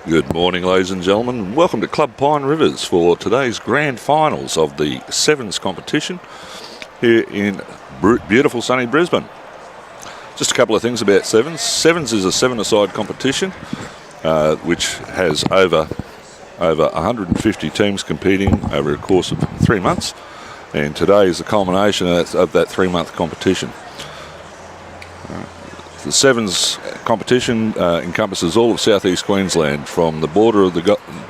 Good morning, ladies and gentlemen. Welcome to Club Pine Rivers for today's grand finals of the Sevens competition here in beautiful sunny Brisbane. Just a couple of things about Sevens. Sevens is a seven-a-side competition which has over 150 teams competing over a course of 3 months, and today is the culmination of that 3-month competition. The Sevens competition encompasses all of southeast Queensland, from the border of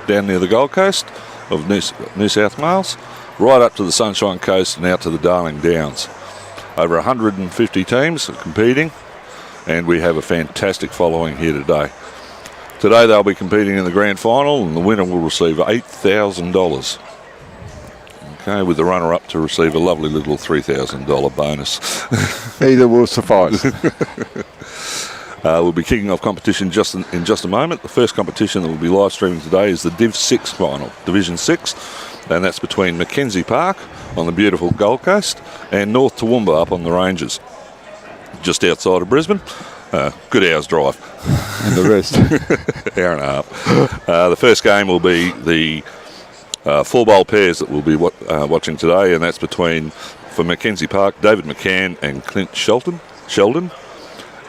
down near the Gold Coast of New South Wales right up to the Sunshine Coast and out to the Darling Downs. Over 150 teams are competing, and we have a fantastic following here today. Today they'll be competing in the grand final, and the winner will receive $8,000. Okay, with the runner-up to receive a lovely little $3,000 bonus. Either will suffice. We'll be kicking off competition in just a moment. The first competition that we'll be live streaming today is the Div.6 final, Division 6, and that's between McKenzie Park on the beautiful Gold Coast and North Toowoomba up on the ranges, just outside of Brisbane. Good hour's drive. And the rest. Hour and a half. The first game will be the 4-bowl pairs that we'll be watching today, and that's between, for McKenzie Park, David McCann and Clint Sheldon.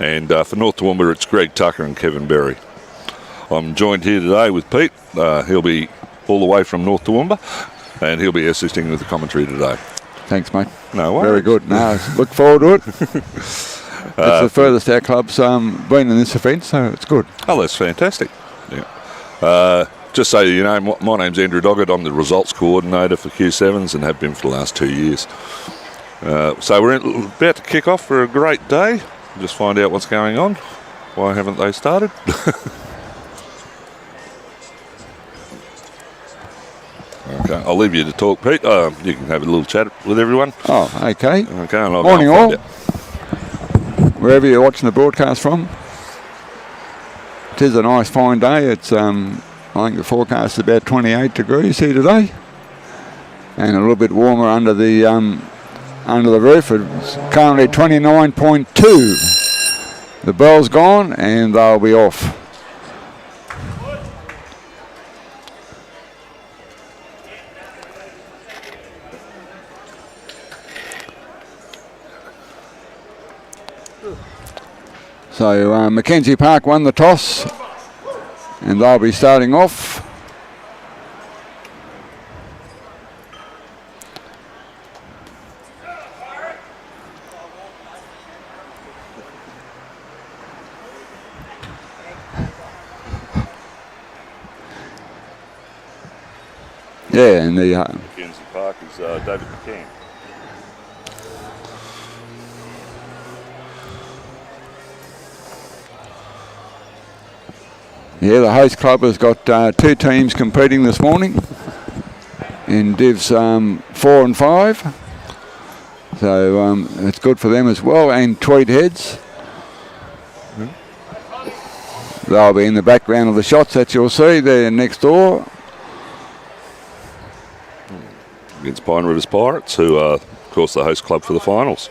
And for North Toowoomba, it's Greg Tucker and Kevin Berry. I'm joined here today with Pete. He'll be all the way from North Toowoomba, and he'll be assisting with the commentary today. Thanks, mate. No worries. Very good. No, look forward to it. It's the furthest our club's been in this event, so it's good. Oh, that's fantastic. Yeah. Just so you know, my name's Andrew Doggett. I'm the results coordinator for Q7s and have been for the last 2 years. So we're about to kick off for a great day. Just find out what's going on. Why haven't they started? Okay, I'll leave you to talk, Pete. You can have a little chat with everyone. Oh, okay. Okay. And morning all. Wherever you're watching the broadcast from. It is a nice fine day. It's I think the forecast is about 28 degrees here today, and a little bit warmer under the roof. It's currently 29.2. The bell's gone and they'll be off. So McKenzie Park won the toss, and they'll be starting off. Yeah, and the McKenzie Park is David McCann. Yeah, the host club has got 2 teams competing this morning in Divs 4 and 5. So it's good for them as well, and Tweed heads. They'll be in the background of the shots that you'll see there next door. Against Pine Rivers Pirates, who are, of course, the host club for the finals.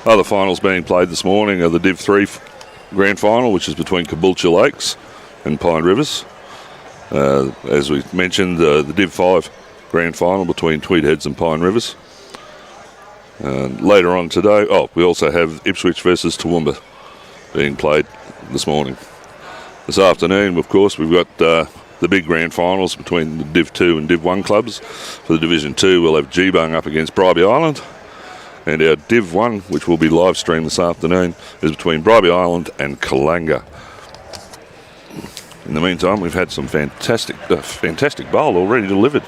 Other finals being played this morning are the Div 3 grand final, which is between Caboolture Lakes and Pine Rivers. As we mentioned, the Div 5 grand final between Tweed Heads and Pine Rivers. Later on today, we also have Ipswich versus Toowoomba being played this morning. This afternoon, of course, we've got the big grand finals between the Div 2 and Div 1 clubs. For the Division 2, we'll have Geebung up against Bribie Island. And our Div 1, which will be live streamed this afternoon, is between Bribie Island and Kalanga. In the meantime, we've had some fantastic bowl already delivered.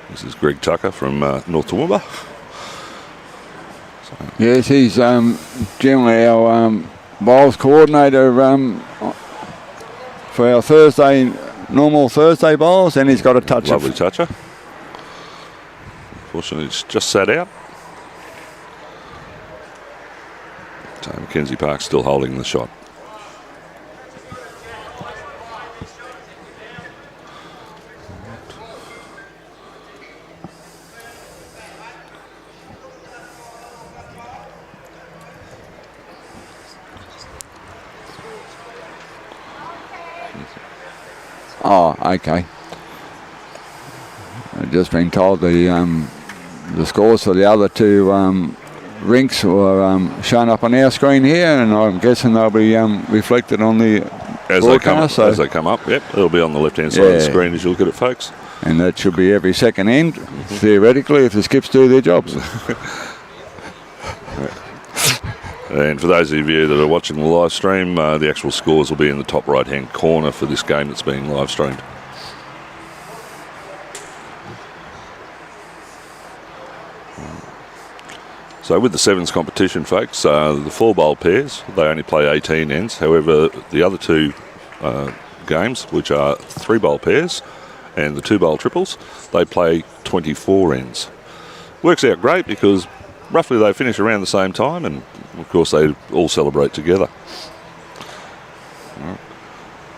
This is Greg Tucker from North Toowoomba. Yes, he's generally our bowls coordinator for our normal Thursday bowls, and he's got a toucher. Lovely toucher. Unfortunately, it's just sat out. So McKenzie Park still holding the shot. Okay. I've just been told the scores for the other two rinks were shown up on our screen here, and I'm guessing they'll be reflected on the broadcast. As they come up, yep, it'll be on the left-hand side of the screen as you look at it, folks. And that should be every second end, theoretically, if the skips do their jobs. And for those of you that are watching the live stream, the actual scores will be in the top right-hand corner for this game that's being live streamed. So with the sevens competition, folks, the 4-bowl pairs, they only play 18 ends. However, the other two games, which are 3-bowl pairs and the 2-bowl triples, they play 24 ends. Works out great because roughly they finish around the same time, and of course they all celebrate together.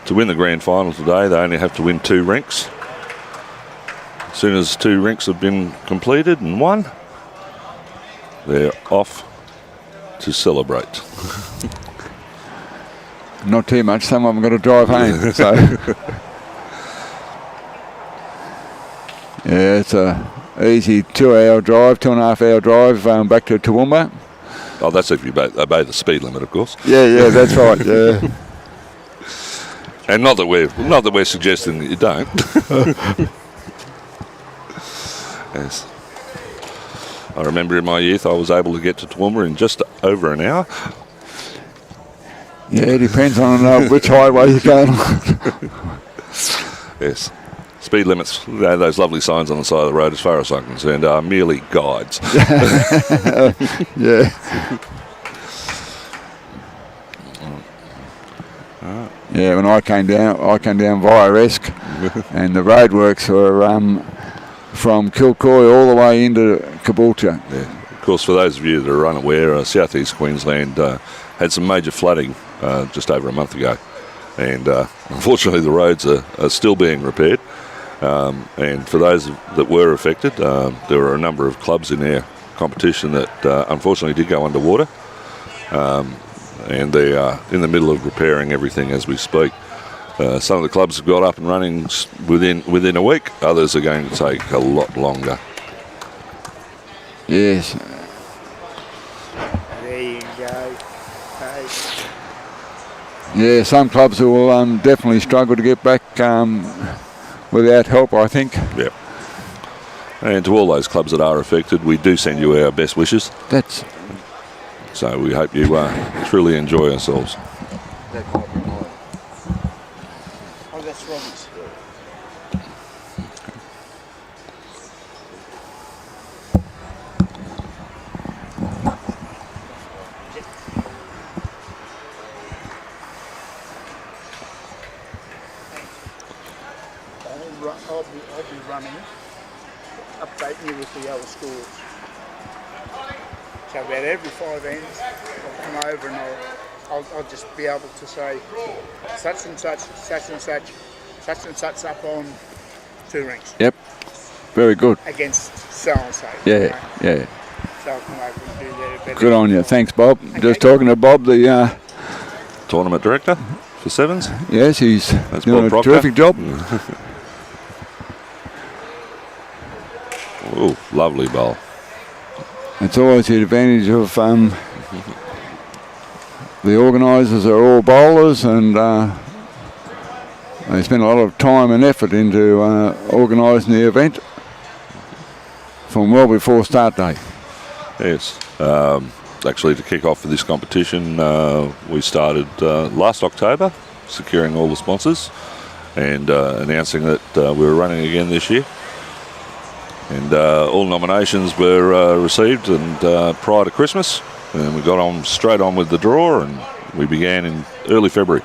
To win the grand final today, they only have to win 2 rinks. As soon as 2 rinks have been completed and won, they're off to celebrate. Not too much. Some of them got to drive home. So yeah, it's a easy 2-hour drive, 2.5-hour drive back to Toowoomba. Oh, that's if you obey the speed limit, of course. Yeah, that's right. Yeah. And not that we're suggesting that you don't. Yes. I remember in my youth I was able to get to Toowoomba in just over an hour. Yeah, it depends on which highway you're going on. Yes. Speed limits, those lovely signs on the side of the road, as far as I'm concerned, are merely guides. Yeah. Yeah, when I came down via Esk, and the roadworks were from Kilcoy all the way into Caboolture. Yeah. Of course, for those of you that are unaware, southeast Queensland had some major flooding just over a month ago, and unfortunately the roads are still being repaired. And for those that were affected, there were a number of clubs in our competition that unfortunately did go underwater, and they are in the middle of repairing everything as we speak. Some of the clubs have got up and running within a week. Others are going to take a lot longer. Yes. There you go. Hey. Yeah, some clubs will definitely struggle to get back without help, I think. Yeah. And to all those clubs that are affected, we do send you our best wishes. So we hope you truly enjoy yourselves. Oh, that's Robbie's. I'll be running, updating you with the other scores. So about every 5 ends, I'll come over and I'll just be able to say such and such, such and such, such and such up on 2 rinks. Yep. Very good. Against so and so. Yeah, yeah. So I'll come over and do that a bit. Good on you. Thanks, Bob. Okay. Just talking to Bob, the Tournament director for sevens. yes, he's That's doing Bob a Proctor. terrific job. Oh, lovely bowl. It's always the advantage of the organisers are all bowlers, and they spend a lot of time and effort into organising the event from well before start day. Yes. Actually, to kick off for this competition, we started last October, securing all the sponsors and announcing that we were running again this year. And all nominations were received and prior to Christmas, and we got straight on with the draw, and we began in early February.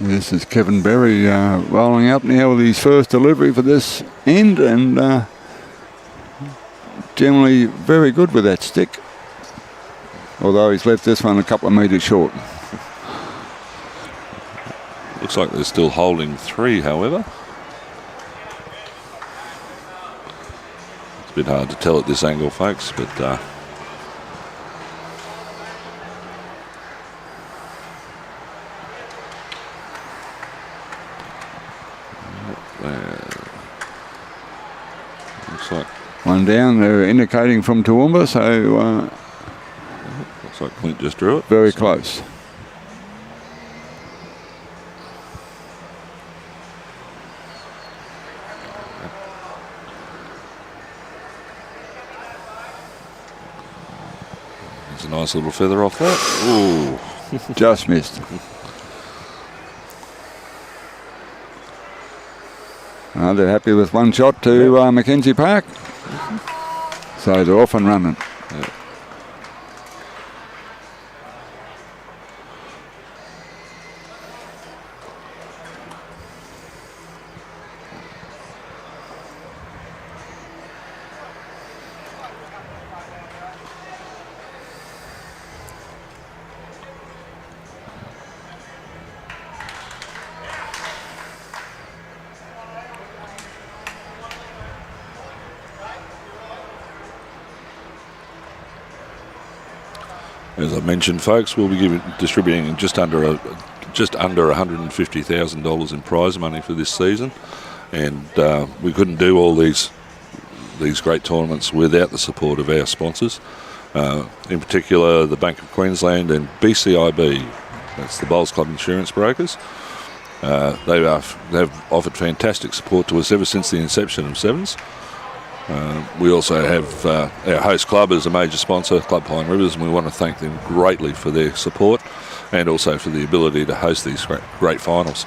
This is Kevin Berry rolling up now with his first delivery for this end, and generally very good with that stick, although he's left this one a couple of metres short. Looks like they're still holding 3, however. It's a bit hard to tell at this angle, folks, but looks like one down, they're indicating from Toowoomba, so looks like Clint just drew it. Very close. There's a nice little feather off that. Ooh. Just missed. They're happy with one shot to McKenzie Park. So they're off and running. Yeah. As I mentioned, folks, we'll be distributing just under $150,000 in prize money for this season, and we couldn't do all these great tournaments without the support of our sponsors. In particular, the Bank of Queensland and BCIB. That's the Bowls Club Insurance Brokers. They've offered fantastic support to us ever since the inception of Sevens. We also have our host club as a major sponsor, Club Pine Rivers, and we want to thank them greatly for their support and also for the ability to host these great finals.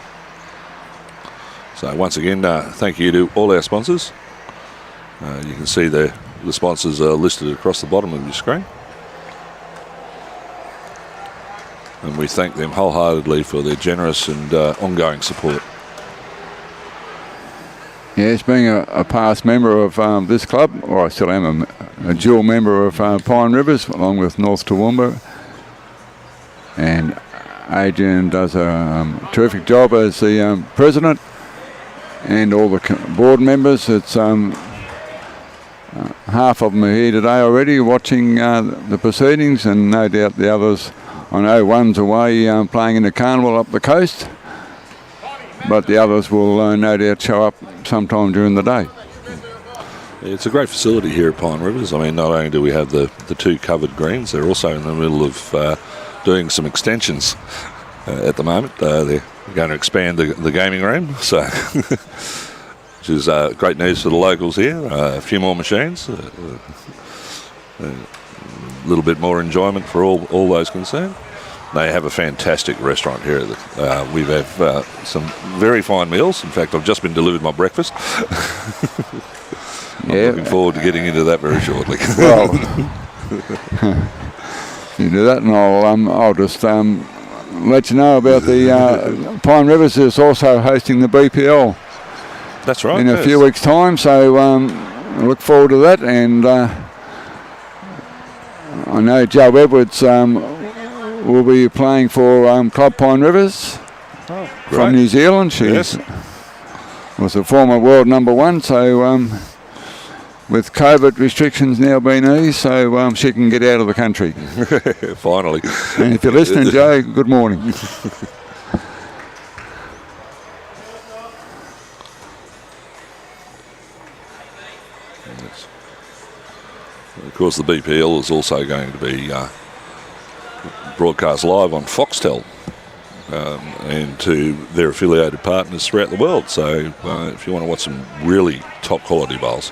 So once again, thank you to all our sponsors. You can see the sponsors are listed across the bottom of your screen. And we thank them wholeheartedly for their generous and ongoing support. Yes, being a past member of this club, or I still am a dual member of Pine Rivers, along with North Toowoomba. And Adrian does a terrific job as the president, and all the board members. It's half of them are here today already watching the proceedings, and no doubt the others, I know one's away playing in the carnival up the coast, but the others will no doubt show up sometime during the day. It's a great facility here at Pine Rivers. I mean, not only do we have the 2 covered greens, they're also in the middle of doing some extensions at the moment. They're going to expand the gaming room, so which is great news for the locals here. A few more machines, a little bit more enjoyment for all those concerned. They have a fantastic restaurant here. We have some very fine meals. In fact, I've just been delivered my breakfast. I'm looking forward to getting into that very shortly. Well, you do that, and I'll just let you know about the Pine Rivers is also hosting the BPL. That's right. In a few weeks' time, so I look forward to that. And I know Joe Edwards will be playing for Club Pine Rivers from New Zealand. She was a former world #1, so with COVID restrictions now being eased, so she can get out of the country. Finally. And if you're listening, Joe, good morning. Of course, the BPL is also going to be broadcast live on Foxtel and to their affiliated partners throughout the world. So if you want to watch some really top quality bowls,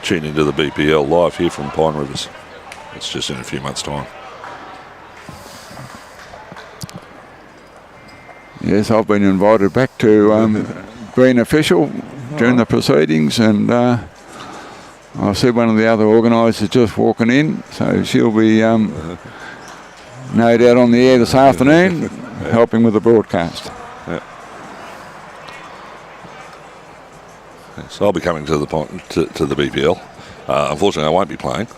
tune into the BPL live here from Pine Rivers. It's just in a few months' time. Yes, I've been invited back to be an official during the proceedings, and I see one of the other organisers just walking in, so she'll be no doubt on the air this afternoon, helping with the broadcast. Yeah. So I'll be coming to the to the BPL. Unfortunately, I won't be playing.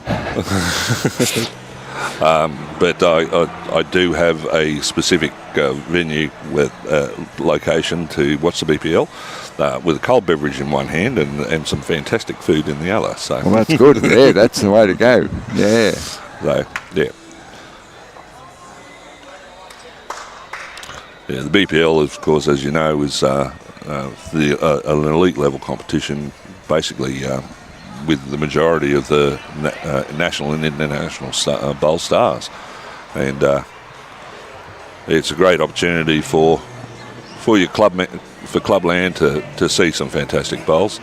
But I do have a specific venue with location to watch the BPL with a cold beverage in one hand and some fantastic food in the other. So well, that's good. Yeah, that's the way to go. Yeah. So, yeah. Yeah, the BPL, of course, as you know, is an elite level competition, basically with the majority of the national and international bowl stars, and it's a great opportunity for your clubland to see some fantastic bowls.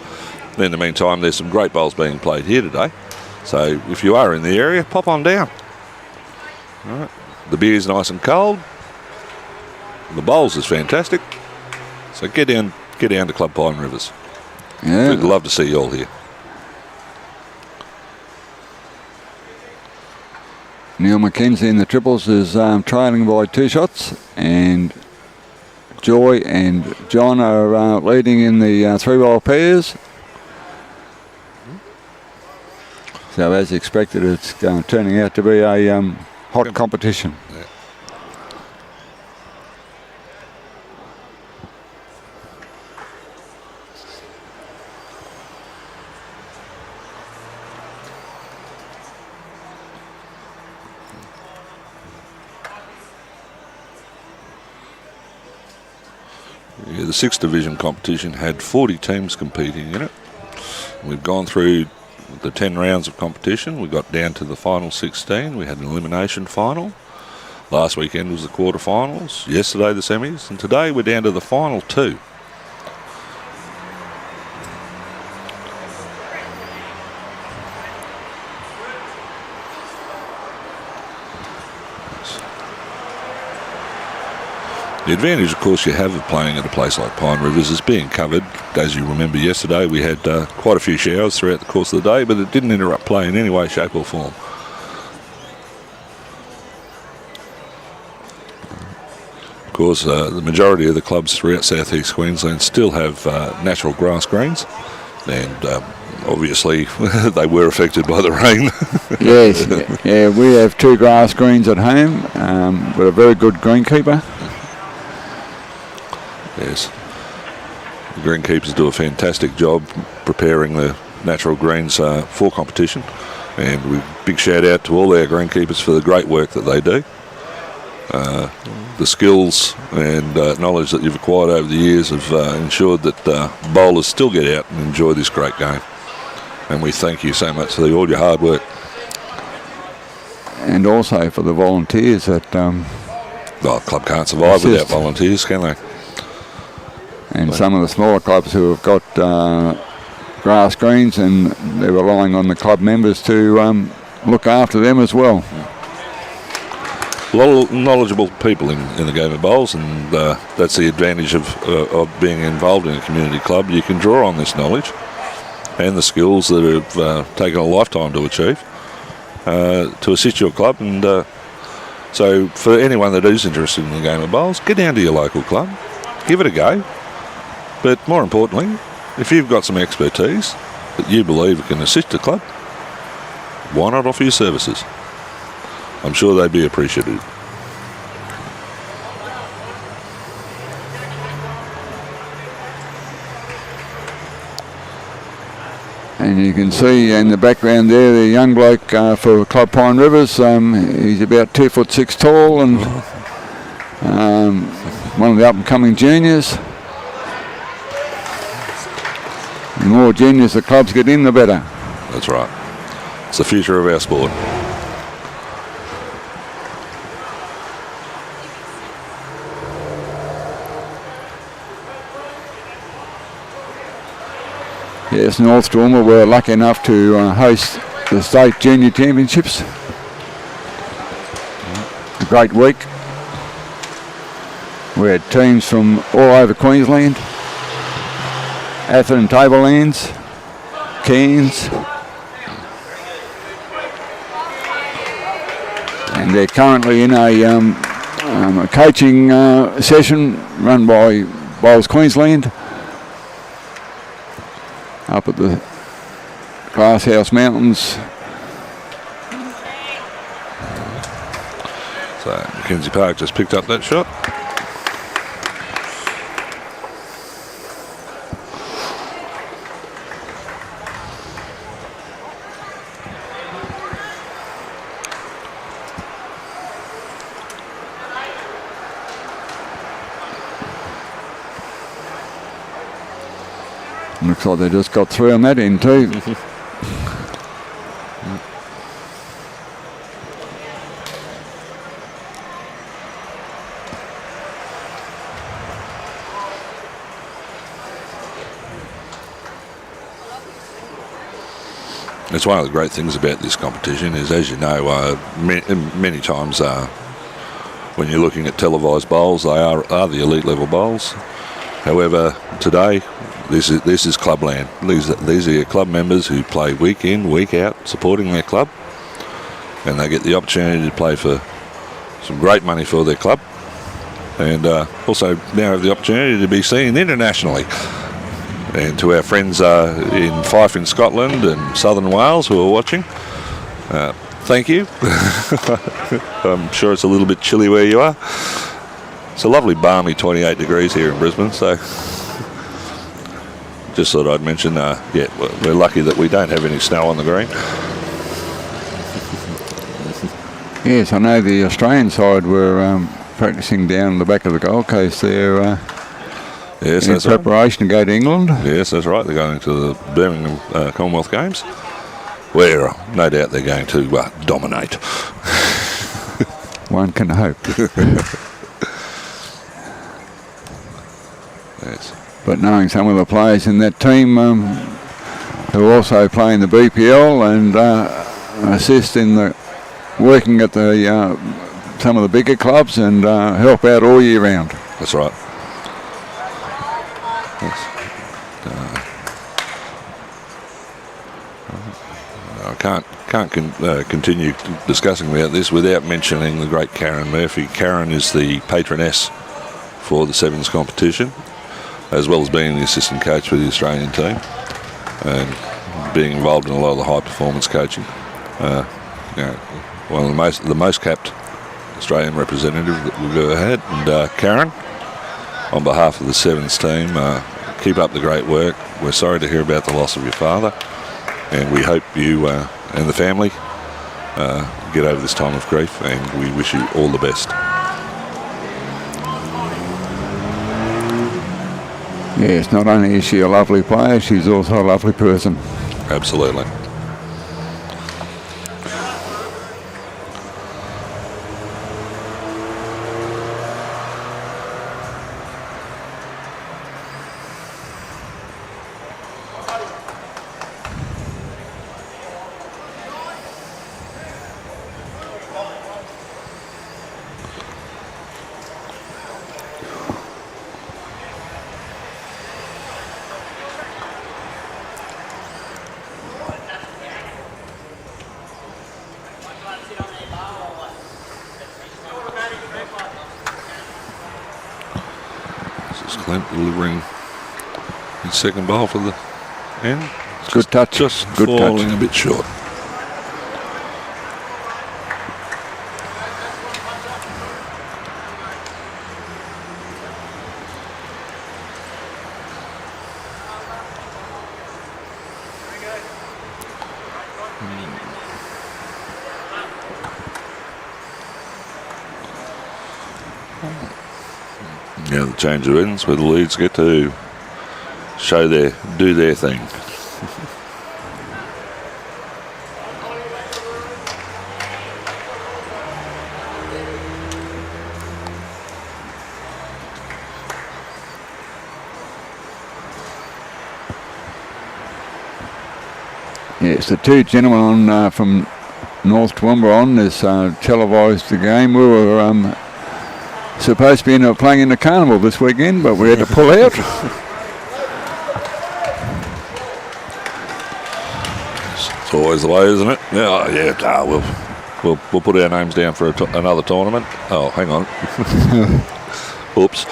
In the meantime, there's some great bowls being played here today, so if you are in the area, pop on down. All right. The beer's nice and cold. The bowls is fantastic, so get down to Club Pine Rivers. Yeah. We'd love to see you all here. Neil McKenzie in the triples is trailing by 2 shots, and Joy and John are leading in the 3-ball pairs. So as expected, it's turning out to be a hot competition. Yeah. Yeah, the 6th division competition had 40 teams competing in it. We've gone through the 10 rounds of competition. We got down to the final 16. We had an elimination final. Last weekend was the quarterfinals. Yesterday the semis, and today we're down to the final 2. The advantage, of course, you have of playing at a place like Pine Rivers is being covered. As you remember yesterday, we had quite a few showers throughout the course of the day, but it didn't interrupt play in any way, shape or form. Of course, the majority of the clubs throughout southeast Queensland still have natural grass greens, and obviously they were affected by the rain. Yes, yeah, we have 2 grass greens at home with a very good greenkeeper. Yes. The greenkeepers do a fantastic job preparing the natural greens for competition, and big shout out to all our greenkeepers for the great work that they do. The skills and knowledge that you've acquired over the years have ensured that bowlers still get out and enjoy this great game, and we thank you so much for all your hard work. And also for the volunteers that The club can't survive without volunteers, can they? And some of the smaller clubs who have got grass greens, and they're relying on the club members to look after them as well. A lot of knowledgeable people in the game of bowls, and that's the advantage of being involved in a community club. You can draw on this knowledge and the skills that have taken a lifetime to achieve to assist your club. And so for anyone that is interested in the game of bowls, get down to your local club, give it a go. But more importantly, if you've got some expertise that you believe can assist the club, why not offer your services? I'm sure they'd be appreciative. And you can see in the background there the young bloke for Club Pine Rivers. He's about 2'6" tall, and one of the up-and-coming juniors. The more juniors the clubs get in, the better. That's right. It's the future of our sport. Yes, North Toowoomba were lucky enough to host the State Junior Championships. A great week. We had teams from all over Queensland, Atherton Tablelands, Cairns, and And they're currently in a coaching session run by Bowls Queensland up at the Glasshouse Mountains. So McKenzie Park just picked up that shot. Looks like they just got through on that end too. It's one of the great things about this competition is, as you know, many times when you're looking at televised bowls, they are the elite level bowls. However, today this is clubland. These are your club members who play week in, week out, supporting their club, and they get the opportunity to play for some great money for their club, and also now have the opportunity to be seen internationally. And to our friends in Fife in Scotland and Southern Wales who are watching, thank you. I'm sure it's a little bit chilly where you are. It's a lovely balmy 28 degrees here in Brisbane, so just thought I'd mention, we're lucky that we don't have any snow on the green. Yes, I know the Australian side were practicing down the back of the Gold Coast there. Yes, in that's preparation to go to England. Yes, that's right. They're going to the Birmingham Commonwealth Games, where no doubt they're going to dominate. One can hope. Yes. But knowing some of the players in that team who also play in the BPL and assist in the working at the some of the bigger clubs and help out all year round. That's right. I can't continue discussing about this without mentioning the great Karen Murphy. Karen is the patroness for the Sevens competition, as well as being the assistant coach for the Australian team and being involved in a lot of the high performance coaching. One of the most capped Australian representative that we've ever had. And Karen, on behalf of the Sevens team, keep up the great work. We're sorry to hear about the loss of your father, and we hope you and the family get over this time of grief, and we wish you all the best. Yes, not only is she a lovely player, she's also a lovely person. Absolutely. Clint delivering his second bowl for the end. Good touch. Just good falling touch. a bit short. Yeah, the change of ends where the leads get to do their thing. Yes, the two gentlemen from North Toowoomba on this televised the game. We were supposed to be playing in the carnival this weekend, but we had to pull out. It's always the way, isn't it? Yeah, well, we'll put our names down for another tournament. Oh, hang on. Oops.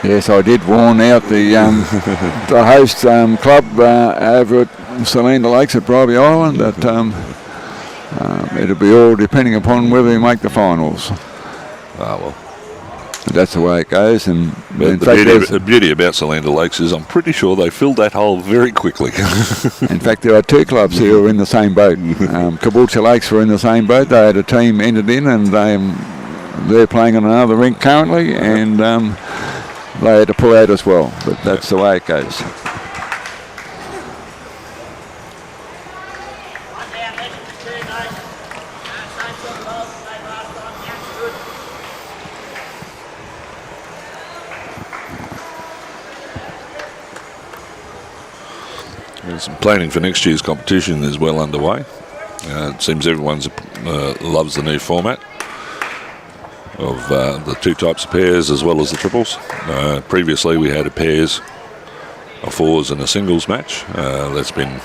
Yes, I did warn out the host club over at Salenda Lakes at Bribie Island that it'll be all depending upon whether we make the finals. Ah, well. That's the way it goes. And in fact, the beauty about Salenda Lakes is I'm pretty sure they filled that hole very quickly. In fact, there are two clubs who are in the same boat. Caboolture Lakes were in the same boat. They had a team entered in, and they're playing on another rink currently, and they had to pull out as well. But that's the way it goes. Some planning for next year's competition is well underway. It seems everyone loves the new format of the two types of pairs as well as the triples. Previously we had a pairs, a fours and a singles match. That's been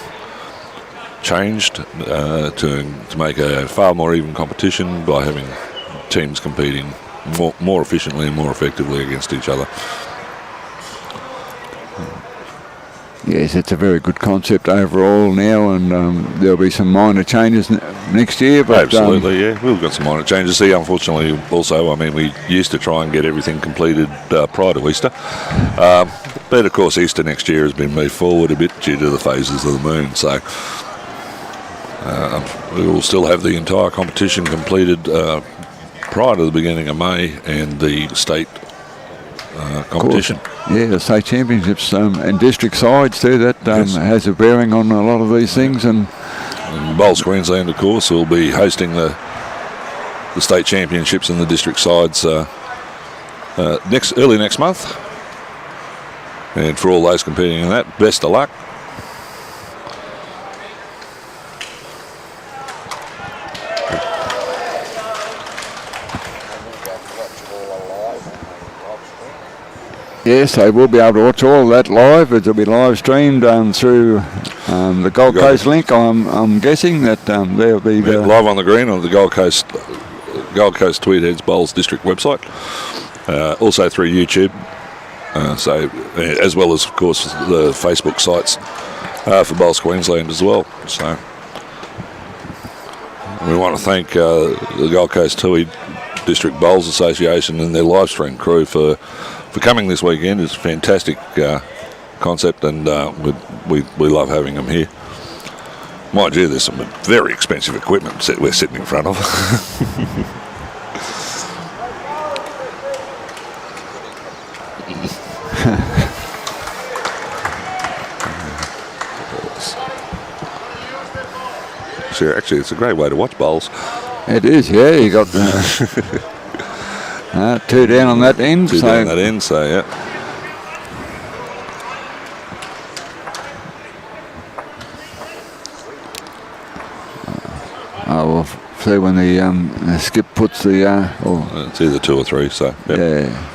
changed to make a far more even competition by having teams competing more efficiently and more effectively against each other. Yes, it's a very good concept overall now, and there'll be some minor changes next year. But absolutely, yeah, we've got some minor changes here. Unfortunately, also, I mean, we used to try and get everything completed prior to Easter, but of course, Easter next year has been moved forward a bit due to the phases of the moon. So we will still have the entire competition completed prior to the beginning of May and the state competition. Yeah, the state championships and district sides too. That Yes. has a bearing on a lot of these things. And Bowls Queensland, of course, will be hosting the state championships and the district sides early next month. And for all those competing in that, best of luck. yes, they will be able to watch all of that live. It'll be live streamed through the Gold Coast link. I'm guessing that there'll be live on the green on the Gold Coast Tweed Heads Bowls District website. Also through YouTube. So as well as, of course, the Facebook sites for Bowls Queensland as well. So we want to thank the Gold Coast Tweed District Bowls Association and their live stream crew for coming this weekend. It's a fantastic concept, and we love having them here. Mind you, there's some very expensive equipment that we're sitting in front of. Sure, actually, it's a great way to watch bowls. It is, yeah. You got two down on that end. Two down that end, so yeah. We'll see when the skip puts the. It's either 2 or 3, so yep. Yeah.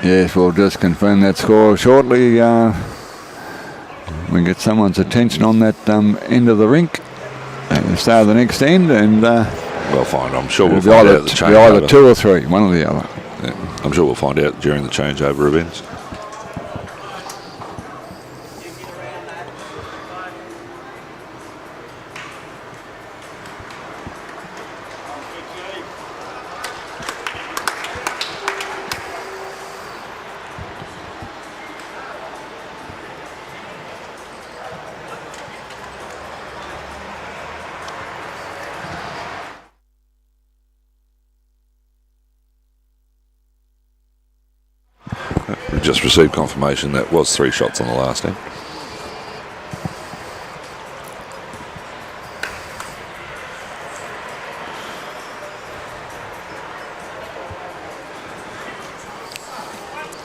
Yes, we'll just confirm that score shortly. We can get someone's attention on that end of the rink at the start of the next end, and we'll find. I'm sure we'll find find out the changeover. Either 2 or 3, one or the other. Yeah, I'm sure we'll find out during the changeover events. We just received confirmation that was 3 shots on the last end.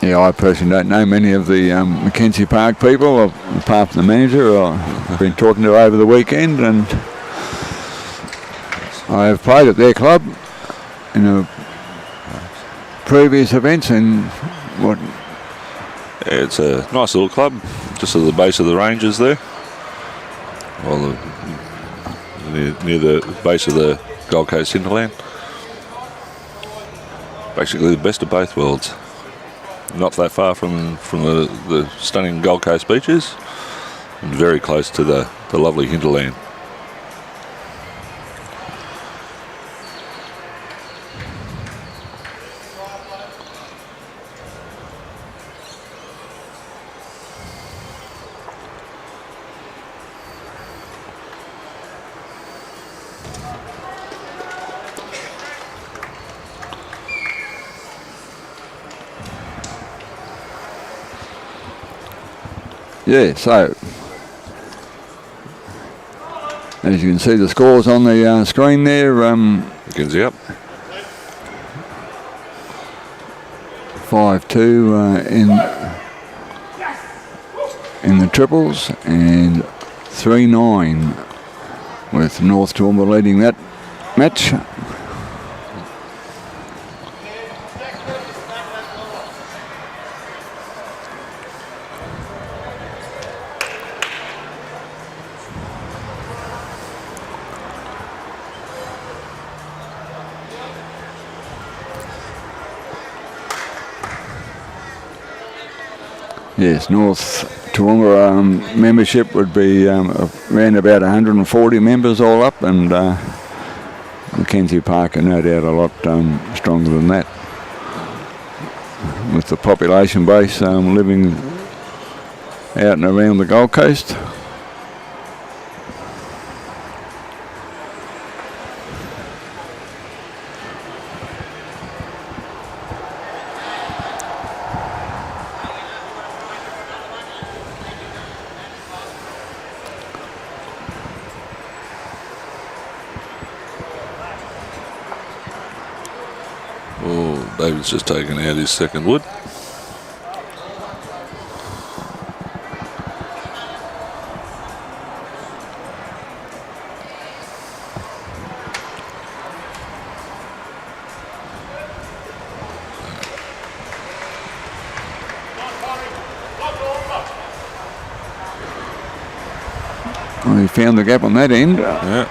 Yeah, I personally don't know many of the McKenzie Park people, apart from the manager I've been talking to over the weekend, and I have played at their club in previous events, and what... Yeah, it's a nice little club, just at the base of the ranges there. Well, near the base of the Gold Coast hinterland. Basically the best of both worlds. Not that far from the stunning Gold Coast beaches, and very close to the lovely hinterland. Yeah, so as you can see the scores on the screen there. McKenzie up. 5-2 in the triples, and 3-9 with North Toowoomba leading that match. Yes, North Toowoomba membership would be around about 140 members all up, and McKenzie Park are no doubt a lot stronger than that, with the population base living out and around the Gold Coast. David's just taken out his second wood. Well, he found the gap on that end. Yeah.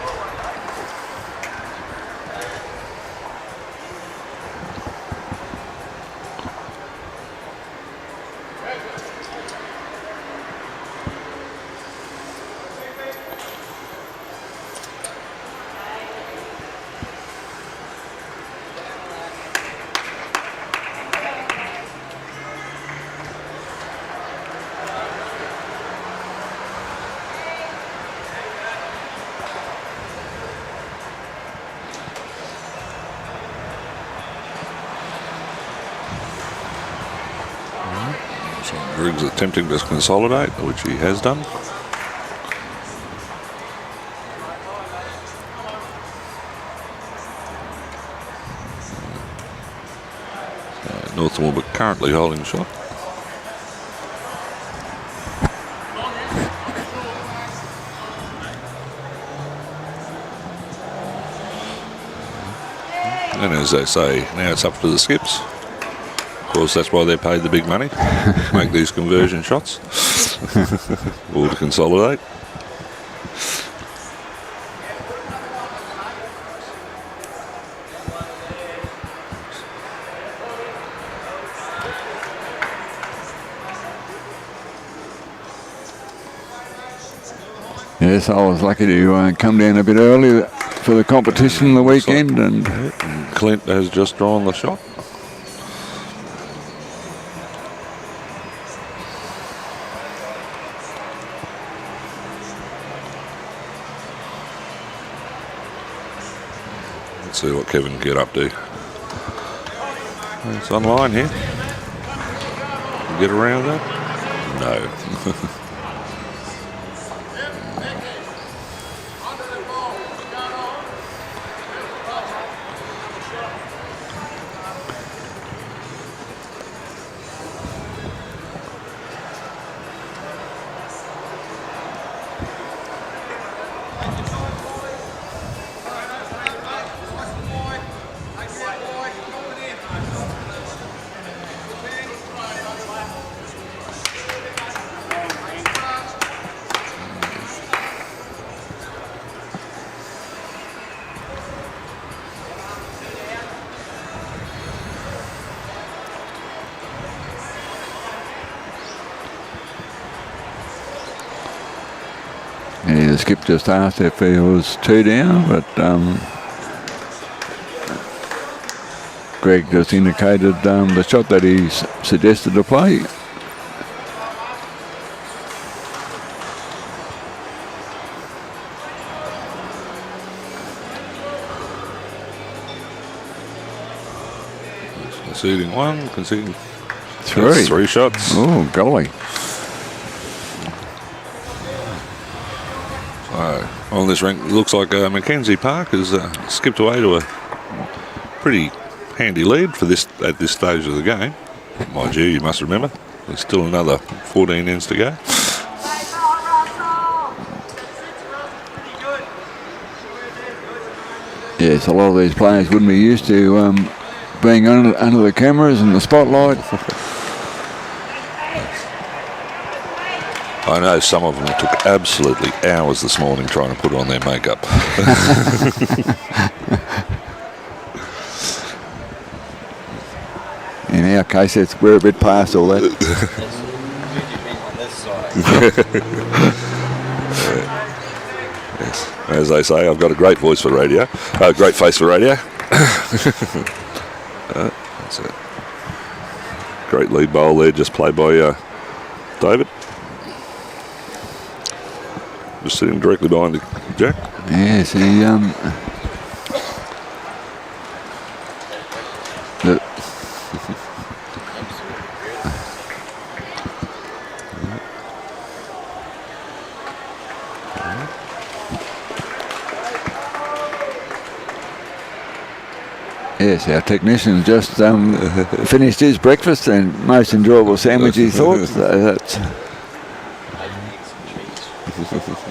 Rinks attempting to consolidate, which he has done. North Toowoomba currently holding shot. And as they say, now it's up to the skips. Of course, that's why they're paid the big money, make these conversion shots, or to consolidate. Yes, I was lucky to come down a bit early for the competition the weekend, and Clint has just drawn the shot. Let's see what Kevin can get up to. It's online here. get around that? No. Yeah, the skip just asked if he was 2 down, but Greg just indicated the shot that he suggested to play. Conceding 1, conceding 3. That's 3 shots. Oh, golly. On this rink, it looks like McKenzie Park has skipped away to a pretty handy lead for this at this stage of the game. Mind you must remember, there's still another 14 ends to go. Yes, a lot of these players wouldn't be used to being under the cameras and the spotlight. I know some of them took absolutely hours this morning trying to put on their makeup. In our case, we're a bit past all that. Yes. As they say, I've got a great voice for radio, a great face for radio. That's it. Great lead bowl there, just played by David. Just sitting directly behind the Jack. Yes, he yes, our technician just finished his breakfast and most enjoyable sandwich he thought. So that's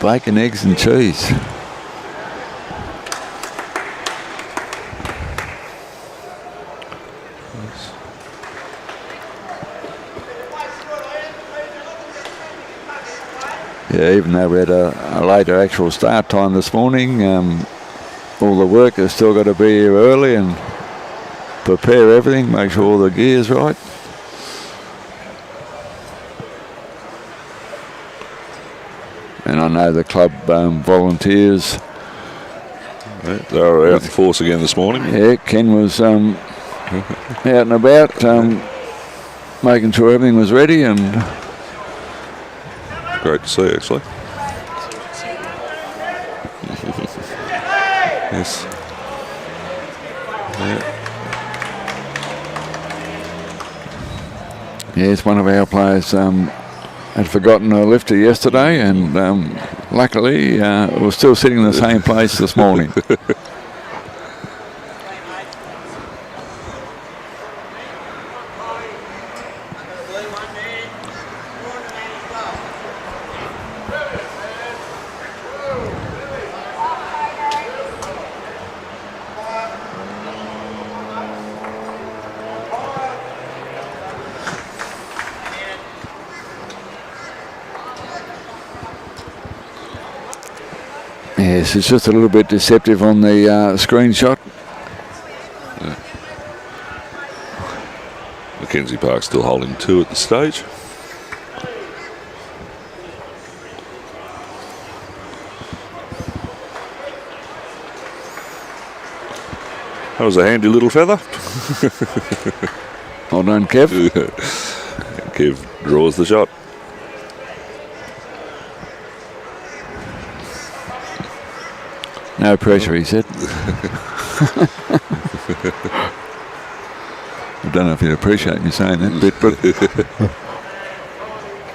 bacon, eggs and cheese. Yeah, even though we had a later actual start time this morning, all the work has still got to be here early and prepare everything, make sure all the gear's right. And I know the club volunteers. Yeah, they were out in force again this morning. Yeah, Ken was out and about, making sure everything was ready, and great to see, actually. Yes. Yeah. yes, one of our players had forgotten a lifter yesterday, and luckily was still sitting in the same place this morning. Yes, it's just a little bit deceptive on the screenshot. Yeah. McKenzie Park still holding 2 at the stage. That was a handy little feather. Well done, Kev. Kev draws the shot. No pressure, he said. I Oh, don't know if you'd appreciate me saying that bit, but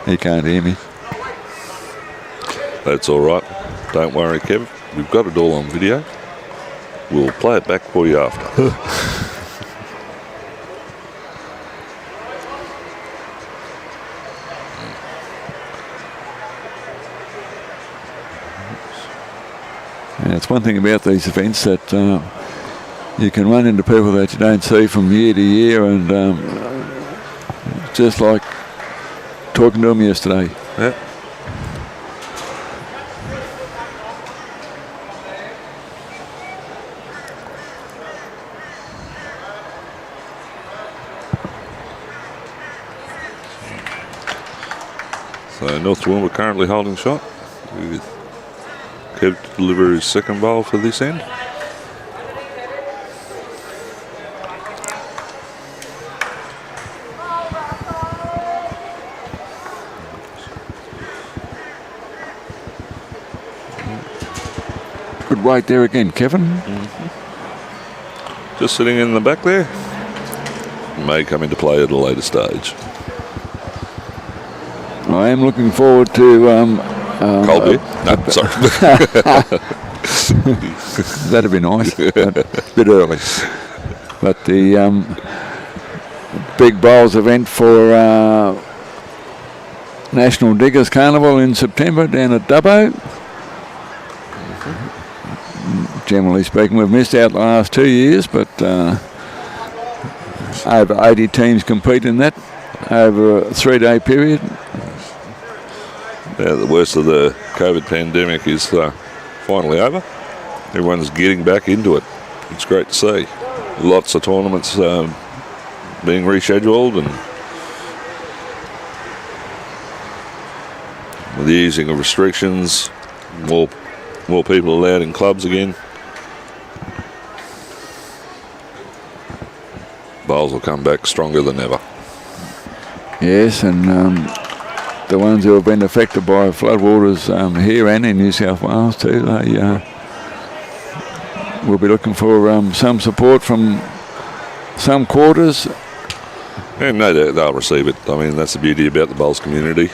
He can't hear me. That's all right. Don't worry, Kev. We've got it all on video. We'll play it back for you after. And it's one thing about these events that you can run into people that you don't see from year to year, and just like talking to them yesterday. Yeah. So North Toowoomba currently holding shot. Kev to deliver his second bowl for this end. Good weight there again, Kevin. Just sitting in the back there. May come into play at a later stage. I am looking forward to Cold beer? No, sorry. that'd be nice. But a bit early. But the big bowls event for National Diggers Carnival in September down at Dubbo. Generally speaking, we've missed out the last 2 years, but over 80 teams compete in that over a 3-day period. Yeah, the worst of the COVID pandemic is finally over. Everyone's getting back into it. It's great to see. Lots of tournaments being rescheduled, and with the easing of restrictions, more people allowed in clubs again. Bowls will come back stronger than ever. Yes, and the ones who have been affected by floodwaters here and in New South Wales too, they will be looking for some support from some quarters. And no doubt they'll receive it. I mean, that's the beauty about the bowls community.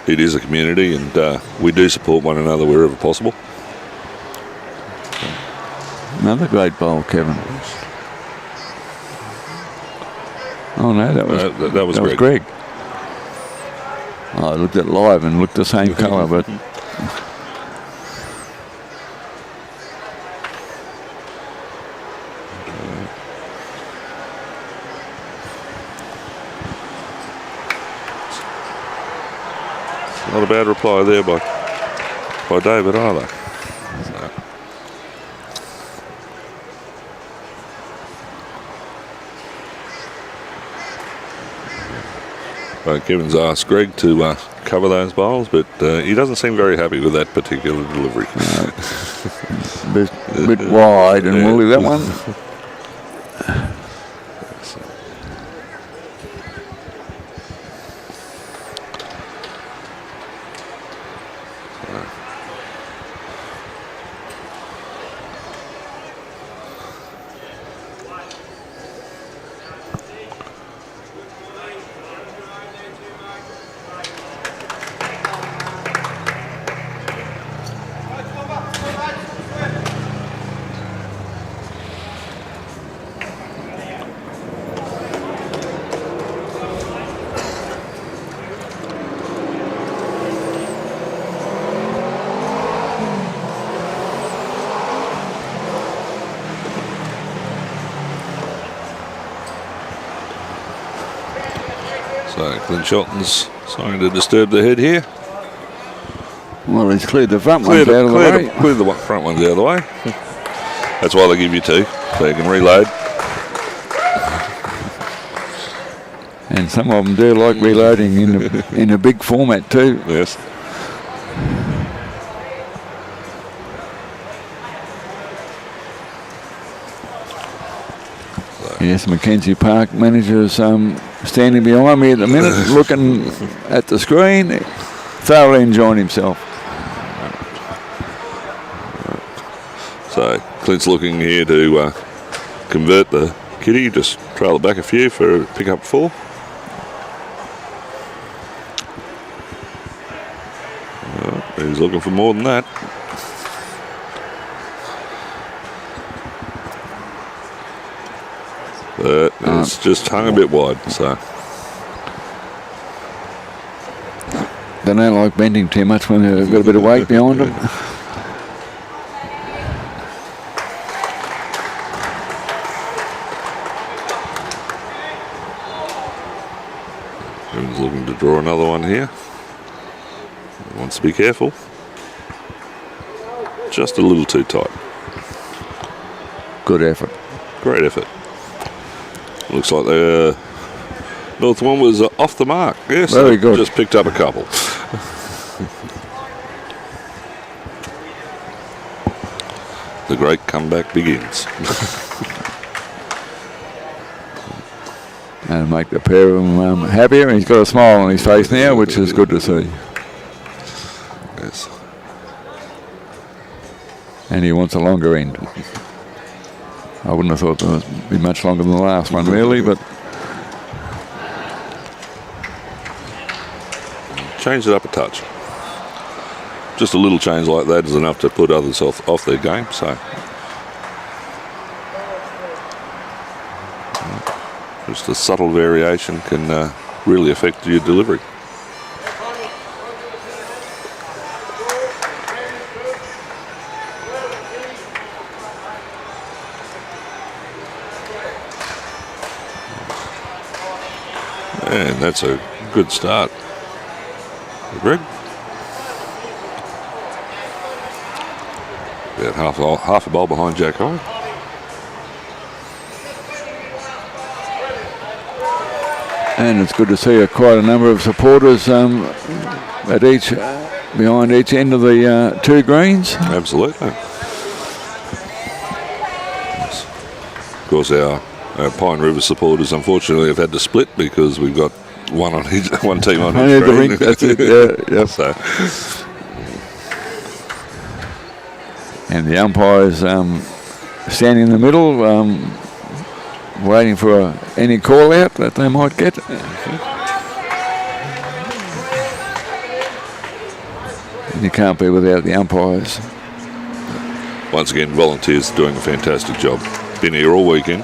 It is a community, and we do support one another wherever possible. Another great bowl, Kevin. Oh no, that was Greg. I looked at live and looked the same colour, but not a bad reply there by David either. So. Kevin's asked Greg to cover those bowls, but he doesn't seem very happy with that particular delivery. A bit wide and woolly, that one. So Clint Sheldon's starting to disturb the head here. Well, he's cleared the front ones out of the way. Cleared the front ones out of the way. That's why they give you two, so you can reload. And some of them do like reloading in a big format too. Yes. Yes, McKenzie Park manager's standing behind me at the minute, looking at the screen, thoroughly enjoying himself. So Clint's looking here to convert the kitty, just trail it back a few for pick up 4. looking for more than that. But it's just hung a bit wide, so. They don't like bending too much when they've got a bit of weight behind them. Everyone's looking to draw another one here. Wants to be careful. Just a little too tight. Good effort. Great effort. Looks like the North one was off the mark. Yes, very good. Just picked up a couple. The great comeback begins. And make the pair of them happier. He's got a smile on his face now, which is good to see. Yes. And he wants a longer end. I wouldn't have thought it would be much longer than the last one, really, but Change it up a touch. Just a little change like that is enough to put others off their game. So just a subtle variation can really affect your delivery. And that's a good start. Greg? About half a bowl behind Jack High. and it's good to see quite a number of supporters at each behind each end of the two greens. Absolutely. Yes. Of course, our Pine River supporters unfortunately have had to split because we've got one on each, one team on each green. Rink, that's it. Yeah, yep. So. And the umpires standing in the middle, waiting for any call out that they might get. You can't be without the umpires. Once again, volunteers doing a fantastic job. Been here all weekend.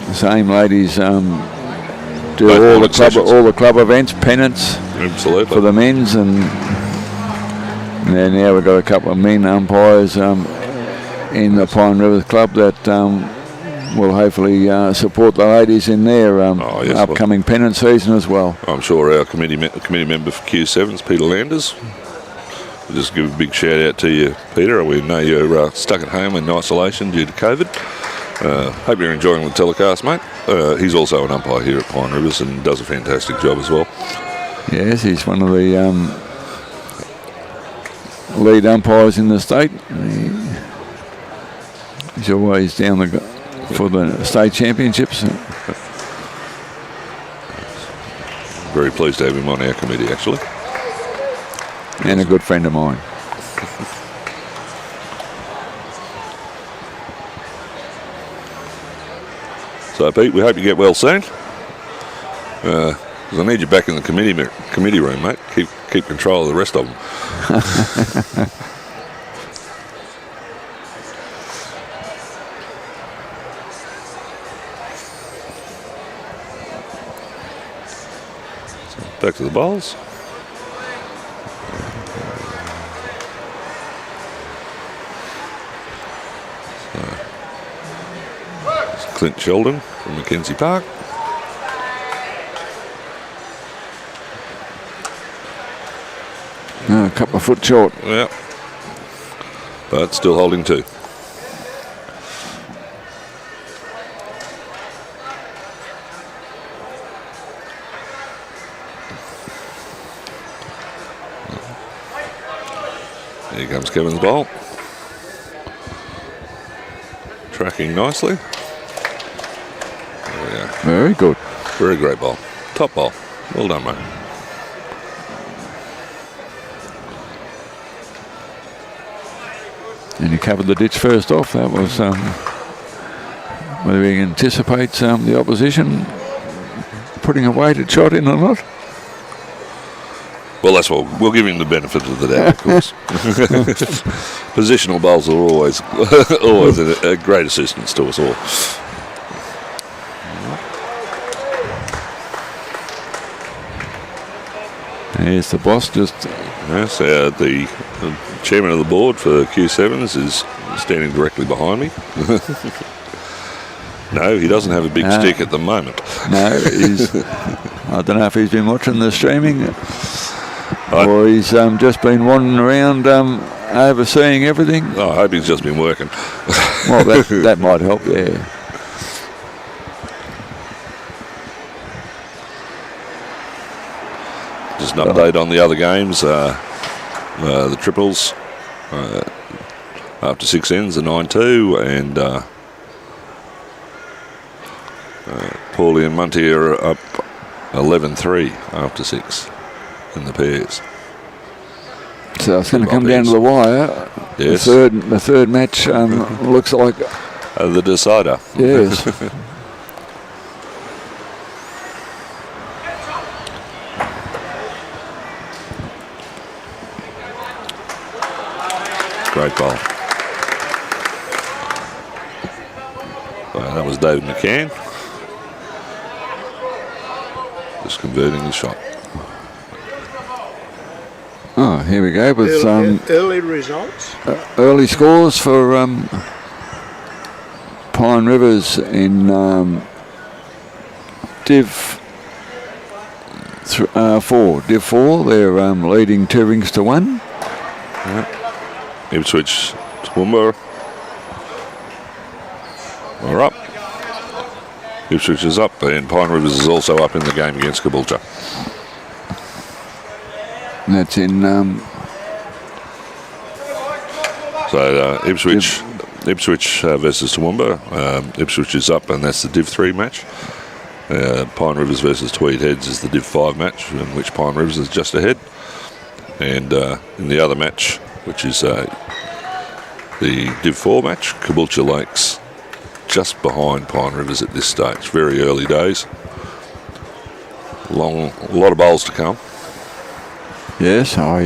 The same ladies do Both all the club events, pennants. Absolutely. For the men's, and then now we've got a couple of men umpires in the Pine River Club that will hopefully support the ladies in their upcoming pennant season as well. I'm sure our committee member for Q7s, Peter Landers, will just give a big shout out to you, Peter. We know you're stuck at home in isolation due to COVID. Hope you're enjoying the telecast, mate. He's also an umpire here at Pine Rivers and does a fantastic job as well. Yes, he's one of the lead umpires in the state. He's always down for the state championships. Very pleased to have him on our committee, actually. And a good friend of mine. So, Pete, we hope you get well soon. Because I need you back in the committee room, mate. Keep control of the rest of them. So back to the bowls. Clint Sheldon from McKenzie Park. A couple of foot short. Yeah. But still holding two. Here comes Kevin's bowl. Tracking nicely. Very good. Very great ball. Top ball. Well done, mate. And he covered the ditch first off. That was whether he anticipates the opposition putting a weighted shot in or not. Well, that's what we'll give him the benefit of the doubt, of course. Positional bowls are always a great assistance to us all. Here's the boss just. Yes, the chairman of the board for Q7s is standing directly behind me. No, he doesn't have a big stick at the moment. No, I don't know if he's been watching the streaming or he's just been wandering around overseeing everything. I hope he's just been working. Well, that might help, yeah. Just an update on the other games. The triples after 6 ends are 9-2, and Paulie and Munty are up 11-3 after 6 in the pairs. So it's going to come down to the wire. Yes. The third match looks like The decider. Yes. Great bowl. That was David McCann. Just converting the shot. Oh, here we go with early results. Early scores for Pine Rivers in Div.4. Div.4, they're leading 2 Rinks to 1. Ipswich, Toowoomba are up. Ipswich is up, and Pine Rivers is also up in the game against Caboolture. And that's in Ipswich versus Toowoomba. Ipswich is up, and that's the Div.3 match. Pine Rivers versus Tweed Heads is the Div.5 match, in which Pine Rivers is just ahead. And in the other match, which is the Div.4 match, Caboolture Lakes just behind Pine Rivers at this stage. Very early days. A lot of bowls to come. Yes, I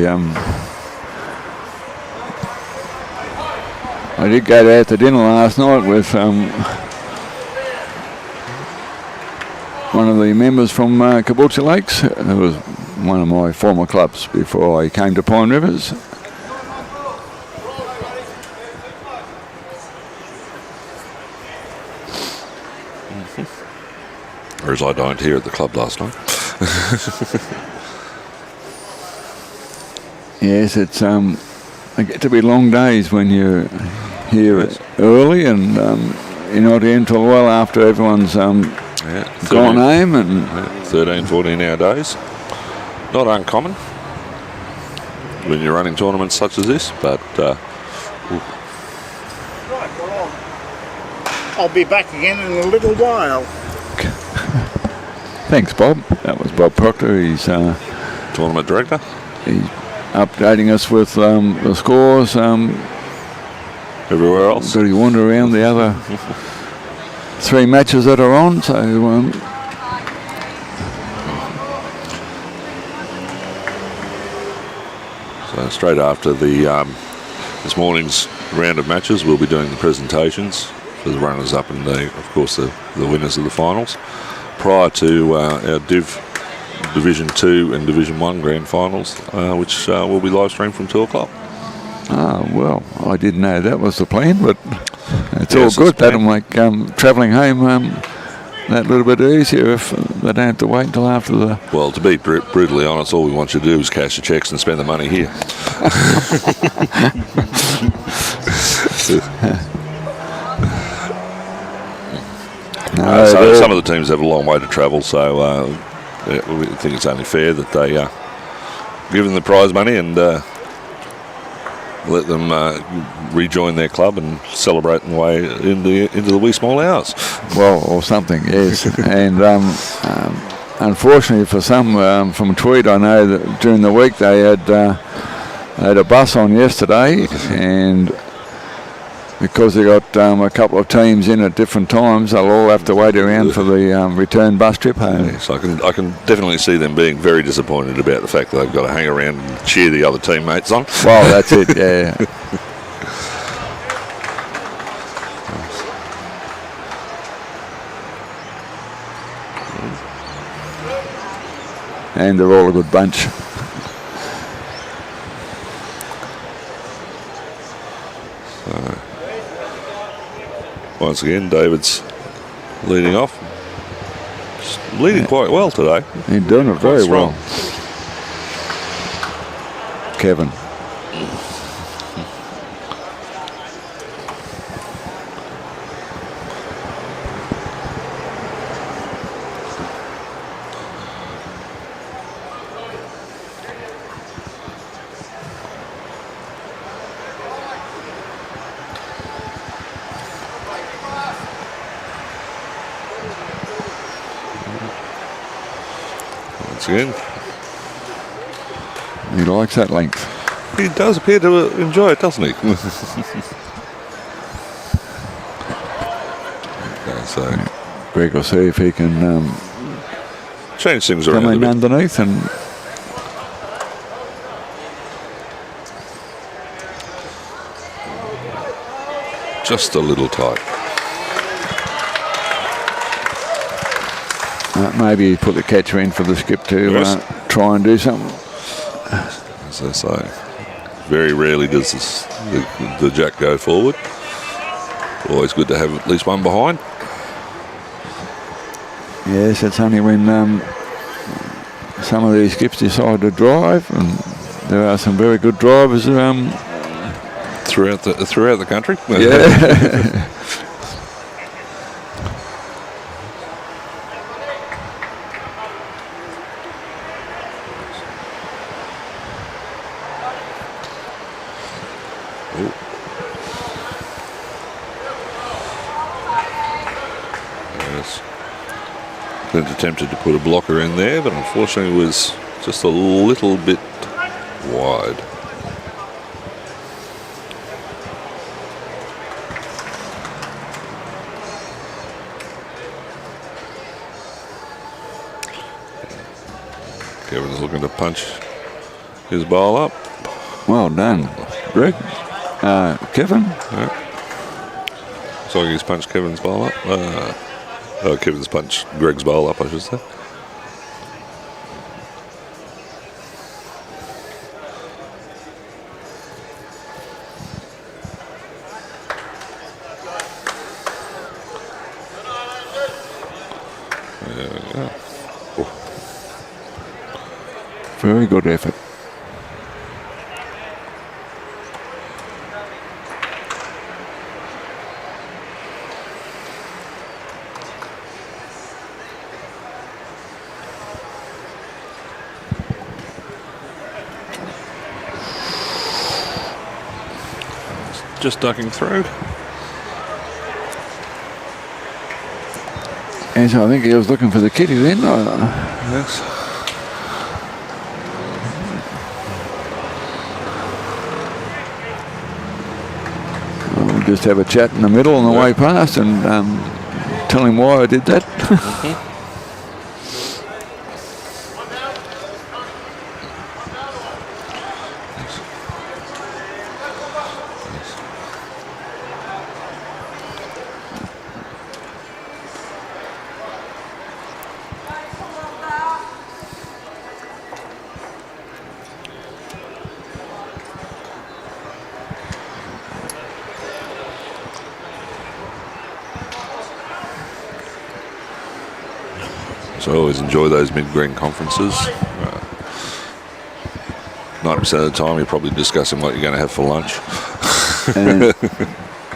did go out to dinner last night with one of the members from Caboolture Lakes. It was one of my former clubs before I came to Pine Rivers. Whereas I dined here at the club last night. Yes, it's they get to be long days when you're here early and you're not in till well after everyone's gone home. And 13, 14 hour days. Not uncommon when you're running tournaments such as this, but I'll be back again in a little while. Thanks, Bob. That was Bob Proctor. He's tournament director. He's updating us with the scores. Everywhere else. Got to wander around the other 3 matches that are on. So straight after the this morning's round of matches, we'll be doing the presentations for the runners-up and of course the winners of the finals, prior to our Division 2 and Division 1 grand finals, which will be live streamed from 2 o'clock. Ah, well, I didn't know that was the plan, but it's Yes, all good. it's That'll make travelling home that little bit easier if they don't have to wait until after the... Well, to be brutally honest, all we want you to do is cash the cheques and spend the money here. Some of the teams have a long way to travel, so we think it's only fair that they give them the prize money and let them rejoin their club and celebrate in the way into the wee small hours. Well, or something, yes. And unfortunately for some from Tweed, I know that during the week they had a bus on yesterday, and because they got a couple of teams in at different times, they'll all have to wait around for the return bus trip home. Yes, I can definitely see them being very disappointed about the fact that they've got to hang around and cheer the other teammates on. Well, that's it, yeah. And they're all a good bunch. Once again, David's leading off. Leading quite well today. He's doing it very well. Kevin. Again. He likes that length. He does appear to enjoy it, doesn't he? So Greg will see if he can change things around come a in bit. underneath and Just a little tight. maybe put the catcher in for the skip to try and do something. As I say, very rarely does the jack go forward. Always good to have at least one behind. Yes, it's only when some of these skips decide to drive, and there are some very good drivers throughout the country. Yeah. Clint attempted to put a blocker in there, but unfortunately was just a little bit wide. Kevin's looking to punch his ball up. Well done, Greg. Kevin? Yeah. Looks like he's punched Kevin's ball up. Kevin's punched Greg's bowl up, I should say. Very good effort. Just ducking through. And so I think he was looking for the kitty then. Yes. We'll just have a chat in the middle on the way past and tell him why I did that. So I always enjoy those mid-green conferences. 90% of the time you're probably discussing what you're going to have for lunch.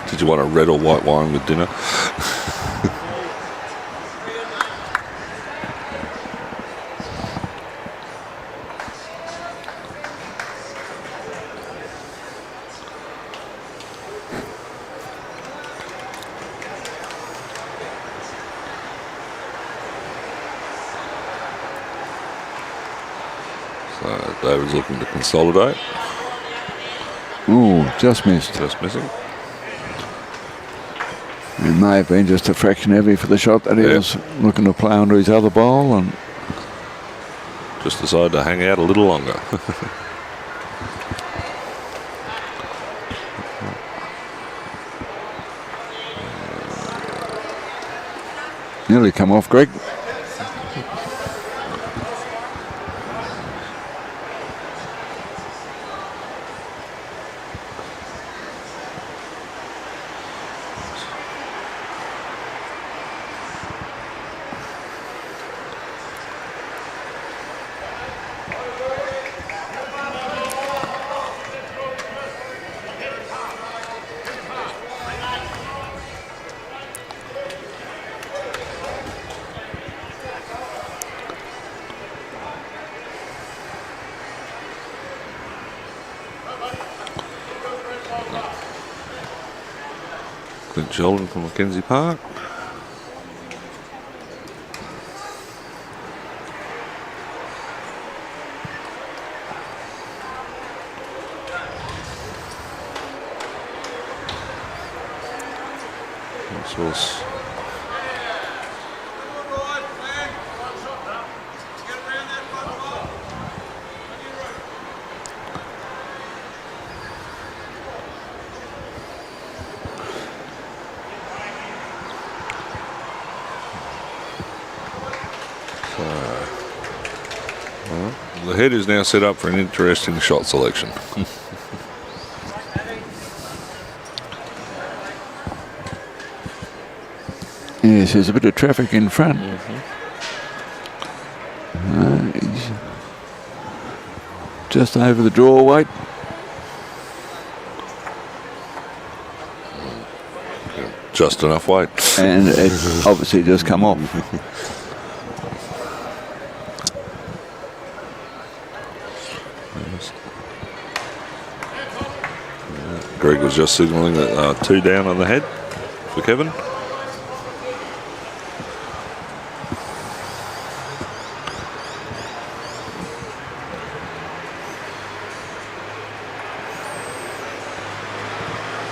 Did you want a red or white wine with dinner? David's looking to consolidate. Ooh, just missed. Just missing. may have been just a fraction heavy for the shot that he was looking to play onto his other bowl, and just decided to hang out a little longer. nearly come off, Greg. Clint Sheldon from McKenzie Park. This was the head is now set up for an interesting shot selection. Yes, there's a bit of traffic in front. He's just over the draw weight. Just enough weight. And it's obviously just come off. Greg was just signalling that 2 down on the head for Kevin.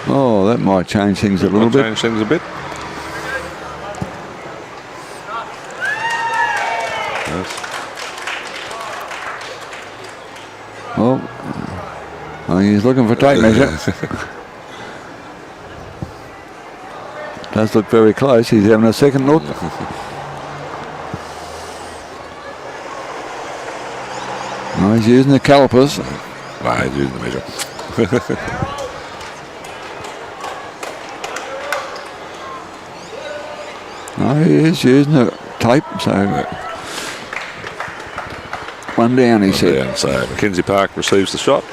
Oh, that might change things a little bit. Change things a bit. Yes. Oh, he's looking for tape measure. Does look very close. He's having a second look. Oh, he's using the calipers. No, he's using the measure. No, he is using the tape, so 1 down, he said. Down, so McKenzie Park receives the shot.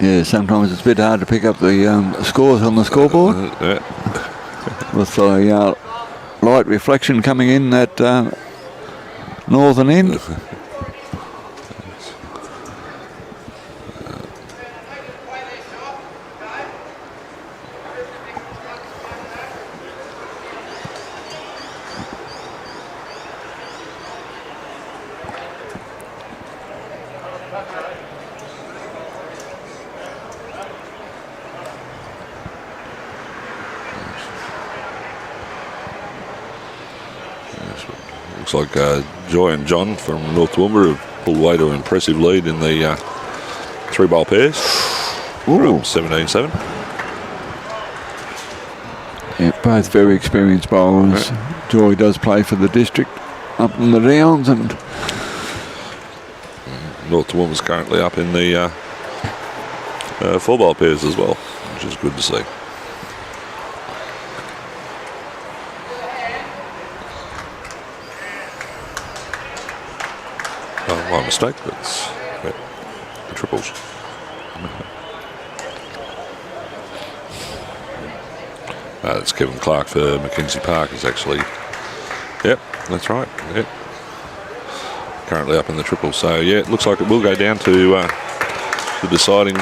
Yeah, sometimes it's a bit hard to pick up the scores on the scoreboard. With the light reflection coming in at northern end. Looks like Joy and John from North Toowoomba have pulled away to an impressive lead in the 3-bowl pairs. From 17-7. Yeah, both very experienced bowlers. Joy does play for the district up in the Downs, and North Toowoomba's currently up in the 4-bowl pairs as well, which is good to see. Oh, my mistake. That's the triples. That's Kevin Clark for McKenzie Park is actually, yep, that's right, yep. Currently up in the triple. So yeah, it looks like it will go down to the deciding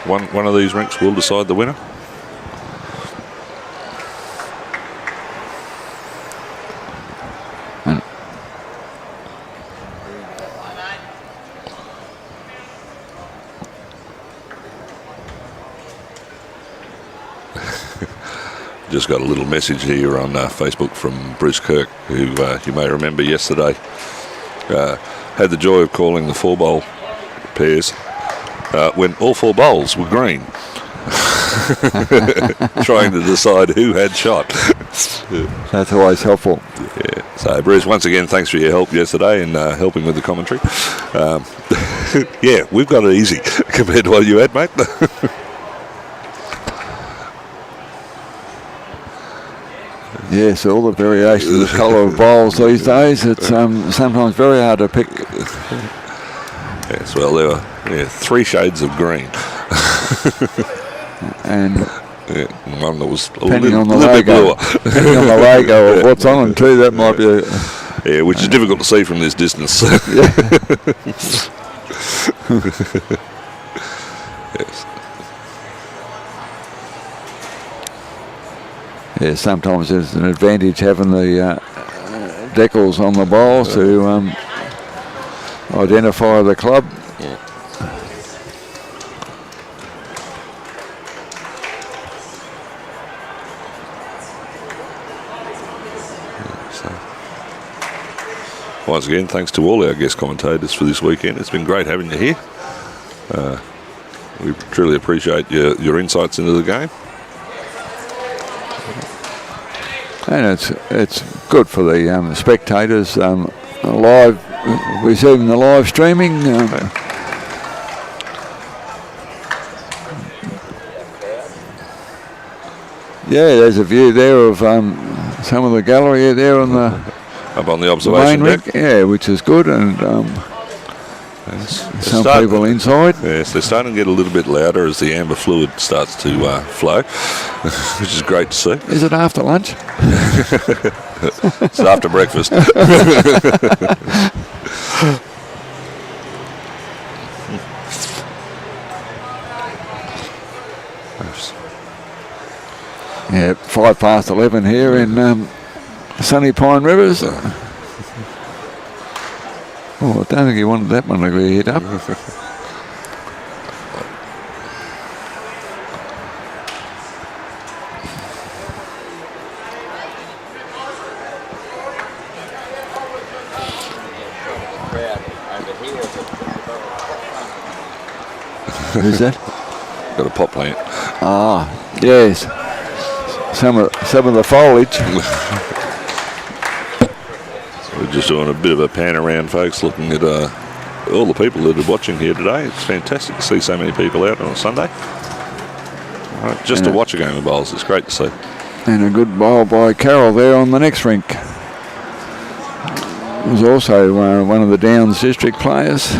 one of these rinks will decide the winner. Just got a little message here on Facebook from Bruce Kirk, who you may remember yesterday had the joy of calling the 4-bowl pairs when all 4 bowls were green, trying to decide who had shot. That's always helpful. Yeah. So Bruce, once again, thanks for your help yesterday and helping with the commentary. Yeah, we've got it easy compared to what you had, mate. Yes, all the variation of the colour of bowls these days, it's sometimes very hard to pick. Yes, well, there were 3 shades of green. And one that was depending on the little bit logo, bluer. depending on the logo of what's on them too, that might be yeah, which is difficult to see from this distance. Yes. Yeah, sometimes there's an advantage having the decals on the bowls to identify the club. Yeah. Once again, thanks to all our guest commentators for this weekend. It's been great having you here. We truly appreciate your insights into the game. And it's good for the spectators. Live, receiving the live streaming. Yeah, there's a view there of some of the gallery there on the up on the observation main deck. rink, yeah, which is good, and some people inside. Yes, they're starting to get a little bit louder as the amber fluid starts to flow, which is great to see. Is it after lunch? It's after breakfast. Yeah, 11:05 here in sunny Pine Rivers. Oh, I don't think he wanted that one to go hit up. Who's that? Got a pot plant. Ah, yes. Some of the foliage. We're just doing a bit of a pan around, folks, looking at all the people that are watching here today. It's fantastic to see so many people out on a Sunday. Just to watch a game of bowls, it's great to see. And a good bowl by Carroll there on the next rink. Was also one of the Downs district players.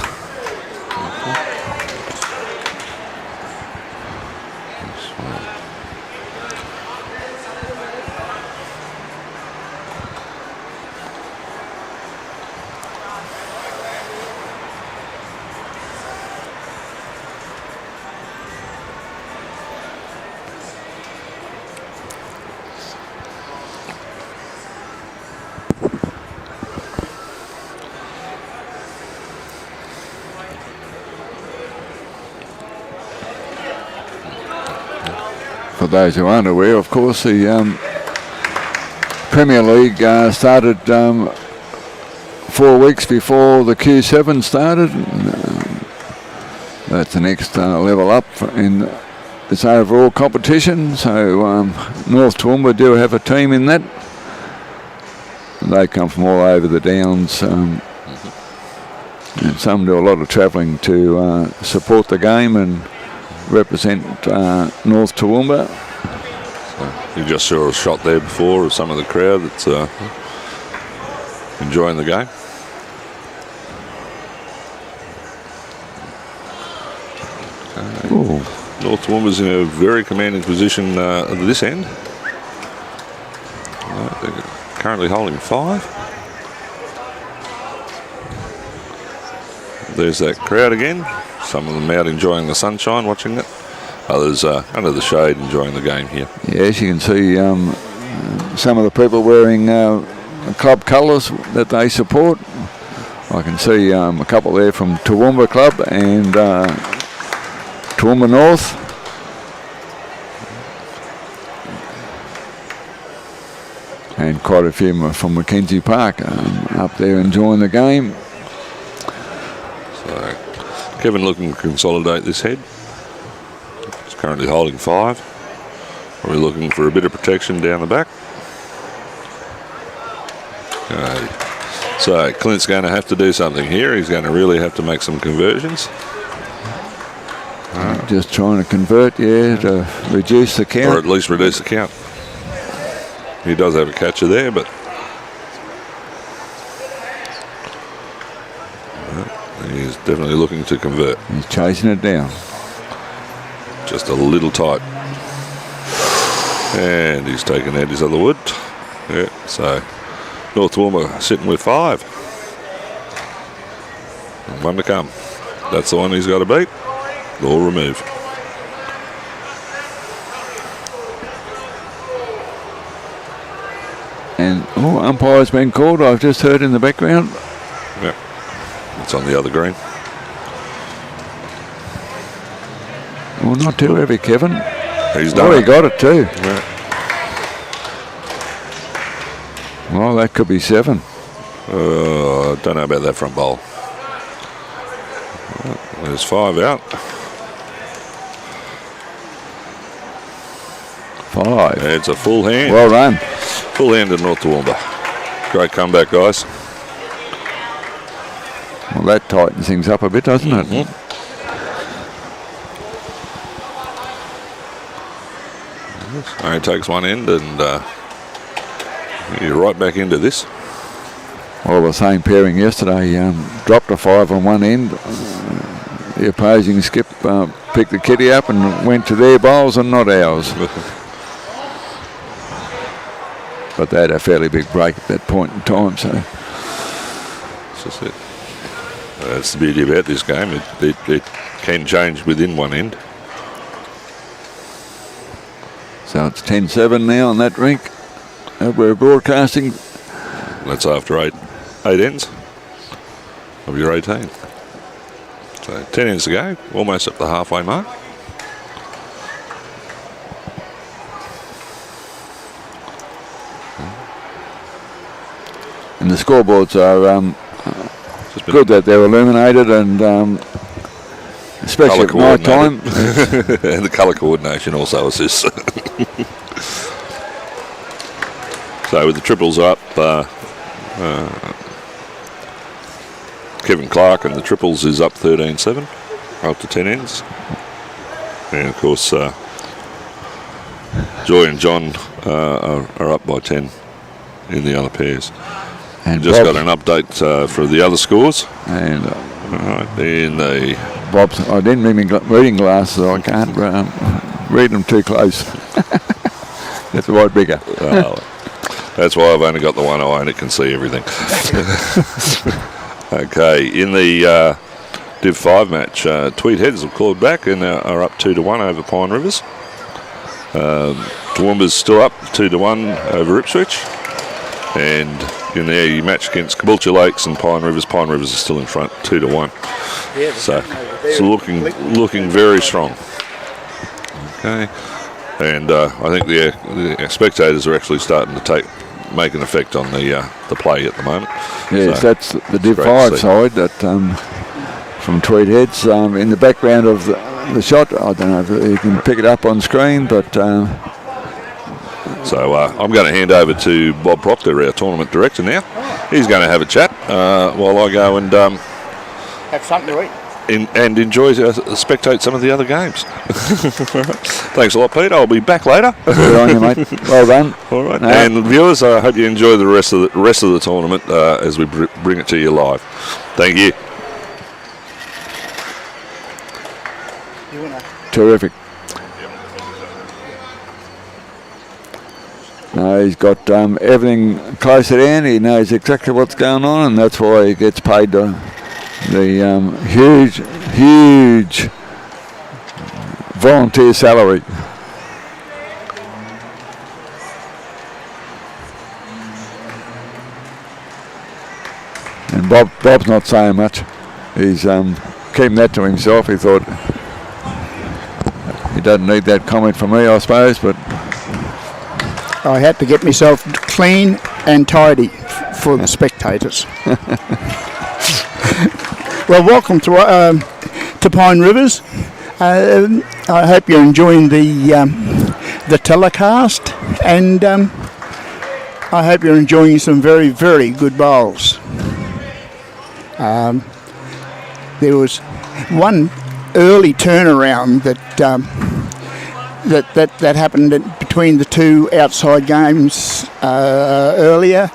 For those who aren't aware, of course, the Premier League started 4 weeks before the Q7s started. That's the next level up in this overall competition. So North Toowoomba do have a team in that. They come from all over the Downs. And some do a lot of travelling to support the game and represent North Toowoomba. You just saw a shot there before of some of the crowd that's enjoying the game. Ooh. North Toowoomba's in a very commanding position at this end. They're currently holding 5. There's that crowd again. Some of them out enjoying the sunshine, watching it. Others under the shade enjoying the game here. Yes, you can see some of the people wearing club colours that they support. I can see a couple there from Toowoomba Club and Toowoomba North. And quite a few from McKenzie Park up there enjoying the game. So Kevin looking to consolidate this head. He's currently holding 5. Probably looking for a bit of protection down the back. Okay. So Clint's going to have to do something here. He's going to really have to make some conversions. Just trying to convert, to reduce the count. Or at least reduce the count. He does have a catcher there, but he's definitely looking to convert. He's chasing it down. Just a little tight. And he's taken out his other wood. Yeah, so North Toowoomba sitting with 5. And 1 to come. That's the one he's got to beat. Or remove. And umpire's been called. I've just heard in the background. Yeah, it's on the other green. Well, not too heavy, Kevin. He's done. He got it too. Yeah. Well, that could be 7. I don't know about that front bowl. There's 5 out. 5. It's a full hand. Well done. Full hand to North Toowoomba. Great comeback, guys. Well, that tightens things up a bit, doesn't it? Mm-hmm. Only takes one end and you're right back into this. Well, the same pairing yesterday, dropped a 5 on one end. The opposing skip picked the kitty up and went to their bowls and not ours. But they had a fairly big break at that point in time, so. That's just it. That's the beauty about this game. It can change within one end. So it's 10-7 now on that rink. We're broadcasting. That's after eight ends of your 18. So 10 ends to go, almost at the halfway mark. And the scoreboards are good that they're illuminated and especially at night time. And the colour coordination also assists. So with the triples up, Kevin Clark and the triples is up 13-7 up to 10 ends. And of course Joy and John are up by 10 in the other pairs. And just got an update for the other scores. And right, in the Bob's, I didn't bring my reading glasses, so I can't read them too close. That's a lot bigger. That's why I've only got the one eye and it can see everything. Okay, in the Div.6 match, Tweed Heads have clawed back and are up 2-1 over Pine Rivers. Toowoomba's still up 2-1 over Ipswich. And in the match against Caboolture Lakes and Pine Rivers is still in front, 2-1. Yeah, so it's looking very strong. Okay, and I think the spectators are actually starting to make an effect on the play at the moment. Yes, so that's the Div.5 side that from Tweed Heads. In the background of the shot. I don't know if you can pick it up on screen, but So I'm going to hand over to Bob Proctor, our tournament director now. He's going to have a chat while I go and Have something to eat. and enjoy spectate some of the other games. Thanks a lot, Pete. I'll be back later. good on you, mate. Well done. All right. And viewers, I hope you enjoy the rest of the tournament as we bring it to you live. Thank you. Terrific. No, he's got everything close at hand. He knows exactly what's going on, and that's why he gets paid the huge volunteer salary. And Bob's not saying much. He's keeping that to himself. He thought he doesn't need that comment from me, I suppose, but I had to get myself clean and tidy for the spectators. Well, welcome to Pine Rivers. I hope you're enjoying the telecast, and I hope you're enjoying some very, very good bowls. There was one early turnaround that happened between the two outside games earlier.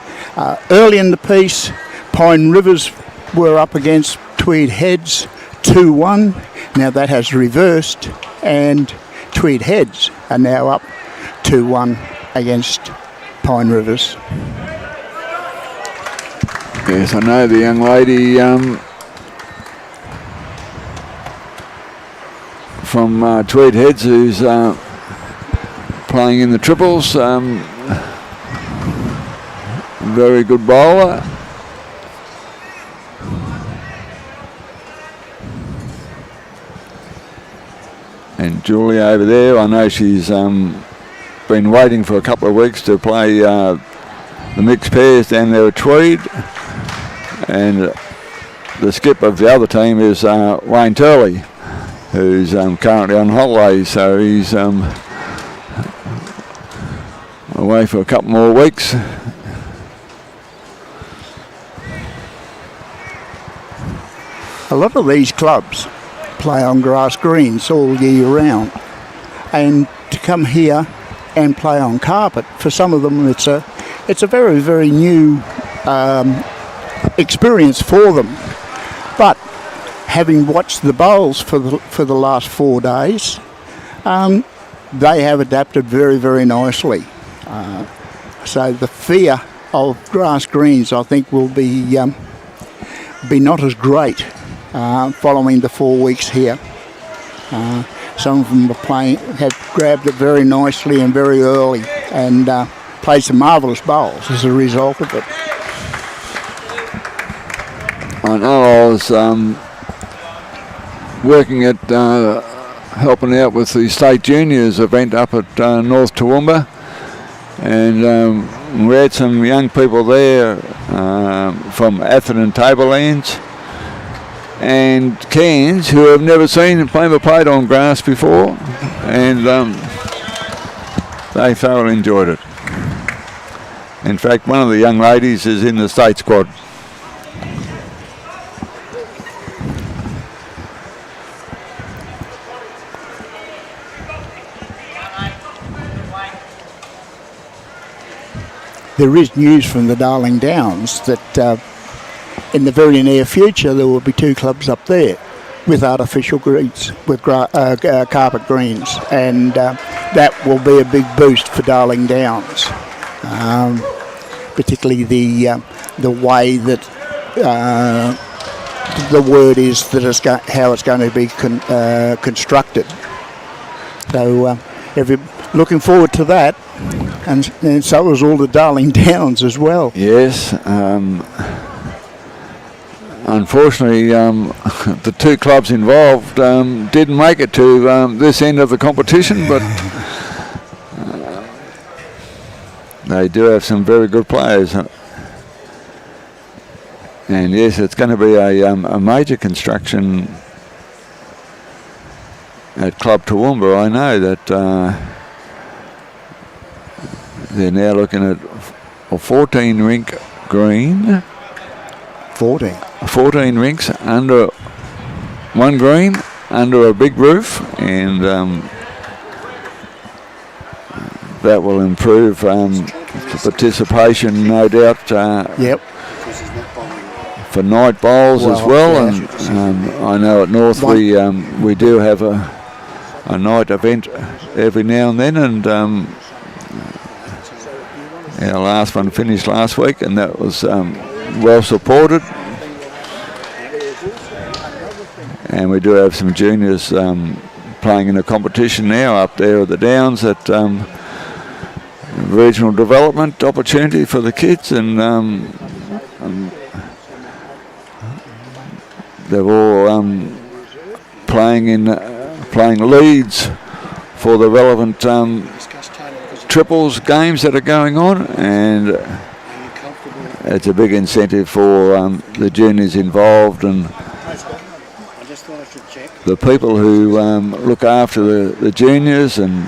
Early in the piece, Pine Rivers were up against Tweed Heads 2-1. Now that has reversed, and Tweed Heads are now up 2-1 against Pine Rivers. yes, I know the young lady from Tweed Heads who's playing in the triples. Very good bowler. And Julia over there, I know she's been waiting for a couple of weeks to play the mixed pairs down there at Tweed. And the skip of the other team is Wayne Turley, who's currently on holiday, so he's away for a couple more weeks. A lot of these clubs play on grass greens all year round, and to come here and play on carpet, for some of them it's a very, very new experience for them. But having watched the bowls for the last 4 days, they have adapted very, very nicely. So the fear of grass greens, I think, will be not as great following the 4 weeks here. Some of them have grabbed it very nicely and very early, and played some marvellous bowls as a result of it. I know I was working at helping out with the State Juniors event up at North Toowoomba, and we had some young people there from Atherton Tablelands and Cairns who have never played on grass before, and they thoroughly enjoyed it. In fact, one of the young ladies is in the state squad. There is news from the Darling Downs that in the very near future there will be 2 clubs up there with artificial greens, with carpet greens, and that will be a big boost for Darling Downs, particularly the way that the word is that how it's going to be constructed. So looking forward to that. And so was all the Darling Downs as well. Yes. Unfortunately, the 2 clubs involved didn't make it to this end of the competition, but they do have some very good players. And yes, it's going to be a major construction at Club Toowoomba, I know that they're now looking at a 14 rink green. 14 rinks under one green, under a big roof, and that will improve participation, no doubt. For night bowls as well, and I know at North we do have a night event every now and then, and our last one finished last week, and that was well supported. And we do have some juniors playing in a competition now up there at the Downs at regional development opportunity for the kids, and they're all playing leads for the relevant triples games that are going on, and it's a big incentive for the juniors involved and the people who look after the juniors. And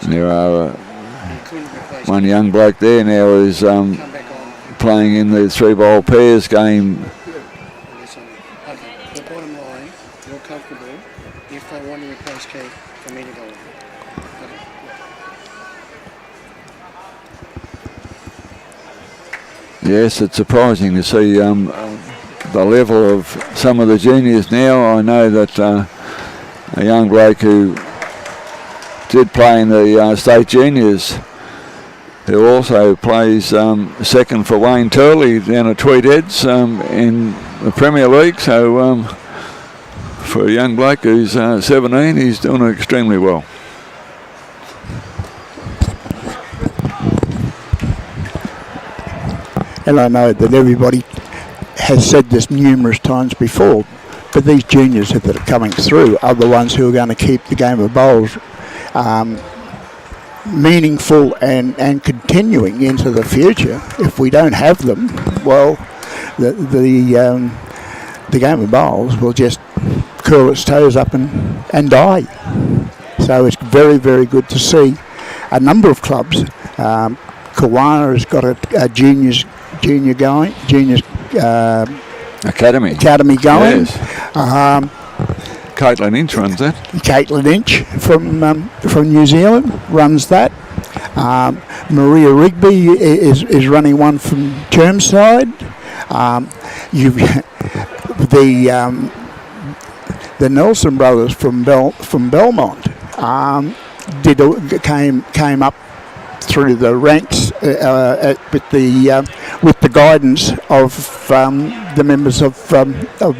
there are one young bloke there now who's playing in the 3-bowl pairs game. The bottom line, you're comfortable if they want to replace Keith for me to go on. Yes, it's surprising to see the level of some of the juniors now. I know that a young bloke who did play in the state juniors, who also plays second for Wayne Turley down at Tweed Heads in the Premier League. So for a young bloke who's 17, he's doing extremely well. And I know that everybody has said this numerous times before, but these juniors that are coming through are the ones who are going to keep the game of bowls meaningful and continuing into the future. If we don't have them, well, the game of bowls will just curl its toes up and die. So it's very, very good to see a number of clubs. Kawana has got a juniors academy going. Yes. Caitlin Inch runs that. Caitlin Inch from New Zealand runs that. Maria Rigby is running one from Chermside. The Nelson brothers from Belmont came up through the ranks with the guidance of the members of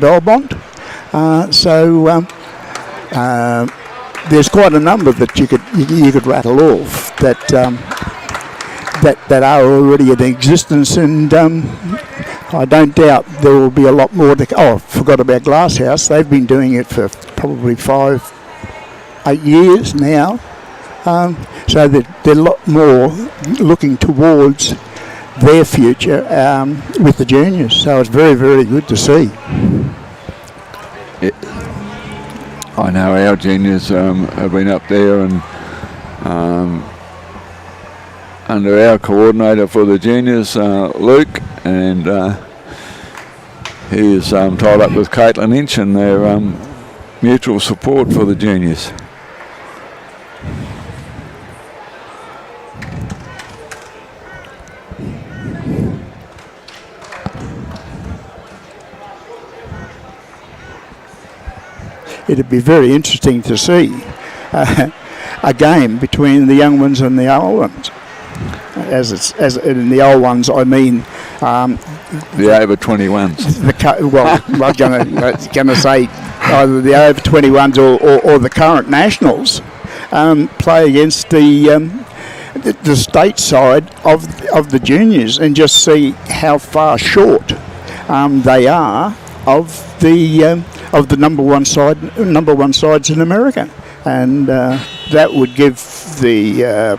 Belmont. So there's quite a number that you could rattle off that are already in existence, and I don't doubt there will be a lot more. I forgot about Glasshouse. They've been doing it for probably 5-8 years now. So they're a lot more looking towards their future with the juniors. So it's very, very good to see. I know our juniors have been up there and under our coordinator for the juniors, Luke, and he is tied up with Caitlin Inch and their mutual support for the juniors. It'd be very interesting to see a game between the young ones and the old ones. As in the old ones, I mean the over 21s. I'm going to say either the over 21s or the current nationals play against the state side of the juniors, and just see how far short they are of the number one sides in America, and that would give the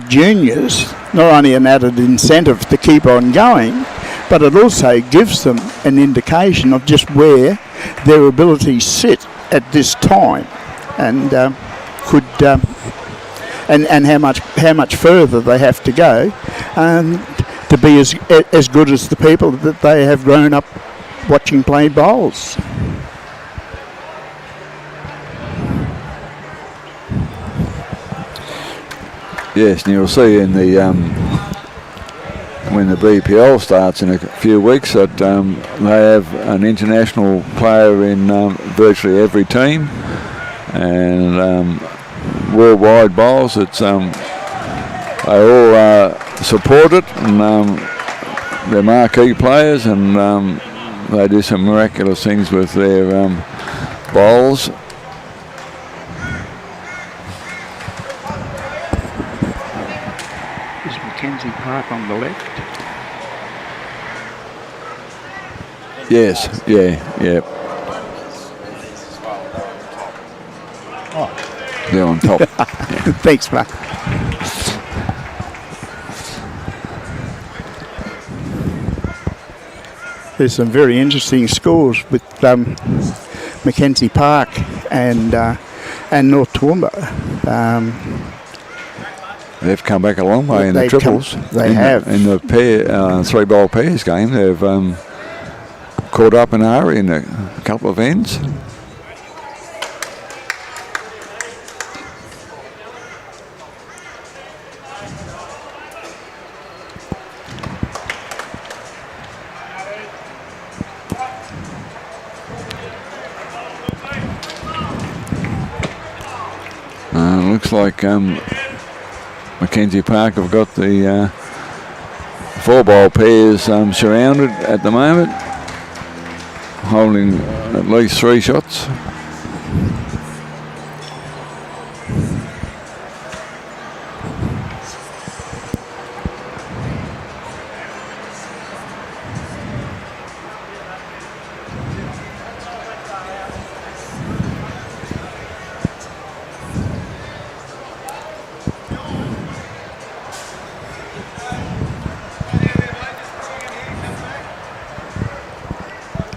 juniors not only an added incentive to keep on going, but it also gives them an indication of just where their abilities sit at this time, and and how much further they have to go to be as good as the people that they have grown up watching play bowls. Yes, and you'll see in the when the BPL starts in a few weeks that they have an international player in virtually every team, and worldwide bowls. It's they all support it, and they're marquee players, and they do some miraculous things with their bowls. Is McKenzie Park on the left? Yes, yeah. Oh. They're on top. Thanks, Mark. There's some very interesting scores with McKenzie Park and North Toowoomba. They've come back a long way in the triples. They have. In the pair, 3-bowl pairs game, they've caught up in a hurry in a couple of ends. Looks like McKenzie Park have got the 4-bowl pairs surrounded at the moment, holding at least 3 shots.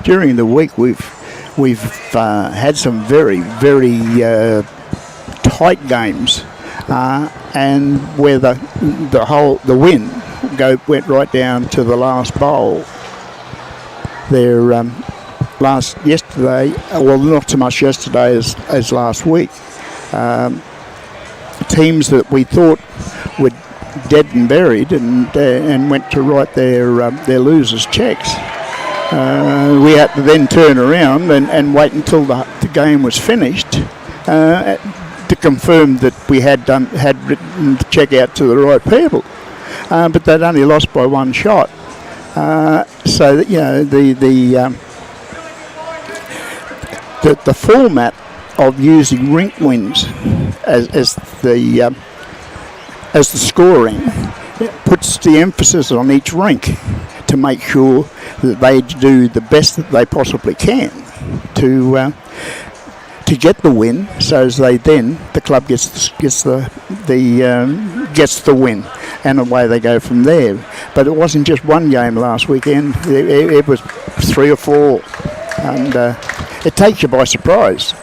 During the week, we've had some very tight games, and where the win went right down to the last bowl. There, yesterday, well, not so much yesterday as last week. Teams that we thought were dead and buried and went to write their losers' checks. We had to then turn around and wait until the game was finished to confirm that we had written the check out to the right people, but they'd only lost by 1 shot. So that, you know, the format of using rink wins as the scoring puts the emphasis on each rink to make sure that they do the best that they possibly can to get the win, so as the club gets the win, and away they go from there. But it wasn't just one game last weekend; it was 3 or 4, and it takes you by surprise,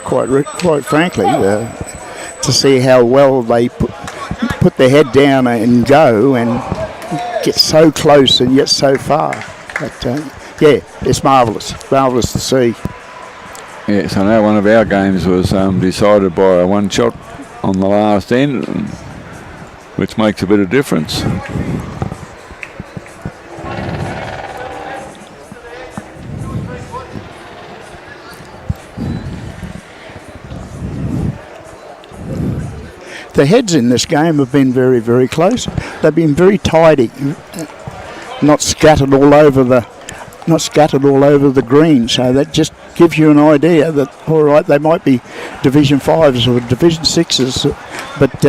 quite frankly, to see how well they put their head down and go and get so close and yet so far. But yeah, it's marvellous to see. Yes, I know one of our games was decided by a 1 shot on the last end, which makes a bit of difference. The heads in this game have been very close. They've been very tidy, not scattered all over the green. So that just gives you an idea that, all right, they might be Division 5s or Division 6s, but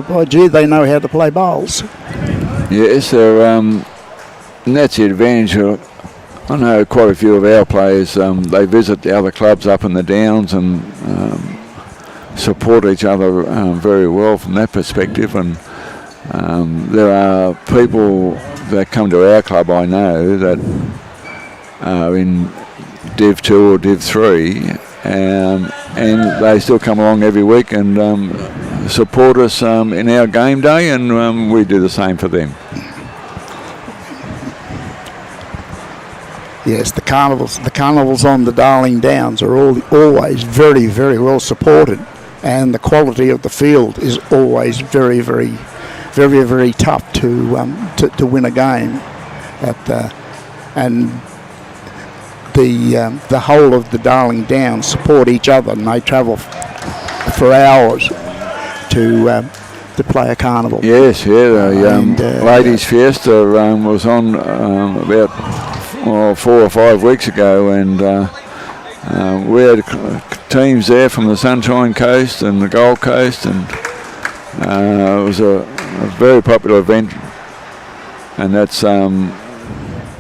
by gee, they know how to play bowls. Yes, and that's the advantage. I know quite a few of our players. They visit the other clubs up in the Downs and support each other very well from that perspective, and There are people that come to our club, I know, that are in Div.2 or Div.3, and they still come along every week and support us in our game day, and we do the same for them. Yes, the carnivals on the Darling Downs are always very, very well supported, and the quality of the field is always very, very, very, very tough to win a game. And the whole of the Darling Downs support each other, and they travel for hours to play a carnival. Yes, the Ladies Fiesta was on about 4 or 5 weeks ago, and we had teams there from the Sunshine Coast and the Gold Coast, and it was a very popular event, and that's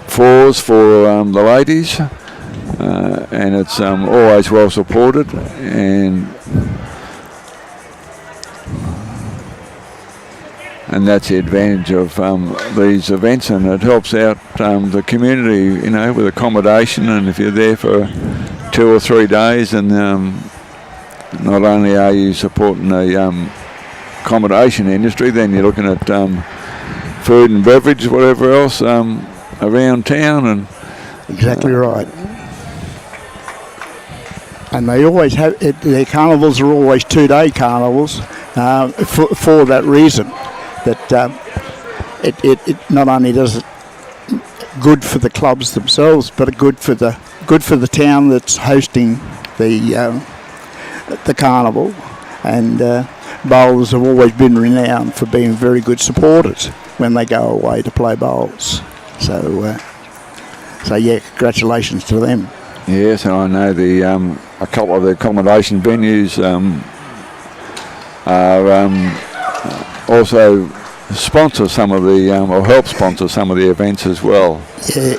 fours for the ladies, and it's always well supported, and that's the advantage of these events, and it helps out the community, with accommodation. And if you're there for 2 or 3 days, and not only are you supporting the accommodation industry, then you're looking at food and beverage, whatever else around town. And exactly right. And they always have their carnivals are always 2-day carnivals for that reason. That it not only does it good for the clubs themselves, but good for the town that's hosting the carnival. And bowlers have always been renowned for being very good supporters when they go away to play bowls. So yeah, congratulations to them. Yes, and I know a couple of the accommodation venues are also sponsor some of the, or help sponsor some of the events as well. Yeah,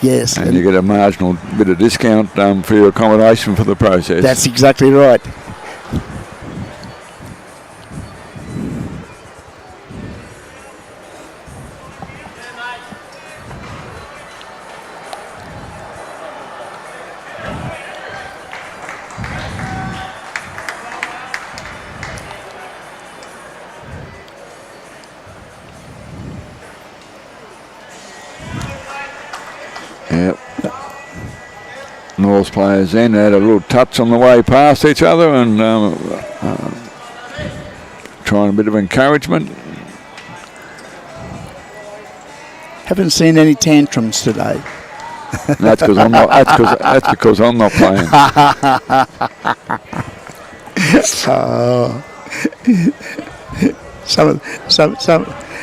yes. And you get a marginal bit of discount for your accommodation for the process. That's exactly right. Yep. North players then had a little touch on the way past each other, and trying a bit of encouragement. Haven't seen any tantrums today. That's because I'm not. That's because I'm not playing.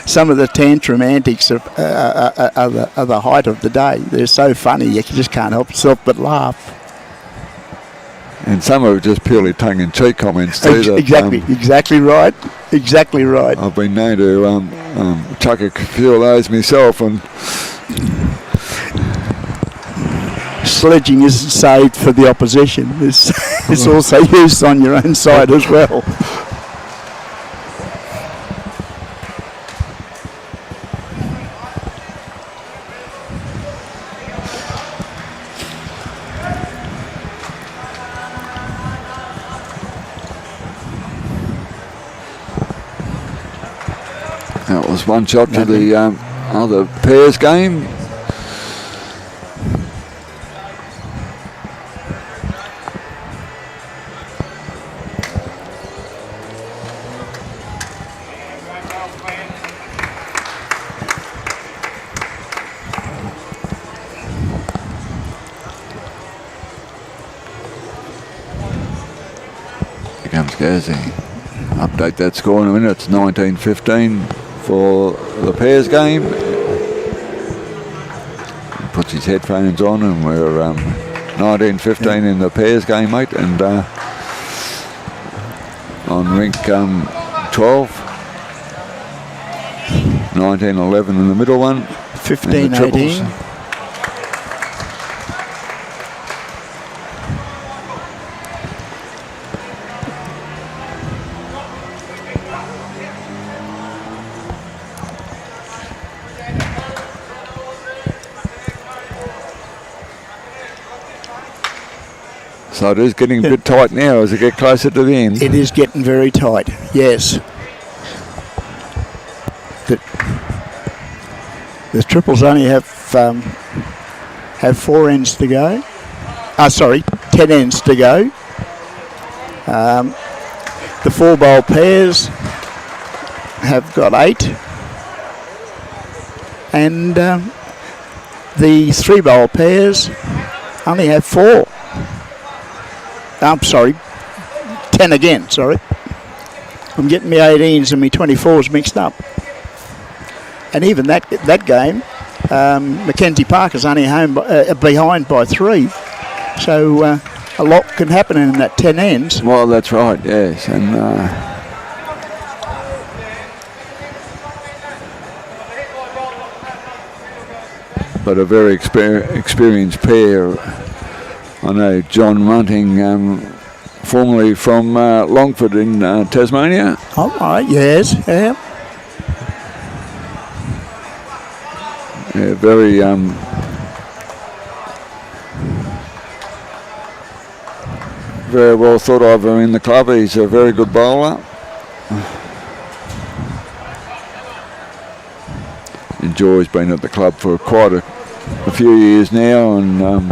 Some of the tantrum antics are the height of the day. They're so funny you just can't help yourself but laugh. And some of it just purely tongue-in-cheek comments too. Exactly right. Exactly right. I've been known to chuck a few of those myself, and sledging isn't saved for the opposition. It's also used on your own side as well. That was one shot to the other pairs game. Here comes Gazzy. Update that score in a minute. It's 19-15 for the pairs game. Puts his headphones on, and we're 19-15 in the pairs game, mate. And on rink 12, 19-11 in the middle one. 15-18. So it is getting a bit tight now as we get closer to the end. It is getting very tight, yes. The triples only have 4 ends to go. 10 ends to go. The 4-bowl pairs have got 8. And the 3-bowl pairs only have 4. I'm sorry, 10 again, sorry. I'm getting my 18s and my 24s mixed up. And even that game, McKenzie Park is only behind by 3. So a lot can happen in that 10 ends. Well, that's right, yes. And but a very experienced pair. I know John Munting, formerly from Longford in Tasmania. All right, yes, yeah. Yeah, very very well thought of in the club. He's a very good bowler. And Joy's been at the club for quite a few years now, and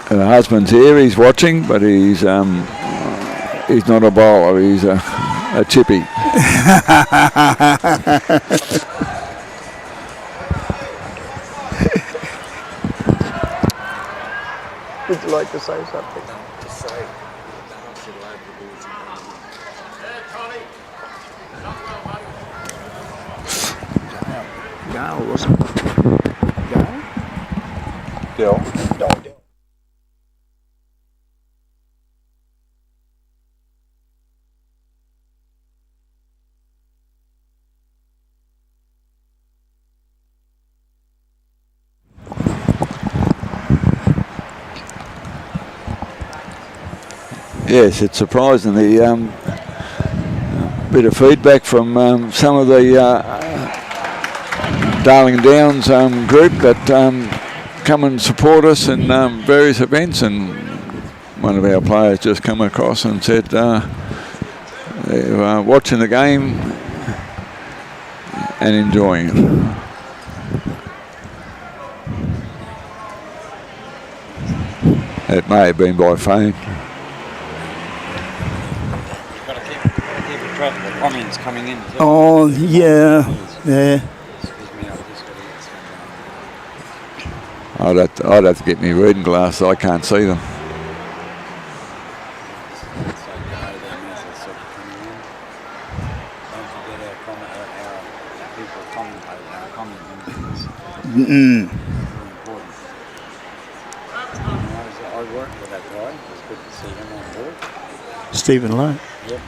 her husband's here. He's watching, but he's not a bowler. He's a chippy. Would you like to say something? No, wasn't it? Dill. Yes, it's surprisingly bit of feedback from some of the Darling Downs group that come and support us in various events, and one of our players just come across and said they're watching the game and enjoying it. It may have been by phone. The comments coming in. Oh, yeah. I'd have to get me reading glasses. I can't see them. Mm-mm. I worked with that guy. It was good to see him on board. Stephen Lowe. Yep.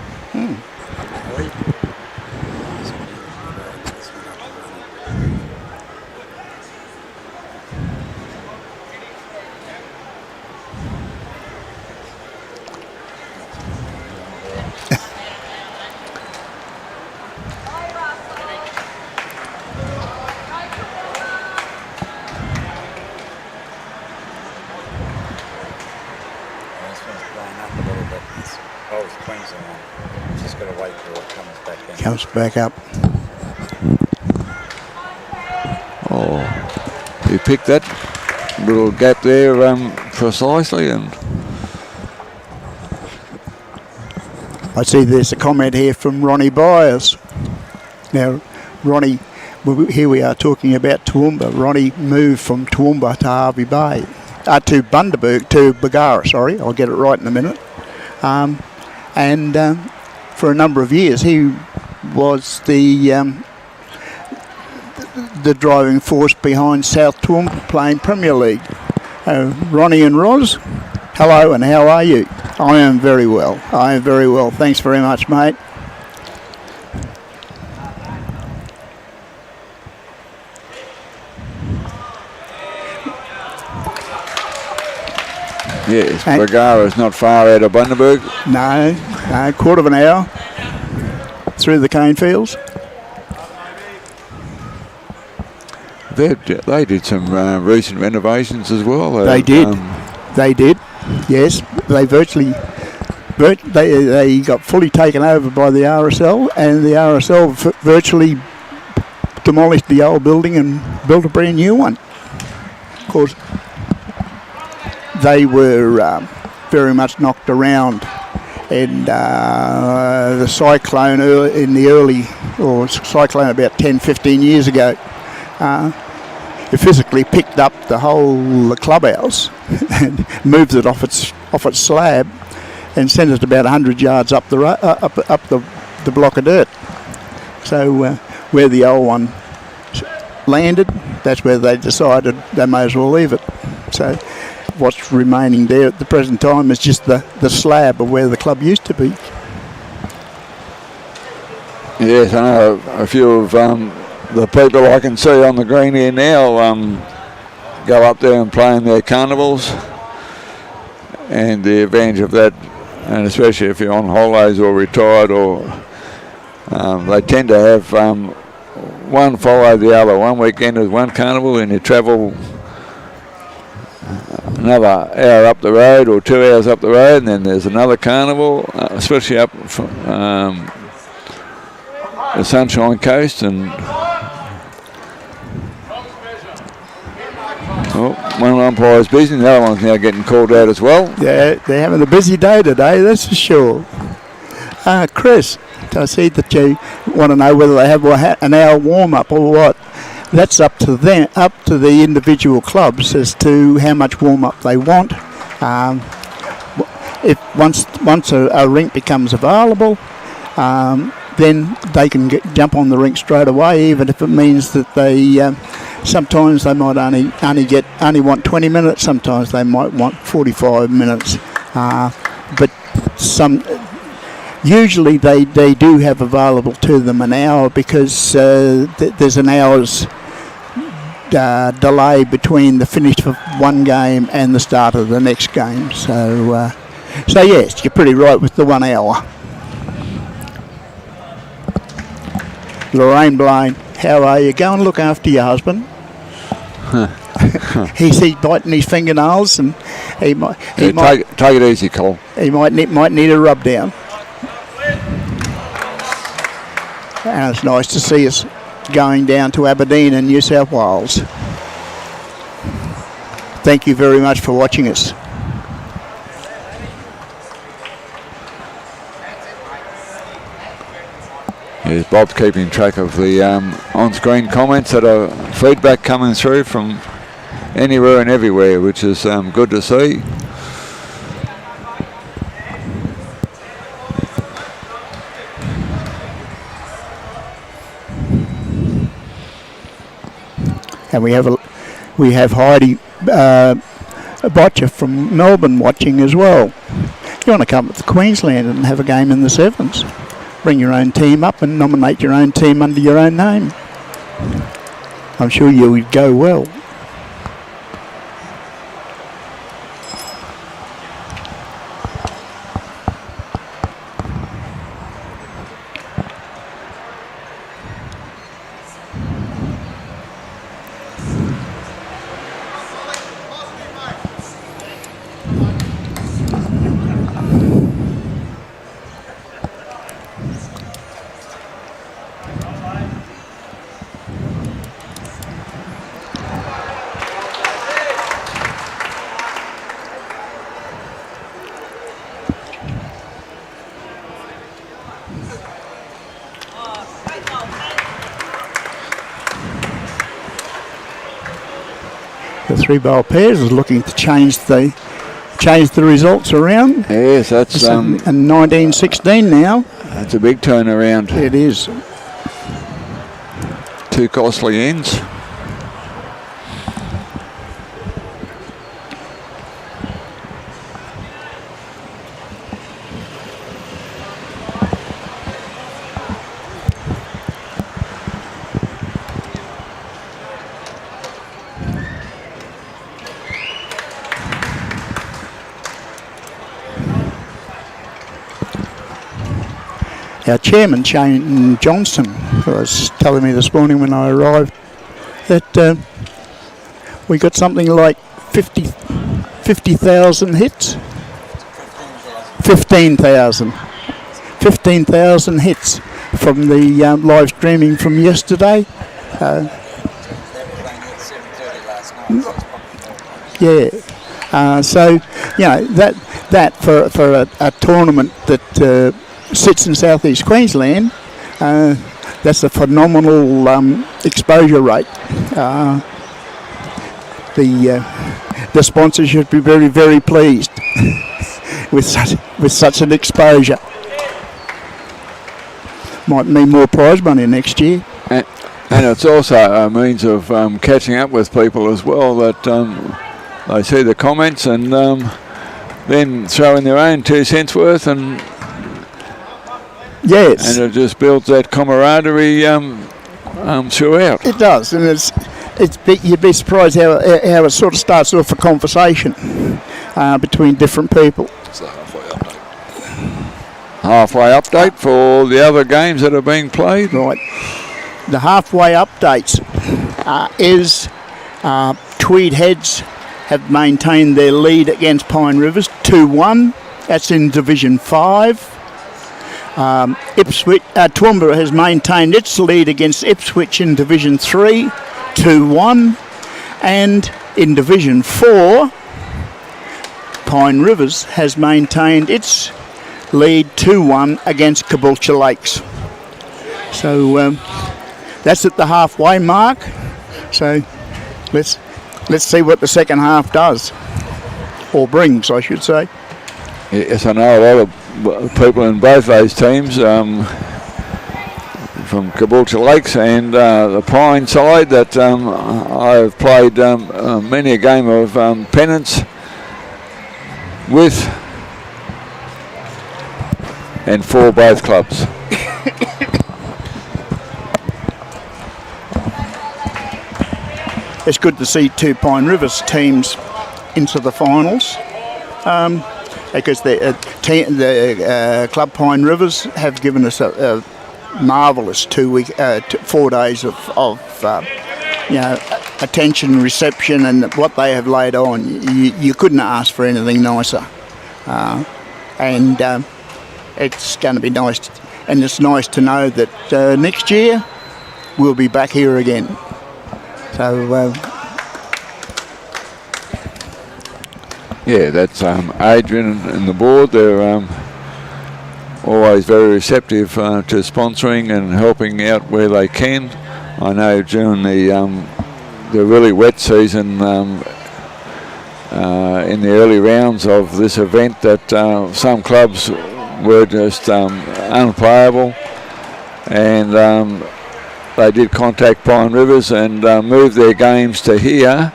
Comes back up. Oh, he picked that little gap there precisely, and I see there's a comment here from Ronnie Byers. Now, Ronnie, here we are talking about Toowoomba. Ronnie moved from Toowoomba to Harvey Bay, to Bundaberg, to Bargara, sorry. I'll get it right in a minute. And for a number of years, he was the driving force behind South Toowoomba playing Premier League. Ronnie and Roz, hello, and how are you? I am very well. I am very well. Thanks very much, mate. yes, Bargara's not far out of Bundaberg. No, quarter of an hour through the cane fields. They did some recent renovations as well. They did. They did, yes. They they got fully taken over by the RSL, and the RSL virtually demolished the old building and built a brand new one. Of course, they were very much knocked around, and the cyclone cyclone about 10-15 years ago, it physically picked up the whole clubhouse and moved it off its slab and sent it about 100 yards up the block of dirt. So where the old one landed, that's where they decided they may as well leave it. So what's remaining there at the present time is just the slab of where the club used to be. Yes, I know a few of the people I can see on the green here now go up there and play in their carnivals, and the advantage of that, and especially if you're on holidays or retired, or they tend to have one follow the other. One weekend is one carnival, and you travel another hour up the road or 2 hours up the road, and then there's another carnival, especially up from the Sunshine Coast. And one umpire's busy, the other one's now getting called out as well. Yeah, they're having a busy day today, that's for sure. Chris, I see that you want to know whether they have an hour warm-up or what. That's up to them, up to the individual clubs as to how much warm-up they want. If once a rink becomes available, then they can jump on the rink straight away, even if it means that they sometimes they might only want 20 minutes. Sometimes they might want 45 minutes. But usually they do have available to them an hour, because there's an hour's delay between the finish of one game and the start of the next game. So yes, you're pretty right with the 1 hour. Lorraine Blaine, how are you? Go and look after your husband. He's biting his fingernails, and he might take it easy, Cole. He might need a rub down. And it's nice to see us going down to Aberdeen in New South Wales. Thank you very much for watching us. Yes, Bob's keeping track of the on-screen comments that are feedback coming through from anywhere and everywhere, which is good to see. And we have Heidi Botcher from Melbourne watching as well. You want to come up to Queensland and have a game in the sevens? Bring your own team up and nominate your own team under your own name. I'm sure you would go well. The 3-bowl pairs is looking to change the results around. Yes, that's it's in 1916 now. That's a big turnaround. It is. 2 costly ends. Our chairman, Shane Johnston, was telling me this morning when I arrived that we got something like 50 50,000 hits? 15,000. 15,000 hits from the live streaming from yesterday. Yeah. So, you know, that for a tournament that sits in southeast Queensland, that's a phenomenal exposure rate. The sponsors should be very, very pleased with such an exposure. Might mean more prize money next year. And it's also a means of catching up with people as well, that they see the comments and then throw in their own 2 cents worth, and yes, and it just builds that camaraderie throughout. it does, and you'd be surprised how it sort of starts off a conversation between different people. It's the halfway update. Halfway update for the other games that are being played. Right. The halfway updates is Tweed Heads have maintained their lead against Pine Rivers 2-1. That's in Division 5. Toowoomba has maintained its lead against Ipswich in Division 3, 2-1. And in Division 4, Pine Rivers has maintained its lead 2-1 against Caboolture Lakes. So that's at the halfway mark. So let's see what the second half does, or brings, I should say. Yes, I know a lot of people in both those teams, from Caboolture Lakes and the Pine side, that I've played many a game of pennants with and for both clubs. It's good to see 2 Pine Rivers teams into the finals, because the Club Pine Rivers have given us a marvellous 4 days of attention, reception, and what they have laid on. You couldn't ask for anything nicer, and it's going to be nice, and it's nice to know that next year we'll be back here again. So yeah, that's Adrian and the board. They're always very receptive to sponsoring and helping out where they can. I know during the really wet season, in the early rounds of this event, that some clubs were just unplayable, and they did contact Pine Rivers and move their games to here.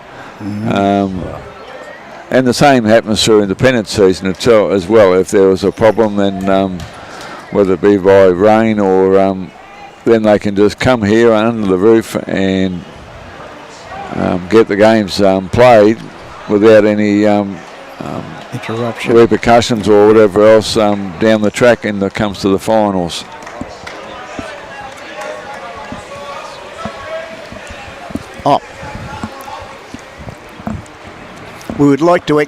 And the same happens through independent season as well. If there was a problem, then whether it be by rain or then they can just come here under the roof and get the games played without any interruption, repercussions or whatever else down the track when it comes to the finals. Oh. We would like to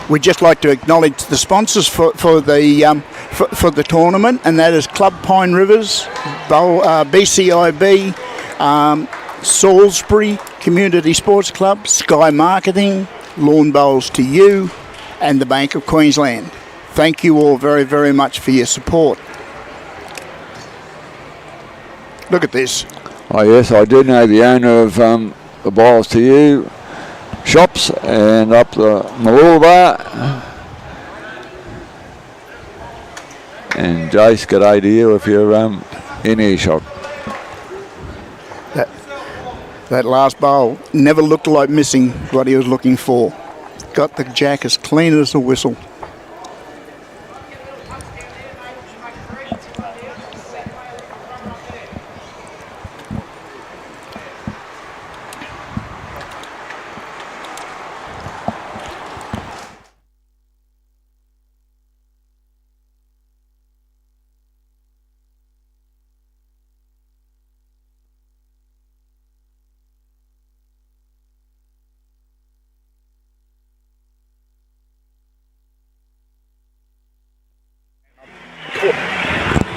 we'd just like to acknowledge the sponsors for the tournament, and that is Club Pine Rivers, BCIB, Salisbury Community Sports Club, Sky Marketing, Lawn Bowls to You, and the Bank of Queensland. Thank you all very, very much for your support. Look at this. Oh yes, I do know the owner of the Bowls to You shops and up the Malula. And Jace, g'day to you if you're in earshot. That last bowl never looked like missing what he was looking for. Got the jack as clean as a whistle.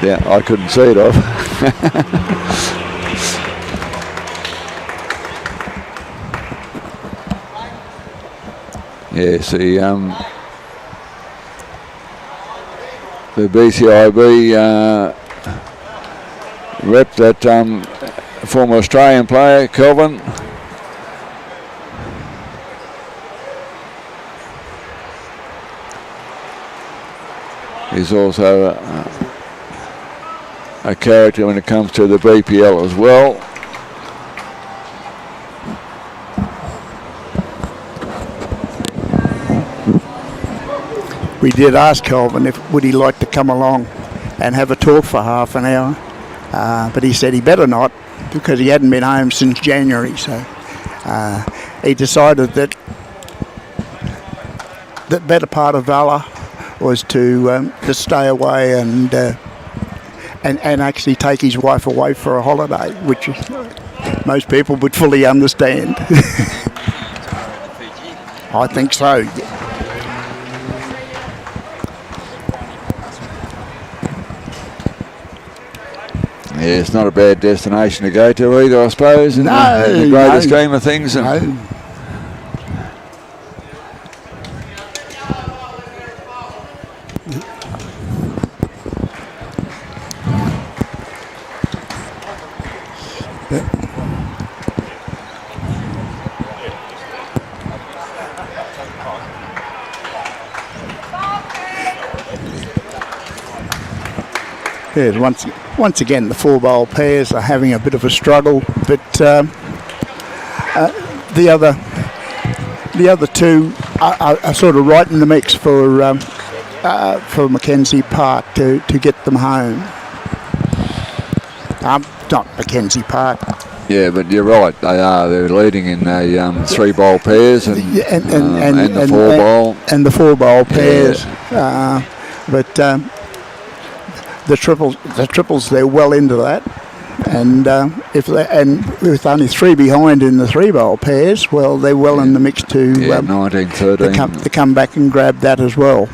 Yeah, I couldn't see it off. Yes, the BCIB rep, that former Australian player, Kelvin. He's also a character when it comes to the BPL as well. We did ask Kelvin if would he like to come along and have a talk for half an hour, but he said he better not because he hadn't been home since January. So he decided that the better part of valour was to stay away and actually take his wife away for a holiday, which most people would fully understand. I think so. Yeah, it's not a bad destination to go to either, I suppose, in the greater scheme of things. No. Yes, once again, the 4-bowl pairs are having a bit of a struggle, but the other two are sort of right in the mix for McKenzie Park to get them home. Not McKenzie Park. Yeah, but you're right. They are. They're leading in the 3-bowl pairs and the 4-bowl and the 4-bowl pairs. But the triples, they're well into that, and with only 3 behind in the 3-bowl pairs, well, they're well in the mix to 19-13 to come back and grab that as well.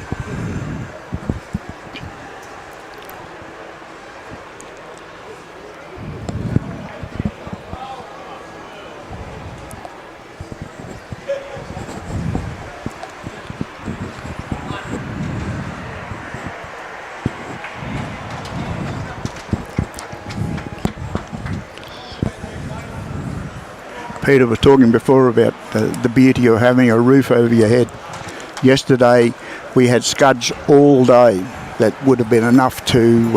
Peter was talking before about the beauty of having a roof over your head. Yesterday we had scuds all day that would have been enough to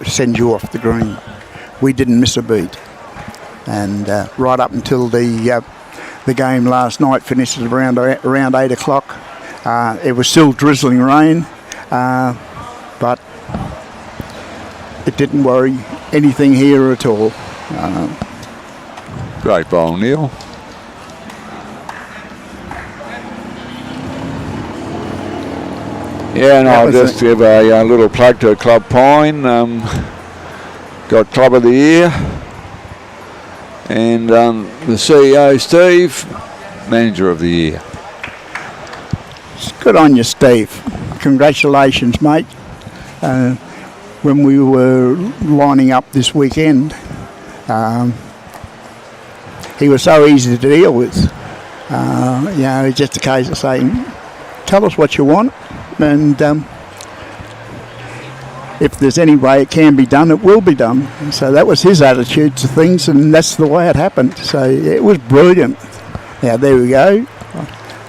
send you off the green. We didn't miss a beat, and right up until the game last night finished at around 8 o'clock. It was still drizzling rain, but it didn't worry anything here at all. Great bowl, Neil. Yeah, and I'll just give a little plug to Club Pine. Got Club of the Year. And the CEO, Steve, Manager of the Year. Good on you, Steve. Congratulations, mate. When we were lining up this weekend, he was so easy to deal with. It's just a case of saying, tell us what you want, and if there's any way it can be done, it will be done. So that was his attitude to things, and that's the way it happened. So it was brilliant. Now, there we go.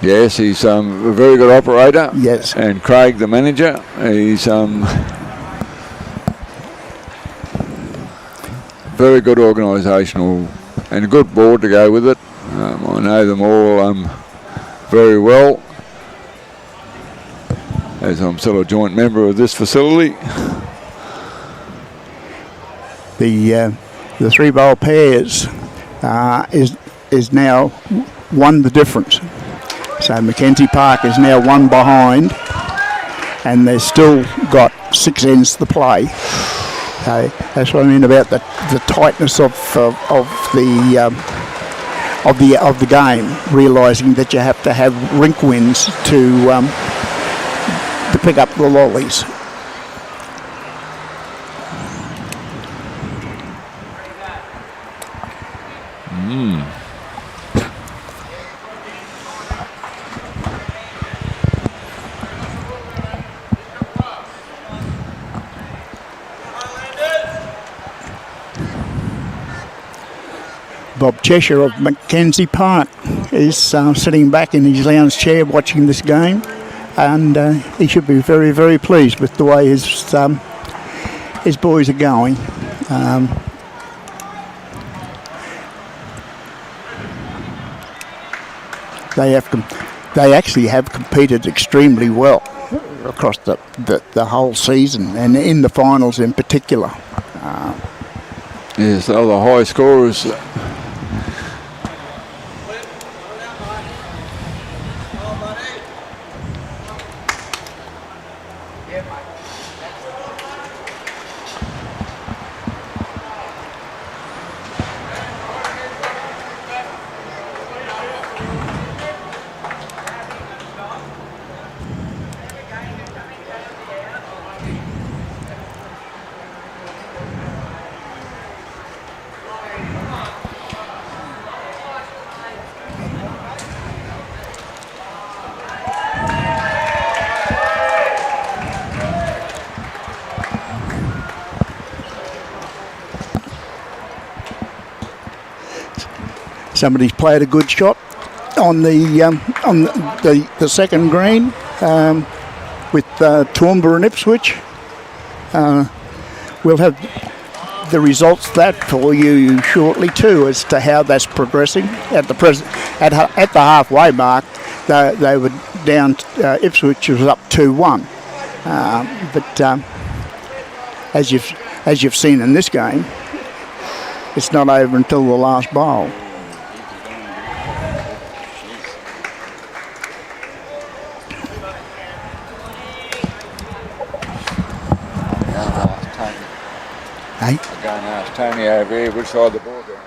Yes, he's a very good operator. Yes. And Craig, the manager, he's very good organisational and a good board to go with it. I know them all very well, as I'm still a joint member of this facility. The 3-bowl pairs is now won the difference. So McKenzie Park is now 1 behind, and they've still got 6 ends to play. So that's what I mean about the tightness of the game. Realising that you have to have rink wins to pick up the lollies. Bob Cheshire of McKenzie Park is sitting back in his lounge chair watching this game, and he should be very, very pleased with the way his boys are going. They actually have competed extremely well across the whole season, and in the finals in particular. Yes, all the high scorers. Somebody's played a good shot on the second green with Toowoomba and Ipswich. We'll have the results of that for you shortly too, as to how that's progressing. At the halfway mark, they were down. Ipswich was up 2-1, but as you've seen in this game, it's not over until the last bowl. I'm going to ask Tony over here which side of the board they're on.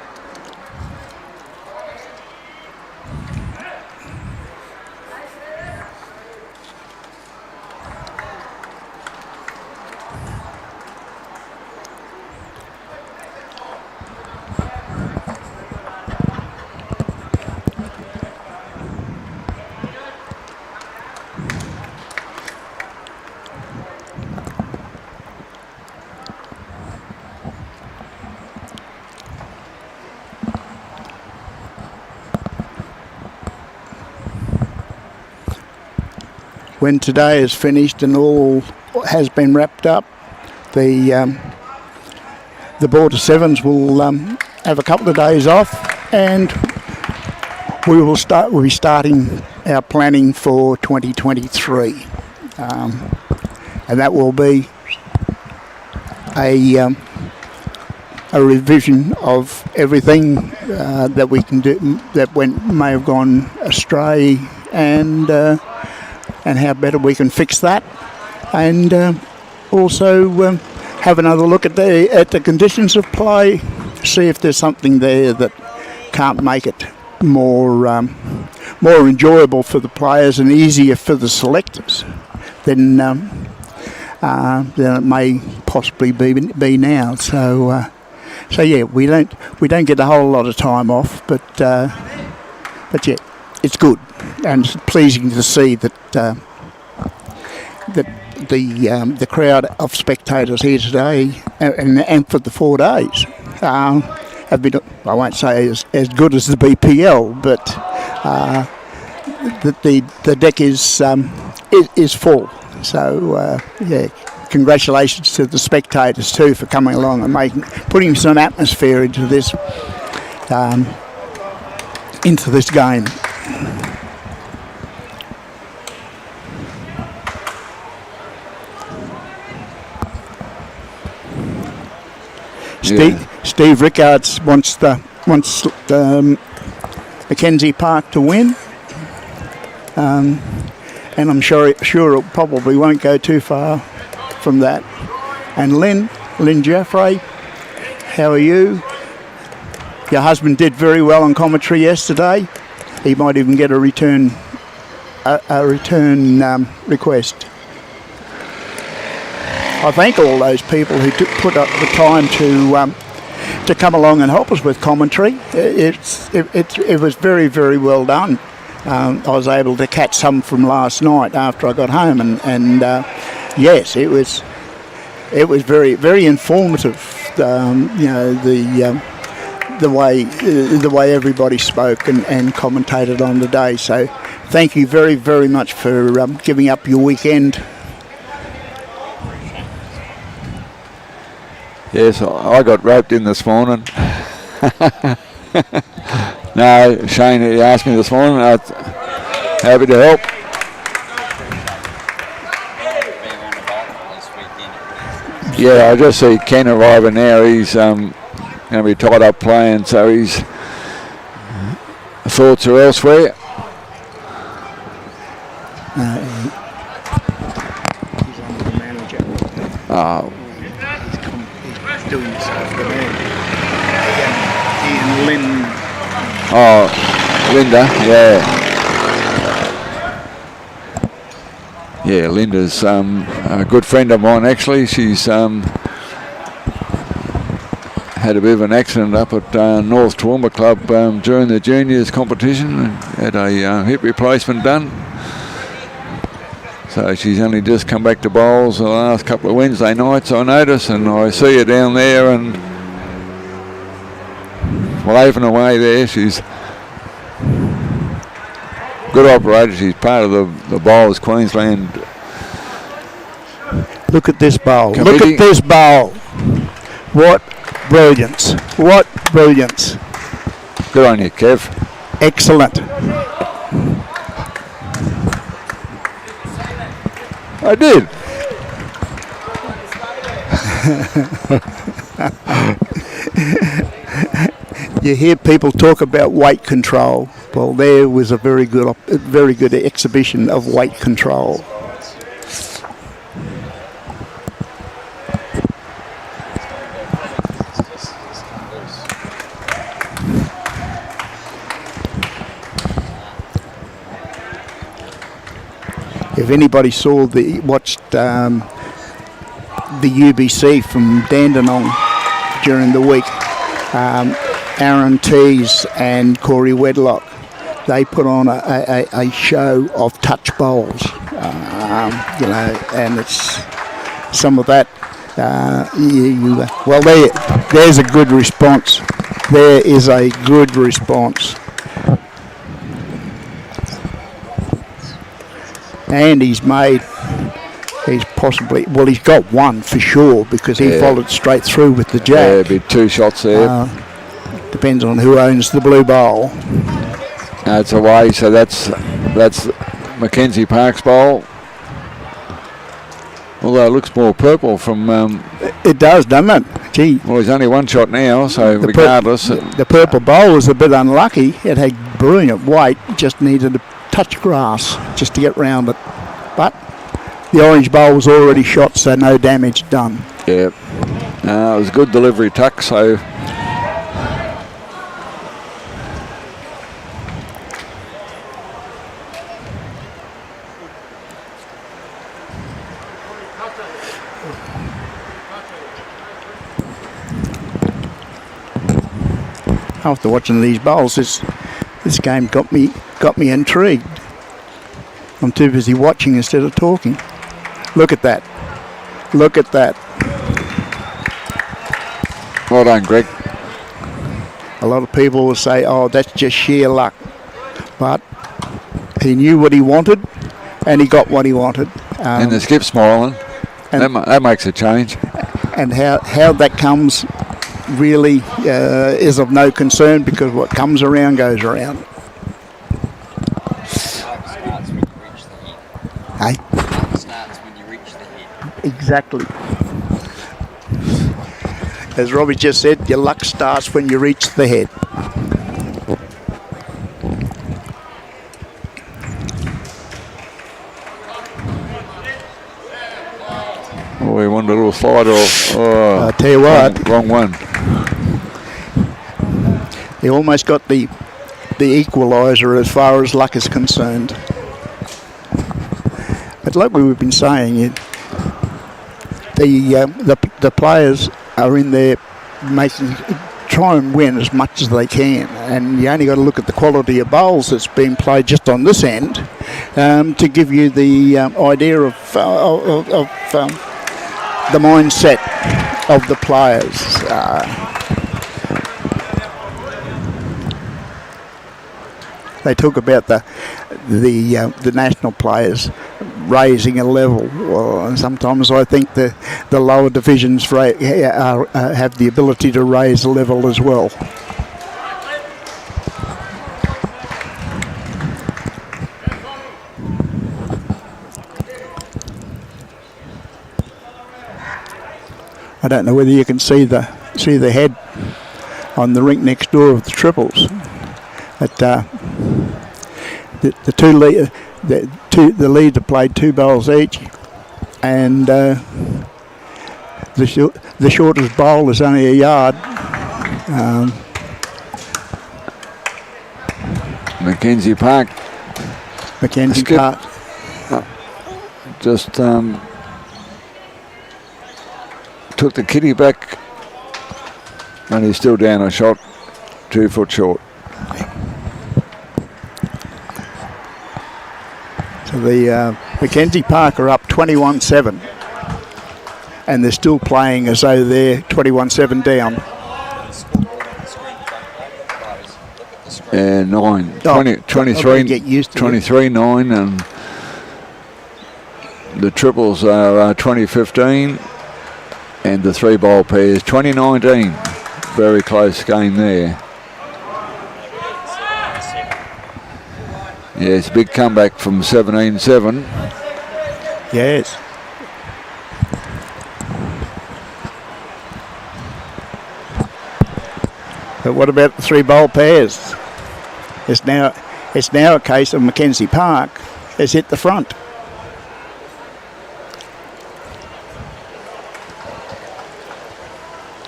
When today is finished and all has been wrapped up, the Board of Sevens will have a couple of days off, and we'll be starting our planning for 2023, and that will be a revision of everything that we can do that may have gone astray, and how better we can fix that, and also have another look at the conditions of play, see if there's something there that can't make it more enjoyable for the players and easier for the selectors than it may possibly be now. So yeah, we don't get a whole lot of time off, but yeah, it's good, and it's pleasing to see that the crowd of spectators here today and for the 4 days have been, I won't say as good as the BPL, but the deck is full. So yeah, congratulations to the spectators too for coming along and putting some atmosphere into this game. Steve Rickards wants McKenzie Park to win, and I'm sure it probably won't go too far from that. And Lynn Jaffray, how are you? Your husband did very well on commentary yesterday. He might even get a return request. I thank all those people who put up the time to come along and help us with commentary. It was very, very well done. I was able to catch some from last night after I got home, and yes, it was very, very informative. The the way everybody spoke and commentated on the day. So thank you very, very much for giving up your weekend. Yes, I got roped in this morning. No, Shane, he asked me this morning. I was happy to help. Yeah, I just see Ken arriving now. He's going to be tied up playing, so his thoughts are elsewhere. He's under the manager. He's doing this afternoon. Ian Lynn. Oh, Linda, yeah. Yeah, Linda's a good friend of mine, actually. She's had a bit of an accident up at North Toowoomba Club during the juniors competition. Had a hip replacement done. So she's only just come back to bowls the last couple of Wednesday nights, I notice, and I see her down there and waving away there. She's good operator. She's part of the Bowls Queensland. Look at this bowl. Committee. Look at this bowl. What brilliance. What brilliance. Good on you, Kev. Excellent. I did. You hear people talk about weight control. Well, there was a very good exhibition of weight control. If anybody watched the UBC from Dandenong during the week, Aaron Tees and Corey Wedlock, they put on a show of touch bowls, and it's some of that. Well, there's a good response. There is a good response. And he's got one for sure, because he followed straight through with the jack. Yeah, it'd be 2 shots there. Depends on who owns the blue bowl. No, it's away, so that's McKenzie Park's bowl. Although it looks more purple from... it does, doesn't it? Gee. Well, he's only 1 shot now, so regardless... The purple bowl was a bit unlucky. It had brilliant weight, just needed a touch grass just to get round it. But the orange bowl was already shot, so no damage done. Yeah. It was a good delivery tuck, so... After watching these bowls, this game got me intrigued. I'm too busy watching instead of talking. Look at that. Look at that. Well done, Greg. A lot of people will say, oh, that's just sheer luck. But he knew what he wanted, and he got what he wanted. And the skip smiling. That makes a change. And how that comes really is of no concern, because what comes around goes around. Hey? Starts when you reach the head. Exactly. As Robbie just said, your luck starts when you reach the head. Oh, we wanted a little slider off. Oh, I'll tell you what. Wrong one. He almost got the equaliser as far as luck is concerned. But like we've been saying, the players are in there try and win as much as they can, and you only got to look at the quality of bowls that's being played just on this end to give you the idea of the mindset of the players. they talk about the national players raising a level. Well, sometimes I think the lower divisions have the ability to raise a level as well. I don't know whether you can see the head on the rink next door of the triples. But the leads have played 2 bowls each, and the shortest bowl is only a yard. McKenzie Park. McKenzie Park. Just took the kitty back, and he's still down a shot, 2 foot short. So the McKenzie Park are up 21-7, and they're still playing as though they're 21-7 down. And 9, 23-9, and the triples are 20-15, and the 3 bowl pairs 20-19. Very close game there. Yeah, it's a big comeback from 17-7. Yes. But what about the 3 bowl pairs? It's now a case of McKenzie Park has hit the front.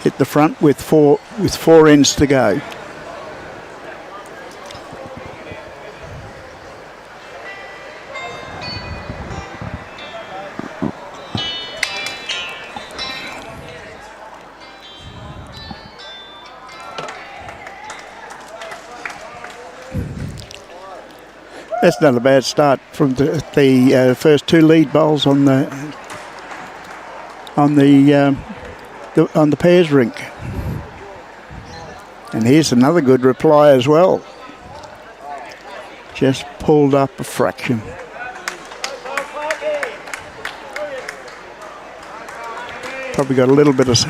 Hit the front with four ends to go. That's not a bad start from the first 2 lead bowls on the pairs rink. And here's another good reply as well. Just pulled up a fraction. Probably got a little bit of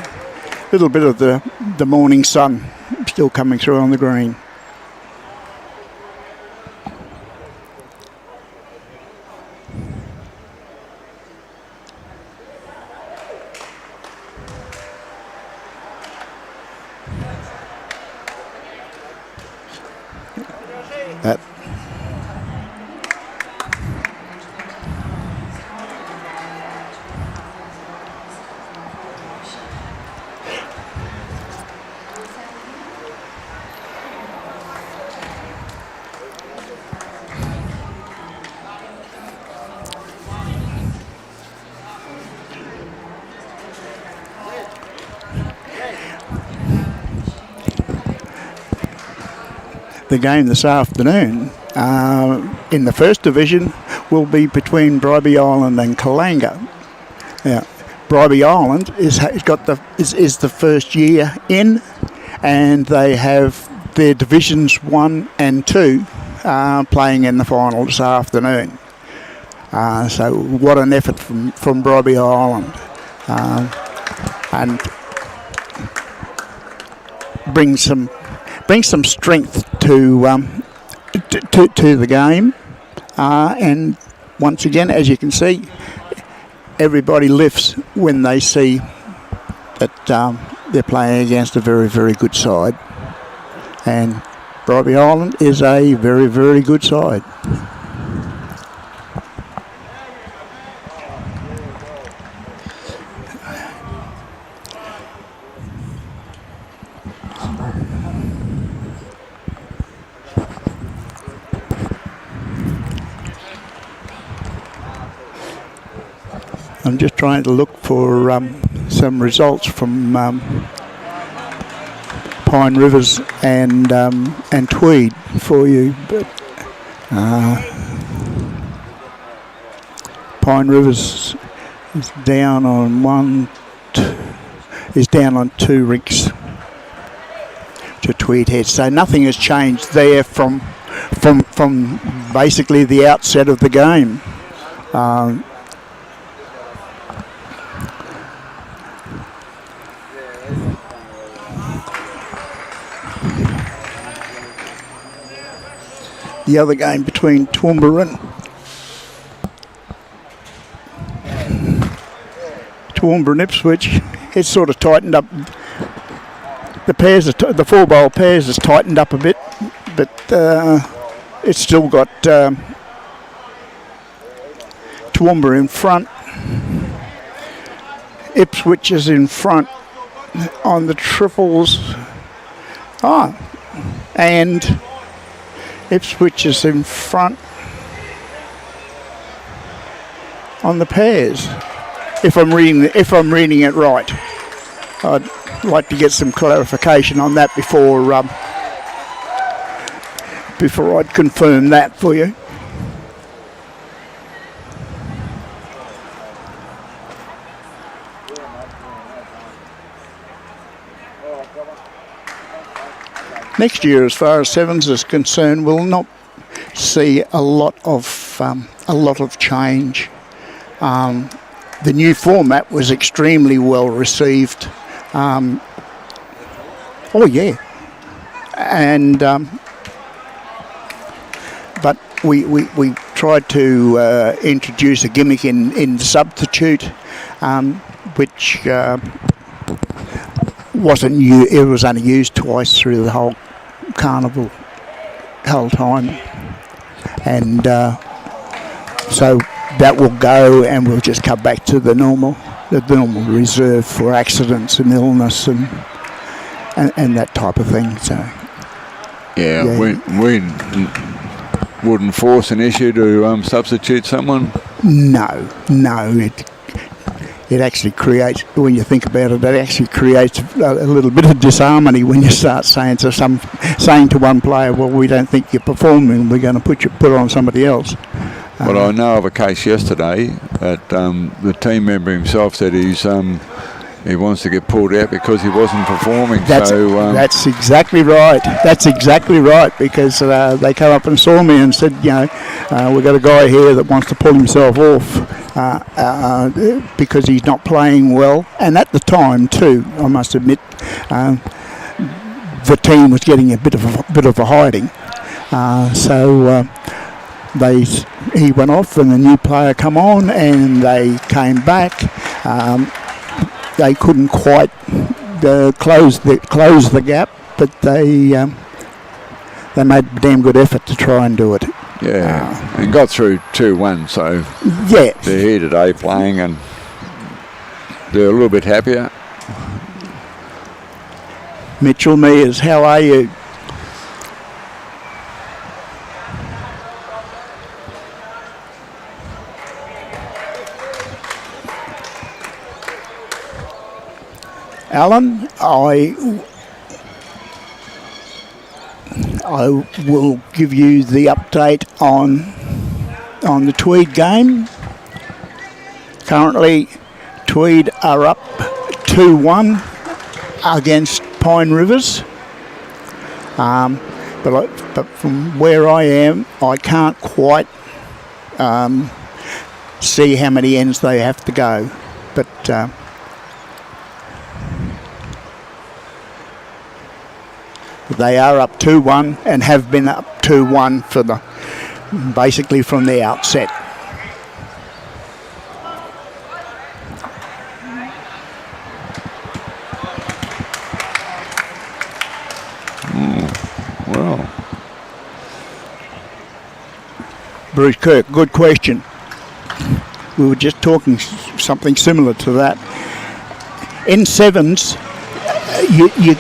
the morning sun still coming through on the green. The game this afternoon in the first division will be between Bribie Island and Kalanga. Now, Bribie Island is the first year in, and they have their divisions 1 and 2 playing in the final this afternoon. So what an effort from Bribie Island, and brings some strength to the game, and once again, as you can see, everybody lifts when they see that they're playing against a very, very good side, and Bribie Island is a very, very good side. I'm just trying to look for some results from Pine Rivers and Tweed for you, but Pine Rivers is down on 2 Rinks to Tweed head. So nothing has changed there from from basically the outset of the game. The other game between Toowoomba and Ipswich, it's sort of tightened up. The four bowl pairs has tightened up a bit, but it's still got Toowoomba in front. Ipswich is in front on the triples. And Ipswich is in front on the pairs. If I'm reading it right, I'd like to get some clarification on that before I'd confirm that for you. Next year, as far as sevens is concerned, we'll not see a lot of change. The new format was extremely well received. And but we tried to introduce a gimmick in substitute, which wasn't new. It was only used twice through the whole carnival, whole time, and so that will go, and we'll just come back to the normal reserve for accidents and illness and that type of thing. So we wouldn't force an issue to substitute someone. No, it actually creates, when you think about it, it actually creates a little bit of disharmony when you start saying to one player, well, we don't think you're performing, we're going to put on somebody else. But I know of a case yesterday that the team member himself said he wants to get pulled out because he wasn't performing. That's exactly right. That's exactly right, because they came up and saw me and said, we've got a guy here that wants to pull himself off because he's not playing well. And at the time too, I must admit, the team was getting a bit of a hiding. He went off and the new player come on, and they came back. They couldn't quite close the gap, but they made a damn good effort to try and do it. Yeah, and got through 2-1, so yes, they're here today playing, and they're a little bit happier. Mitchell Mears, how are you? Alan, I will give you the update on the Tweed game. Currently, Tweed are up 2-1 against Pine Rivers. But from where I am, I can't quite see how many ends they have to go. But they are up 2-1 and have been up 2-1 basically from the outset. Well, Bruce Kirk, good question. We were just talking something similar to that. In sevens, you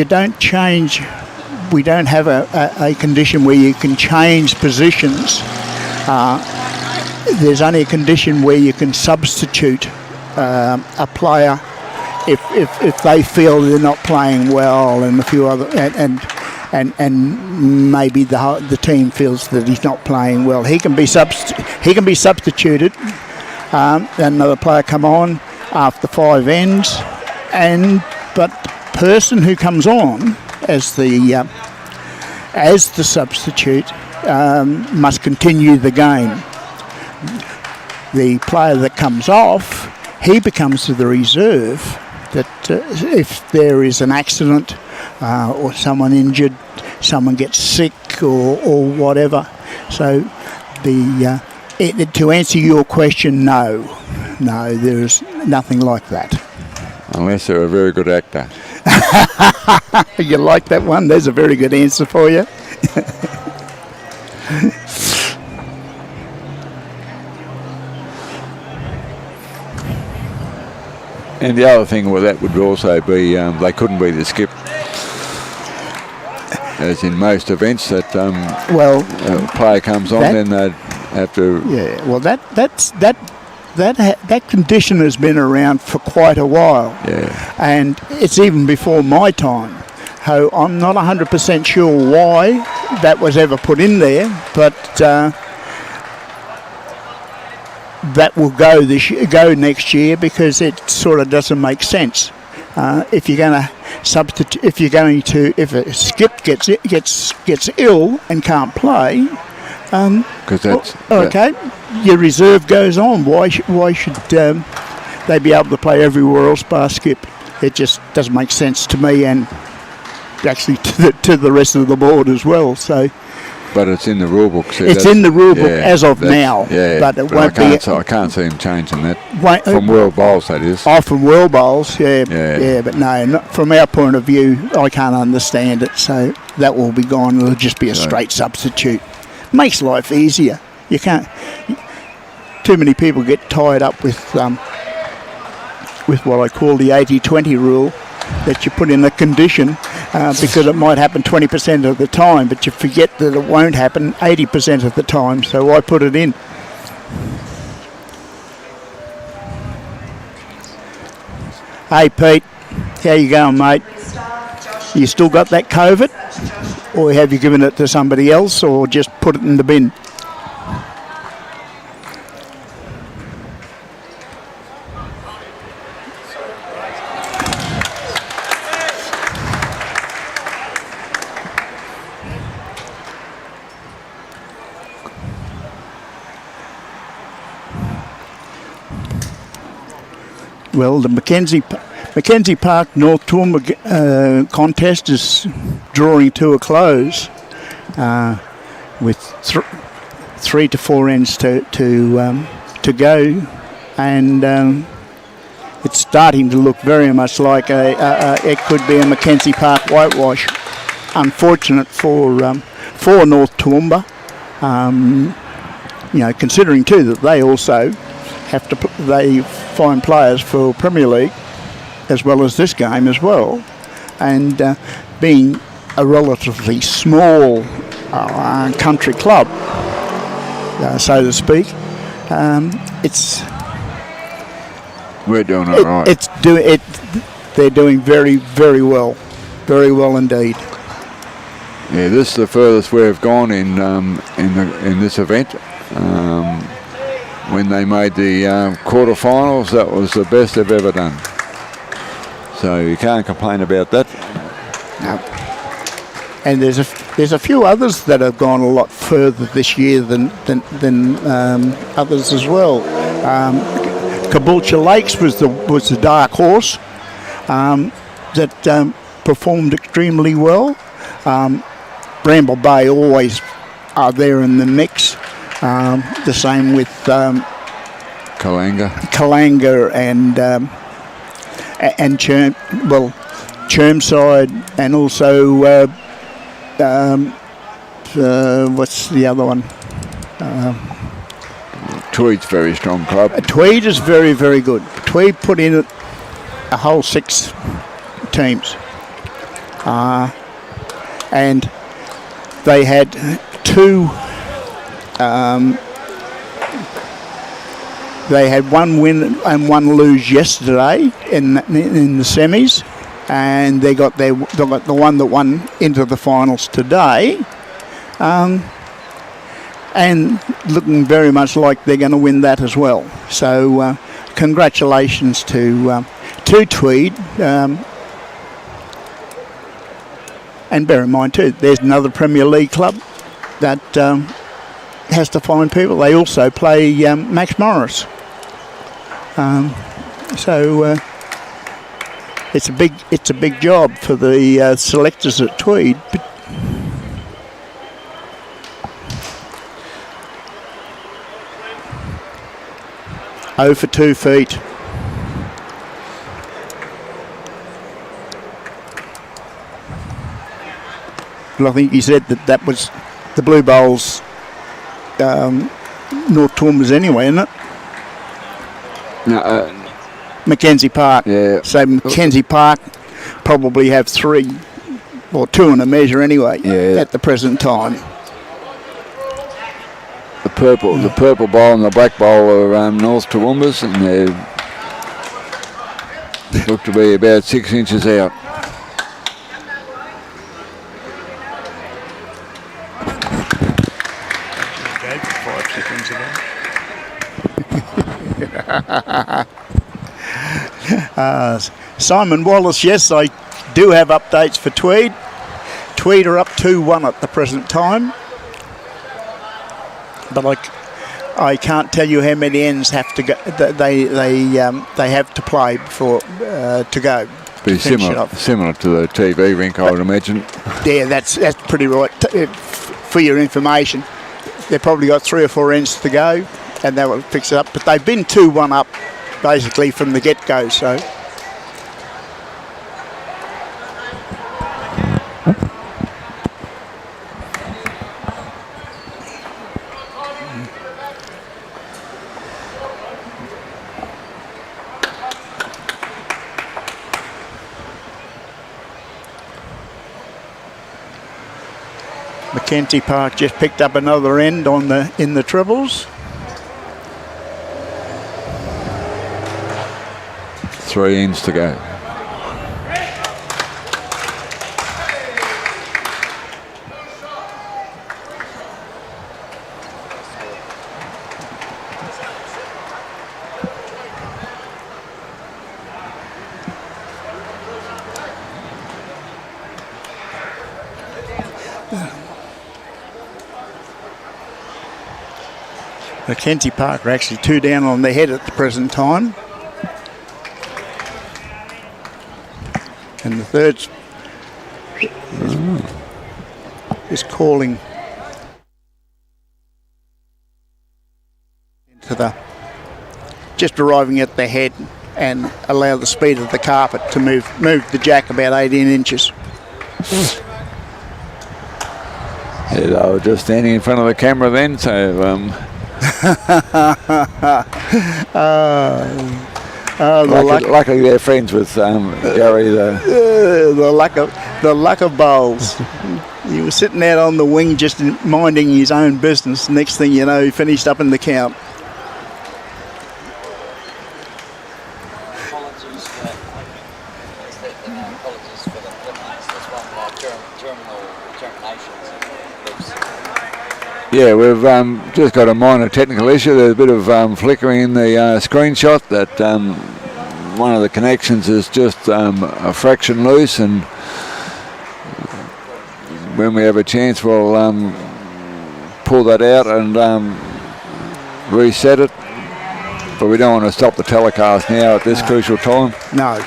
don't change. We don't have a condition where you can change positions. There's only a condition where you can substitute a player if they feel they're not playing well, and a few other and maybe the team feels that he's not playing well. He can be substituted. Another player come on after 5 ends, but the person who comes on as the as the substitute, must continue the game. The player that comes off, he becomes the reserve. That if there is an accident or someone injured, someone gets sick or whatever. So to answer your question, no, there is nothing like that. Unless they're a very good actor. You like that one? There's a very good answer for you. And the other thing with that would also be they couldn't be the skip. As in most events, that a player comes on, then they'd have to. Yeah, well, that condition has been around for quite a while. Yeah. And it's even before my time. So I'm not 100% sure why that was ever put in there, but that will go next year because it sort of doesn't make sense. If you're going to substitute, if a skip gets ill and can't play, your reserve goes on. Why should they be able to play everywhere else bar skip? It just doesn't make sense to me, and actually to the rest of the board as well. So. But it's in the rule book. So it's in the rule book as of now. Yeah, but it won't I can't see him changing that. From World Bowls, that is. Oh, from World Bowls, yeah. But no, not from our point of view, I can't understand it. So that will be gone. It'll just be a straight substitute. Makes life easier. You can't. Too many people get tied up with what I call the 80-20 rule, that you put in a condition because it might happen 20% of the time, but you forget that it won't happen 80% of the time, so why put it in? Hey Pete, how you going, mate? You still got that COVID? Or have you given it to somebody else, or just put it in the bin? Well, the McKenzie Park North Toowoomba contest is drawing to a close with 3 to 4 ends to go, and it's starting to look very much like it could be a McKenzie Park whitewash. Unfortunate for North Toowoomba, considering too that they also have to they find players for Premier League as well as this game as well, and being a relatively small country club, so to speak, we're doing all right. They're doing very, very well indeed. Yeah, this is the furthest we've gone in this event. When they made the quarterfinals, that was the best they've ever done. So you can't complain about that. No. And there's a few others that have gone a lot further this year than others as well. Caboolture Lakes was the dark horse that performed extremely well. Bramble Bay always are there in the mix. The same with Kalanga and Chermside, and also what's the other one? Tweed's very strong club. Tweed is very, very good. Tweed put in a whole 6 teams, and they had 2. They had 1 win and 1 lose yesterday in the semis, and they got the one that won into the finals today, and looking very much like they're going to win that as well. So congratulations to Tweed. And bear in mind too, there's another Premier League club that has to find people. They also play Max Morris. So it's a big job for the selectors at Tweed. But for 2 feet. Well, I think you said that was the Blue Bowls North Toowoomba's anyway, isn't it? No, McKenzie Park. Yeah. So McKenzie Park probably have 3 or 2 in a measure anyway at the present time. the purple bowl and the black bowl are North Toowoomba's, and they look to be about 6 inches out. Simon Wallace, yes, I do have updates for Tweed. Tweed are up 2-1 at the present time. But I can't tell you how many ends have to go. They have to play before to go. Be similar to the TV rink, I would imagine. Yeah, that's pretty right. For your information, they've probably got 3 or 4 ends to go, and that will fix it up. But they've been 2-1 up basically from the get-go. So. McKenzie Park just picked up another end in the triples. 3 ends to go. McKenzie Park are actually 2 down on their head at the present time. And the third is calling into the, just arriving at the head and allow the speed of the carpet to move the jack about 18 inches. Yeah, they were just standing in front of the camera then, so luckily they're friends with Gary. The luck of bowls. He was sitting out on the wing just minding his own business. Next thing you know, he finished up in the count. Yeah, we've just got a minor technical issue. There's a bit of flickering in the screenshot that one of the connections is just a fraction loose, and when we have a chance we'll pull that out and reset it. But we don't want to stop the telecast now at this crucial time. No.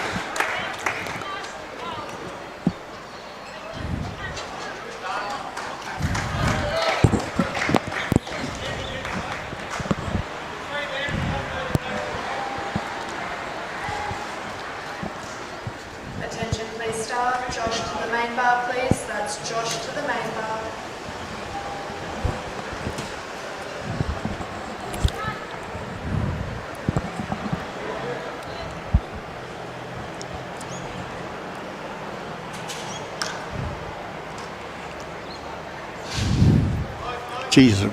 Geez,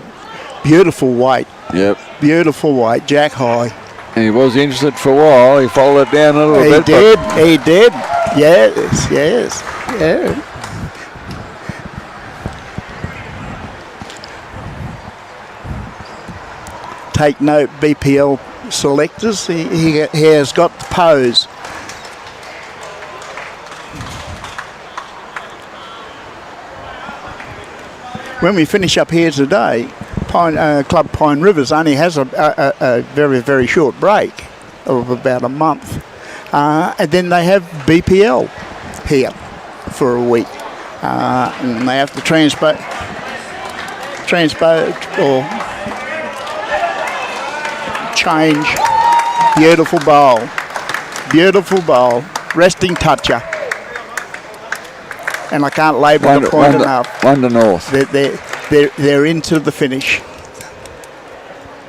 beautiful weight. Yep. Beautiful weight, jack high. And he was interested for a while. He followed it down a little bit. He did. Yes. Yeah. Take note, BPL selectors. He has got the pose. when we finish up here today, Club Pine Rivers only has a very, very short break of about a month. And then they have BPL here for a week. And they have to transport or change. Beautiful bowl, resting toucher. And I can't labour the point enough. One to North. They're into the finish.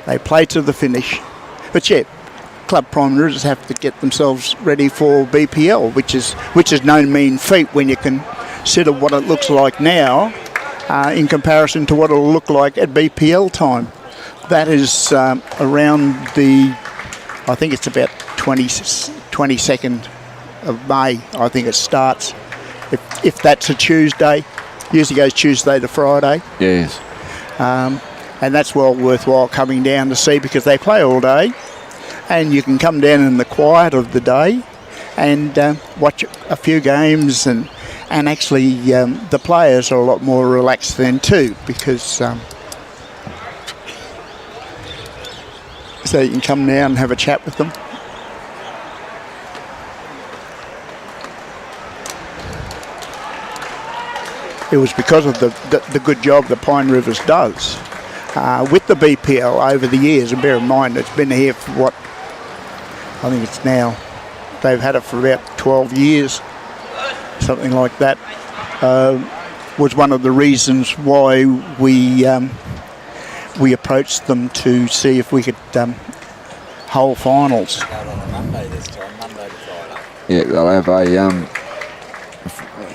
They play to the finish. But yeah, Club Prime Rivers have to get themselves ready for BPL, which is no mean feat when you consider what it looks like now in comparison to what it'll look like at BPL time. That is around I think it's about 22nd of May, I think it starts. If that's a Tuesday, usually goes Tuesday to Friday. Yes. And that's well worthwhile coming down to see because they play all day. And you can come down in the quiet of the day and watch a few games, and actually the players are a lot more relaxed then too, because so you can come down and have a chat with them. It was because of the good job that Pine Rivers does with the BPL over the years, and bear in mind it's been here for what, I think it's now, they've had it for about 12 years, something like that. Was one of the reasons why we approached them to see if we could hold finals. Yeah, they'll have a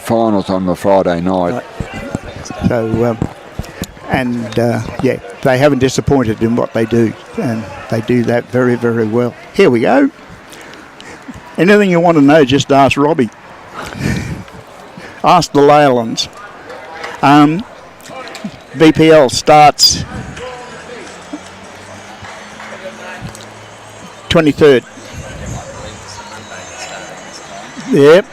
finals on the Friday night. So, yeah, they haven't disappointed in what they do, and they do that very, very well. Here we go. Anything you want to know, just ask Robbie. Ask the Leylands. BPL starts 23rd. Yep.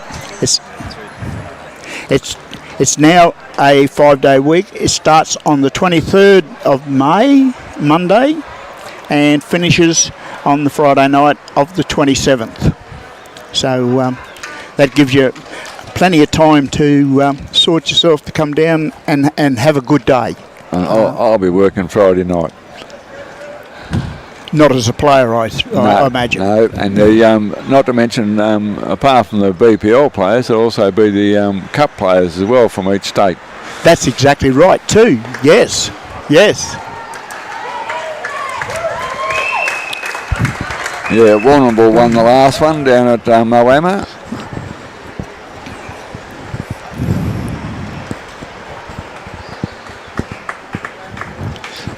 It's now a 5-day week. It starts on the 23rd of May, Monday, and finishes on the Friday night of the 27th. So that gives you plenty of time to sort yourself to come down and have a good day. I'll be working Friday night. Not as a player, I imagine. No, and not to mention, apart from the BPL players, there'll also be the Cup players as well from each state. That's exactly right too. Yes. Yeah, Warrnambool won the last one down at Moama.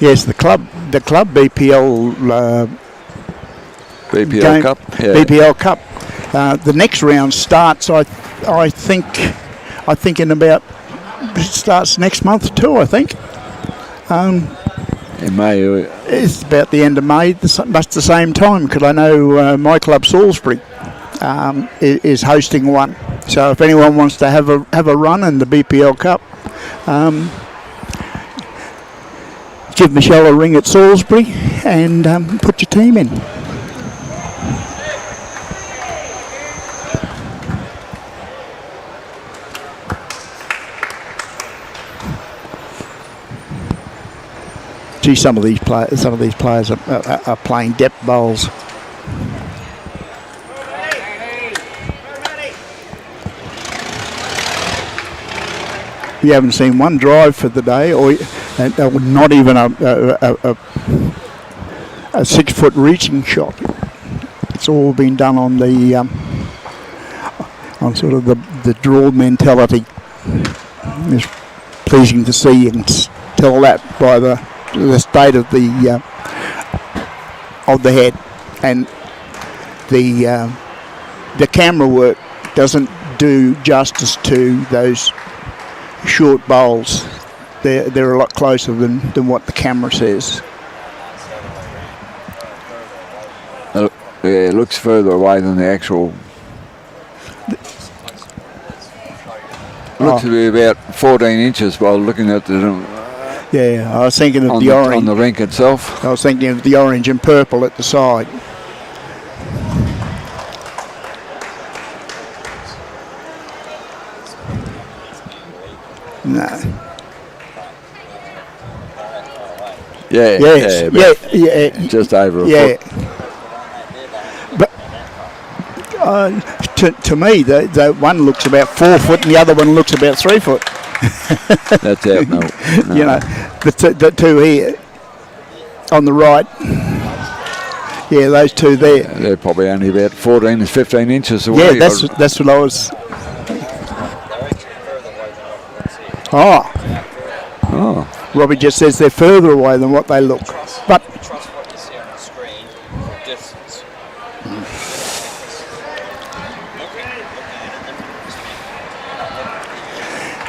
Yes, the club BPL game, Cup. Yeah. BPL Cup. The next round starts. I think in about, it starts next month too. I think. In May. It's about the end of May. That's the same time, because I know my club Salisbury is hosting one. So if anyone wants to have a run in the BPL Cup, give Michelle a ring at Salisbury and put your team in. Gee, some of these players are playing depth bowls. You haven't seen one drive for the day, or not even a 6-foot reaching shot. It's all been done on the on sort of the draw mentality. It's pleasing to see. You can tell that by the state of the head, and the camera work doesn't do justice to those short bowls. They're a lot closer than what the camera says. It looks further away than the actual. Looks to be about 14 inches while looking at the Yeah, I was thinking of on the orange. on the rink itself. I was thinking of the orange and purple at the side. No. Yeah, Yes. Yeah. just over a Yeah. foot. But to me, the one looks about 4 foot and the other one looks about 3 foot. That's out. No. You know, the two here on the right. Yeah, those two there. They're probably only about 14 to 15 inches away. Yeah, that's what I was. Oh. Robbie just says they're further away than what they look. But Trust what you see on the screen or distance.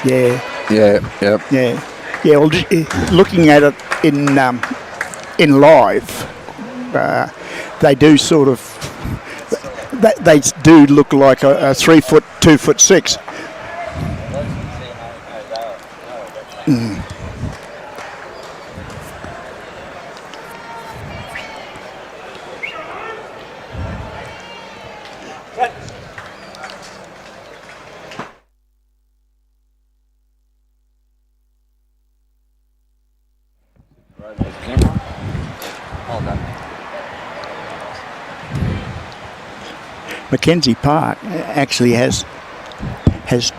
yeah, Yeah. Well, looking at it in live, they do sort of. They do look like a 3 foot, 2'6". McKenzie Park actually has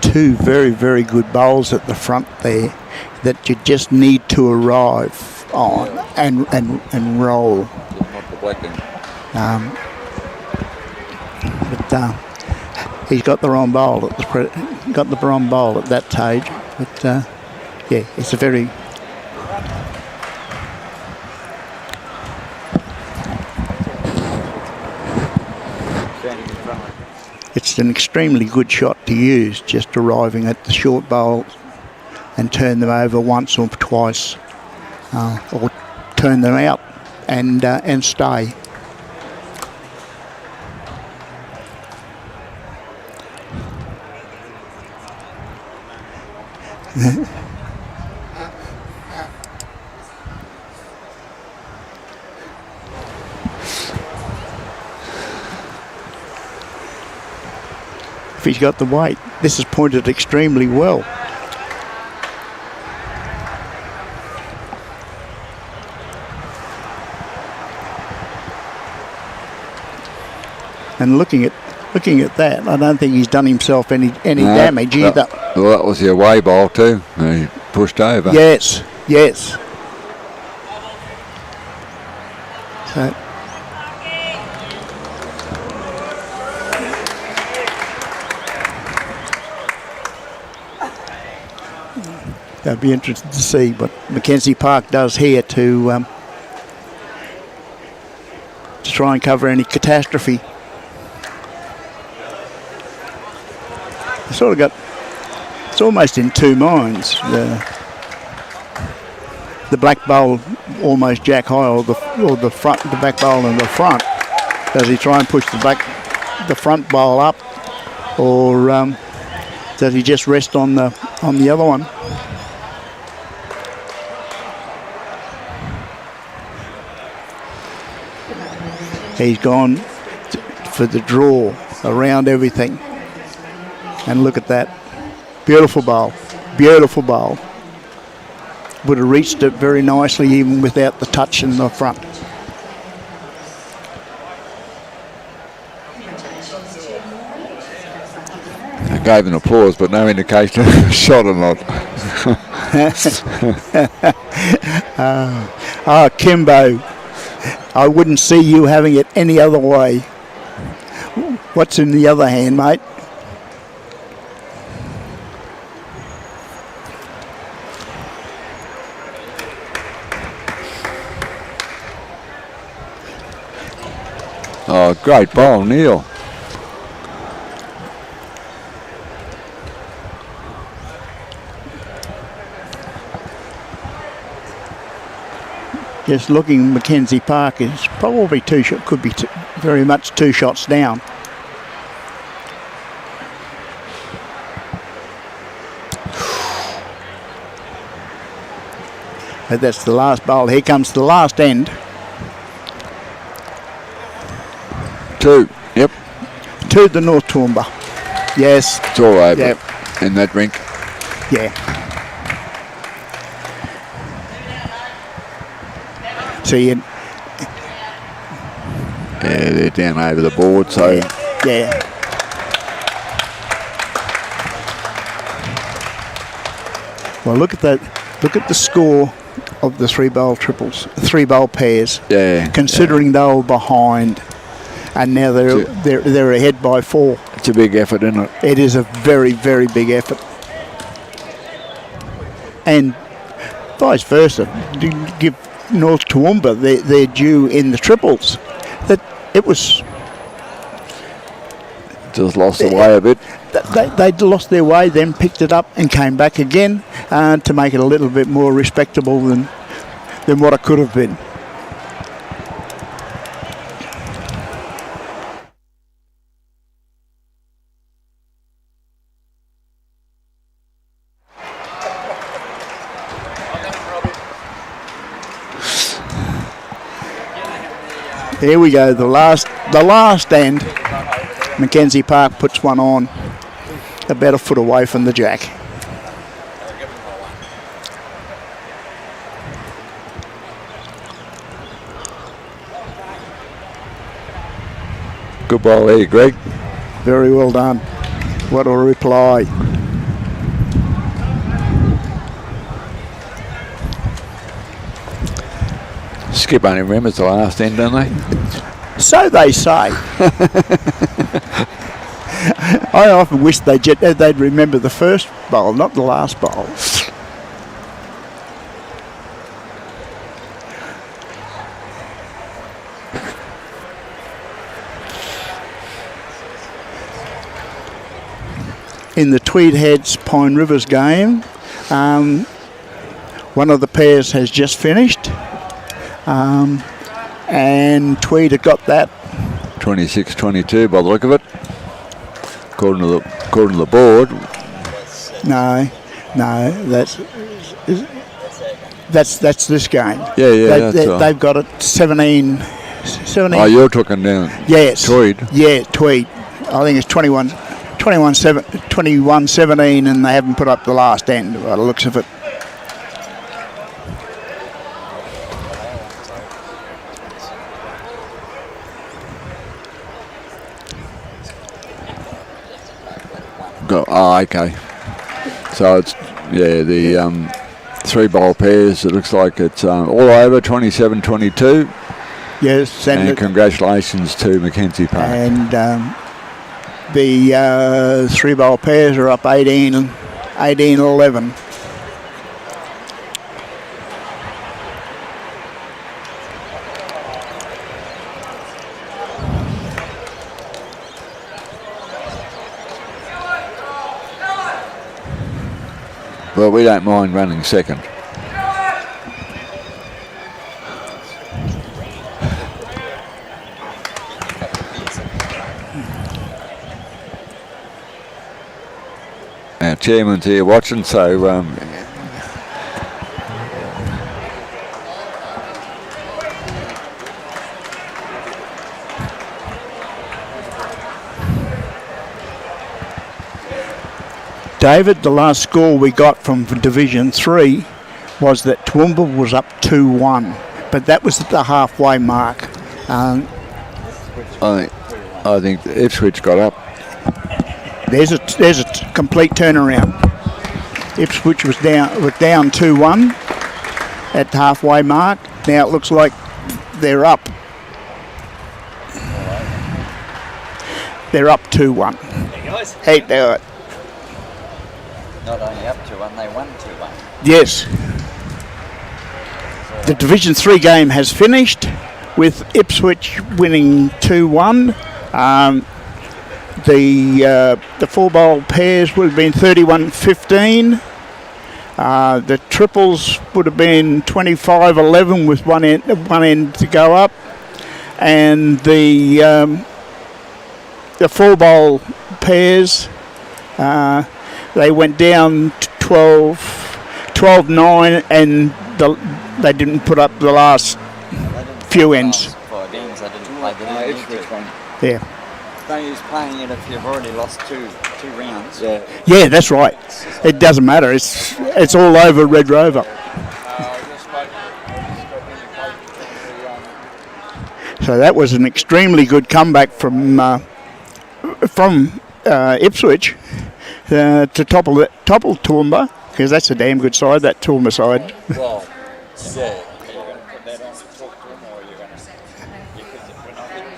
two very, very good bowls at the front there that you just need to arrive on and roll. But he's got the wrong bowl at that stage. But yeah, it's a very It's an extremely good shot to use, just arriving at the short bowls and turn them over once or twice, or turn them out and stay. If he's got the weight, this is pointed extremely well. And looking at that, I don't think he's done himself any damage either. Well, that was the away ball too. He pushed over. Yes. So, that'd be interesting to see what McKenzie Park does here to try and cover any catastrophe. Sort of got, it's almost in two minds. The black bowl almost jack high, or the back bowl in the front. Does he try and push the front bowl up, or does he just rest on the other one? He's gone for the draw around everything. And look at that. Beautiful bowl. Beautiful bowl. Would have reached it very nicely even without the touch in the front. I gave an applause, but no indication of a shot or not. Kimbo. I wouldn't see you having it any other way. What's in the other hand, mate? Oh, great bowl, Neil. Just looking, McKenzie Park is probably could be very much two shots down. But that's the last bowl. Here comes the last end. 2. Yep. To the North Toowoomba. Yes. It's all over Yep. in that rink. Yeah. So you... Yeah, they're down over the board, so... Yeah. Well, look at that. Look at the score of the 3-bowl triples, 3-bowl pairs. Yeah. Considering they were behind, and now they're ahead by 4. It's a big effort, isn't it? It is a very, very big effort. And vice versa, to give North Toowoomba their due in the triples. That it was... Just lost the way a bit. They'd lost their way, then picked it up and came back again to make it a little bit more respectable than what it could have been. Here we go, the last end. McKenzie Park puts one on about a foot away from the jack. Good ball there, Greg. Very well done. What a reply. Skip only remembers the last end, don't they? So they say. I often wish they'd remember the first bowl, not the last bowl. In the Tweed Heads Pine Rivers game, one of the pairs has just finished, and Tweed have got that 26-22 by the look of it. According to the board. No, that's this game. Yeah, they've got it 17. Oh, you're talking down. Yes. Tweed. Yeah, Tweed. I think it's 21-17, and they haven't put up the last end by the looks of it. Okay. So it's the 3-bowl pairs. It looks like it's all over 27-22. Yes, and congratulations to McKenzie Park. And the 3-bowl pairs are up 18-11. Well, we don't mind running second. Our chairman's here watching, so David, the last score we got from Division 3 was that Toowoomba was up 2-1, but that was at the halfway mark. I think Ipswich got up. There's a complete turnaround. Ipswich was down 2-1 at the halfway mark. Now it looks like they're up. They're up 2-1. Hey, there. Not only up 2-1, they won 2-1. Yes. The Division 3 game has finished with Ipswich winning 2-1. The 4-bowl pairs would have been 31-15. The triples would have been 25-11 with one end to go up, and the 4-bowl pairs they went down to 12-9, and they didn't put up the last few ends. 4 games, they didn't play. They didn't need Ipswich to. one. Yeah. No use playing it if you've already lost two rounds. Yeah. Yeah, that's right. It doesn't matter. It's all over Red Rover. So that was an extremely good comeback from Ipswich to topple Toowoomba, because that's a damn good side, that Toowoomba side. Well, yeah. Are you going to put that on to talk to them, or are you going to? Because if we're not doing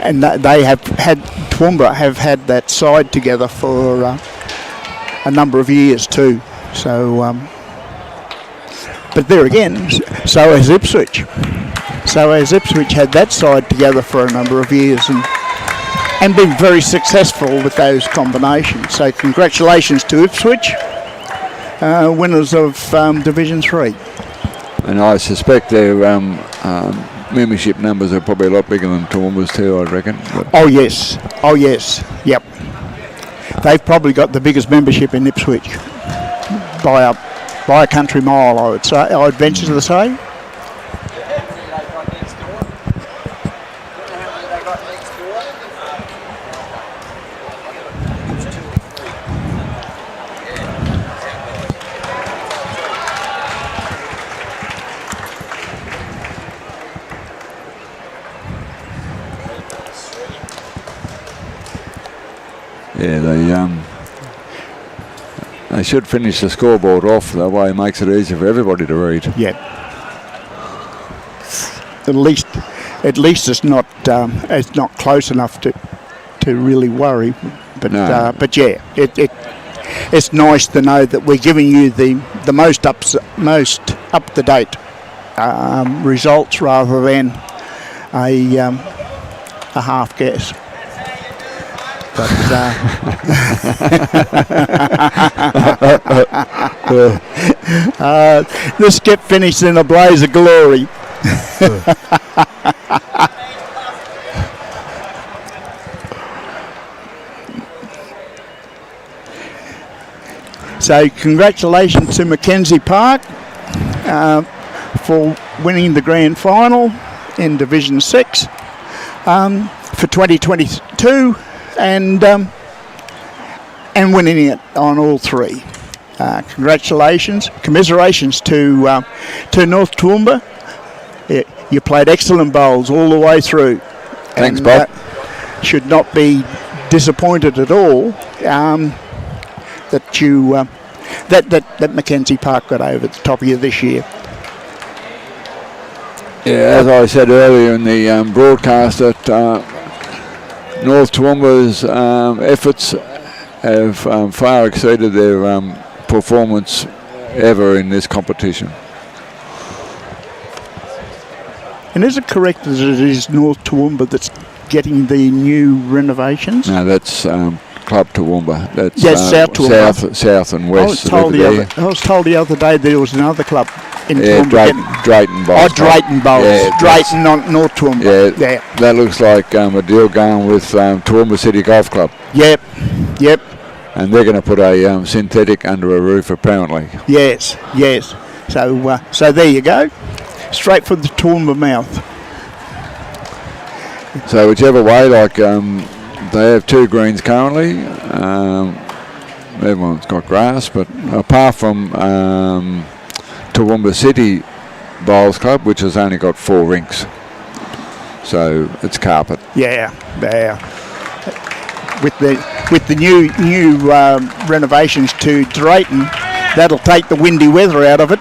And they have had Toowoomba have had that side together for a number of years too. So, but there again, so has Ipswich. So has Ipswich had that side together for a number of years and been very successful with those combinations. So congratulations to Ipswich, winners of Division 3. And I suspect their membership numbers are probably a lot bigger than Toowoomba's too, I reckon. But Oh yes, yep. They've probably got the biggest membership in Ipswich by a country mile, I would say. I'd venture to say. yeah, they should finish the scoreboard off. That way it makes it easier for everybody to read. Yeah. At least it's not close enough to really worry. But No. but yeah, it's nice to know that we're giving you the most up to date results rather than a half guess. But the skip finished in a blaze of glory. So congratulations to McKenzie Park for winning the grand final in Division 6 for 2022 and winning it on all three. Congratulations, commiserations to North Toowoomba. You played excellent bowls all the way through. Thanks, and, Bob. Should not be disappointed at all that you that McKenzie Park got over the top of you this year. Yeah, as I said earlier in the broadcast, that North Toowoomba's efforts have far exceeded their performance ever in this competition. And is it correct that it is North Toowoomba that's getting the new renovations? No, that's Club Toowoomba. That's South Toowoomba. South and I west. was told the other day there was another club in Yeah, Toowoomba. Drayton Bowls. Drayton Bowls. Yeah, Drayton, not North Toowoomba. Yeah, that looks like a deal going with Toowoomba City Golf Club. Yep. And they're going to put a synthetic under a roof, apparently. Yes. So there you go. Straight from the Toowoomba mouth. So whichever way, they have 2 greens currently. Everyone's got grass, but apart from Toowoomba City Bowls Club, which has only got 4 rinks. So it's carpet. Yeah. With the new renovations to Drayton, that'll take the windy weather out of it.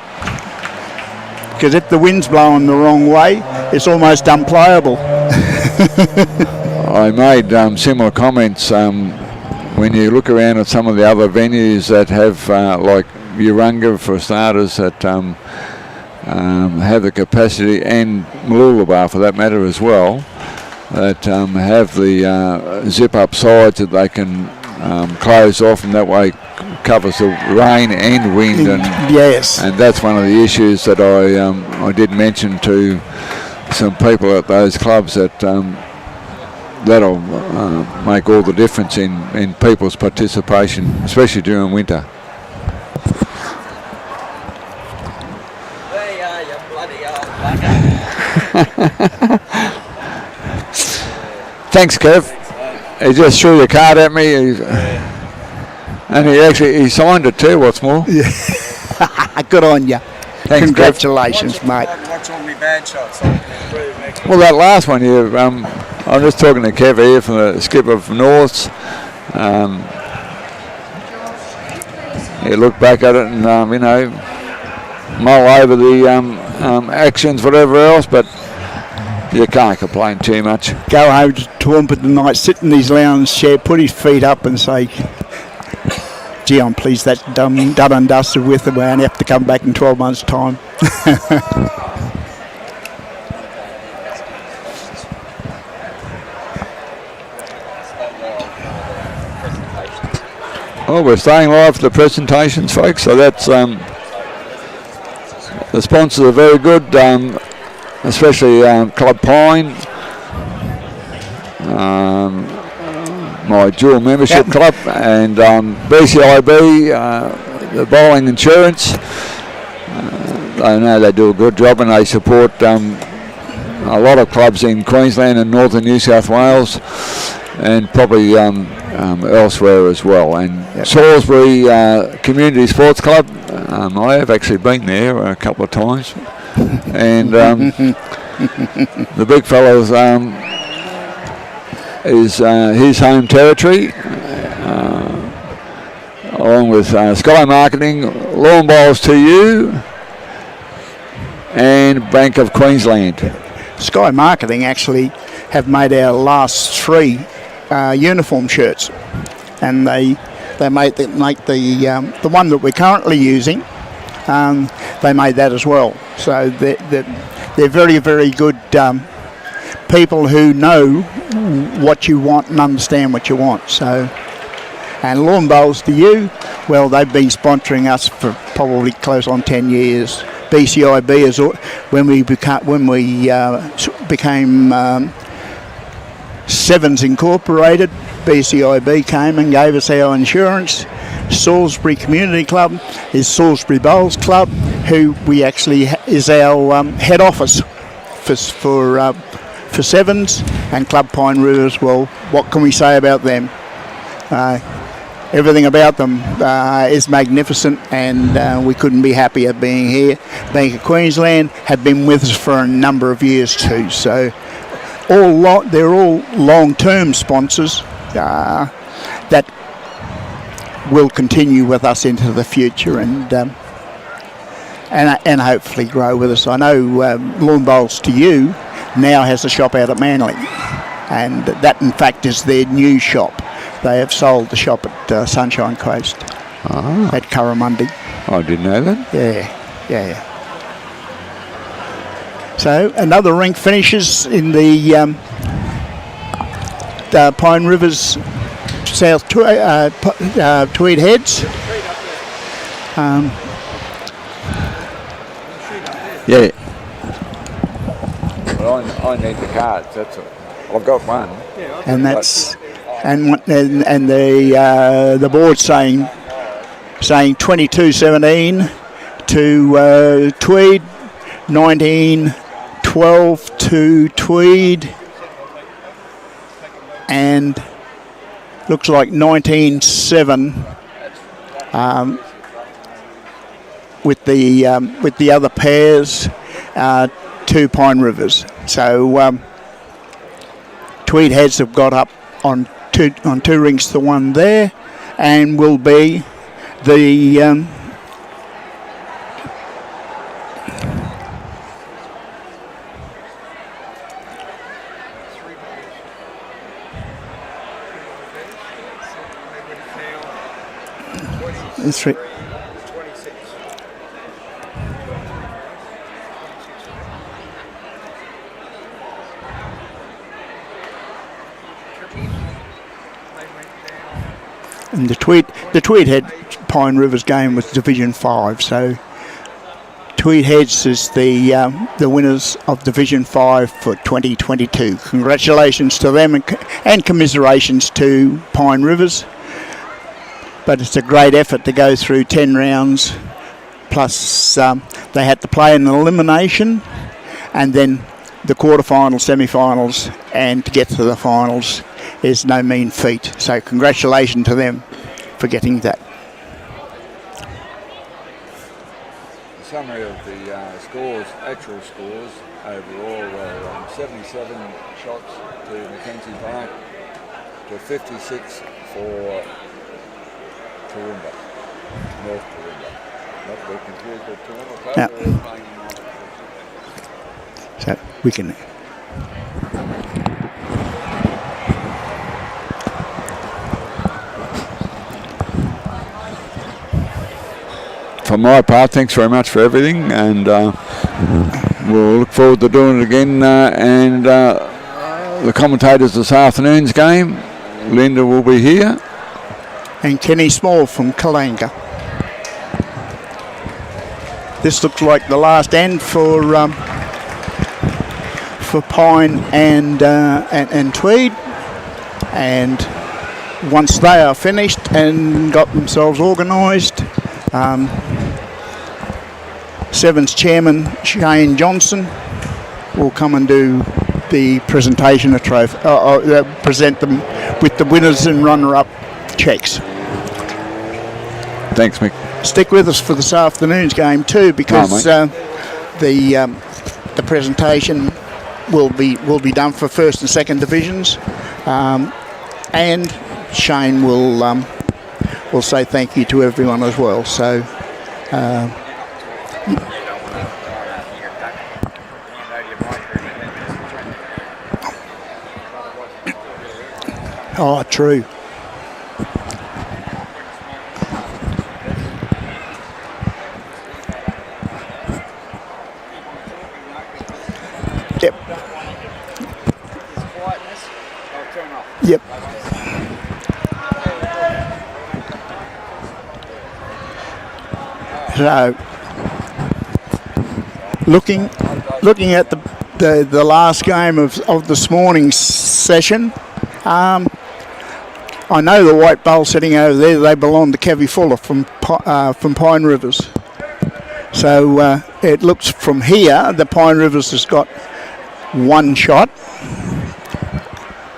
Because if the wind's blowing the wrong way, it's almost unplayable. I made similar comments when you look around at some of the other venues that have, like Urunga for starters, that have the capacity, and Mooloolaba for that matter as well, that have the zip-up sides that they can close off, and that way covers the rain and wind. And yes. And that's one of the issues that I did mention to some people at those clubs, that that'll make all the difference in people's participation, especially during winter. There you are, you bloody old bugger. Thanks, Kev. He just threw your card at me, and he signed it too. What's more, Good on you. Thanks, Congratulations, mate. Watch all my bad shots. well, that last one, I'm just talking to Kev here from the skipper from Norths. He looked back at it and mull over the actions, whatever else, but you can't complain too much. Go home to Toowoomba tonight, sit in his lounge chair, put his feet up and say, gee, I'm pleased that's done and dusted with, and we only have to come back in 12 months' time. Oh, we're staying live for the presentations, folks, so that's the sponsors are very good, especially Club Pine, my dual membership club, and BCIB, the bowling insurance. I know they do a good job, and they support a lot of clubs in Queensland and northern New South Wales, and probably elsewhere as well. And Salisbury Community Sports Club, I have actually been there a couple of times, and the big fellows is his home territory, along with Sky Marketing, Lawn Bowls to You, and Bank of Queensland. Sky Marketing actually have made our last 3 uniform shirts, and they make the one that we're currently using. They made that as well. So they're very, very good people who know what you want and understand what you want. So, and Lawn Bowls to You, well, they've been sponsoring us for probably close on 10 years. BCIB is when we became Q7s Incorporated. BCIB came and gave us our insurance. Salisbury Community Club is Salisbury Bowls Club, who we actually is our head office for Q7s, and Club Pine Rivers. Well, what can we say about them? Everything about them is magnificent, and we couldn't be happier being here. Bank of Queensland have been with us for a number of years too, so they're all long-term sponsors that will continue with us into the future, and hopefully grow with us. I know Lawn Bowls to You now has a shop out at Manly, and that in fact is their new shop. They have sold the shop at Sunshine Coast at Curramundi. I didn't know that. Yeah. So another rink finishes in the Pine Rivers South Tweed Heads. Yeah. Well, I need the cards. That's all. I've got one. And that's and the board saying 22-17 to Tweed, 19-12 to Tweed, and looks like 19-7 with the other pairs to Pine Rivers. So Tweed Heads have got up on two rinks to one there, and will be the that's right. And the Tweed Head Pine Rivers game was Division 5, so Tweed Heads is the winners of Division 5 for 2022. Congratulations to them and commiserations to Pine Rivers. But it's a great effort to go through 10 rounds, plus they had to play an elimination and then the quarterfinals, semi-finals, and to get to the finals is no mean feat. So congratulations to them for getting that. Summary of the scores, actual scores overall were 77 shots to McKenzie Park to 56 for Toowoomba, North Toowoomba. Not to be confused with Toowoomba. Yeah. So we can. For my part, thanks very much for everything, and we'll look forward to doing it again. And the commentators this afternoon's game, Linda will be here. And Kenny Small from Kalanga. This looks like the last end for Pine and Tweed, and once they are finished and got themselves organised, Sevens chairman Shane Johnson will come and do the presentation of trophy, present them with the winners and runner-up checks. Thanks, Mick. Stick with us for this afternoon's game too, because the presentation will be done for first and second divisions, and Shane will say thank you to everyone as well. So. Oh, true. Yep. Yep. So, looking at the last game of this morning's session, I know the white bull sitting over there. They belong to Kevy Fuller from Pine Rivers. So it looks from here the Pine Rivers has got one shot.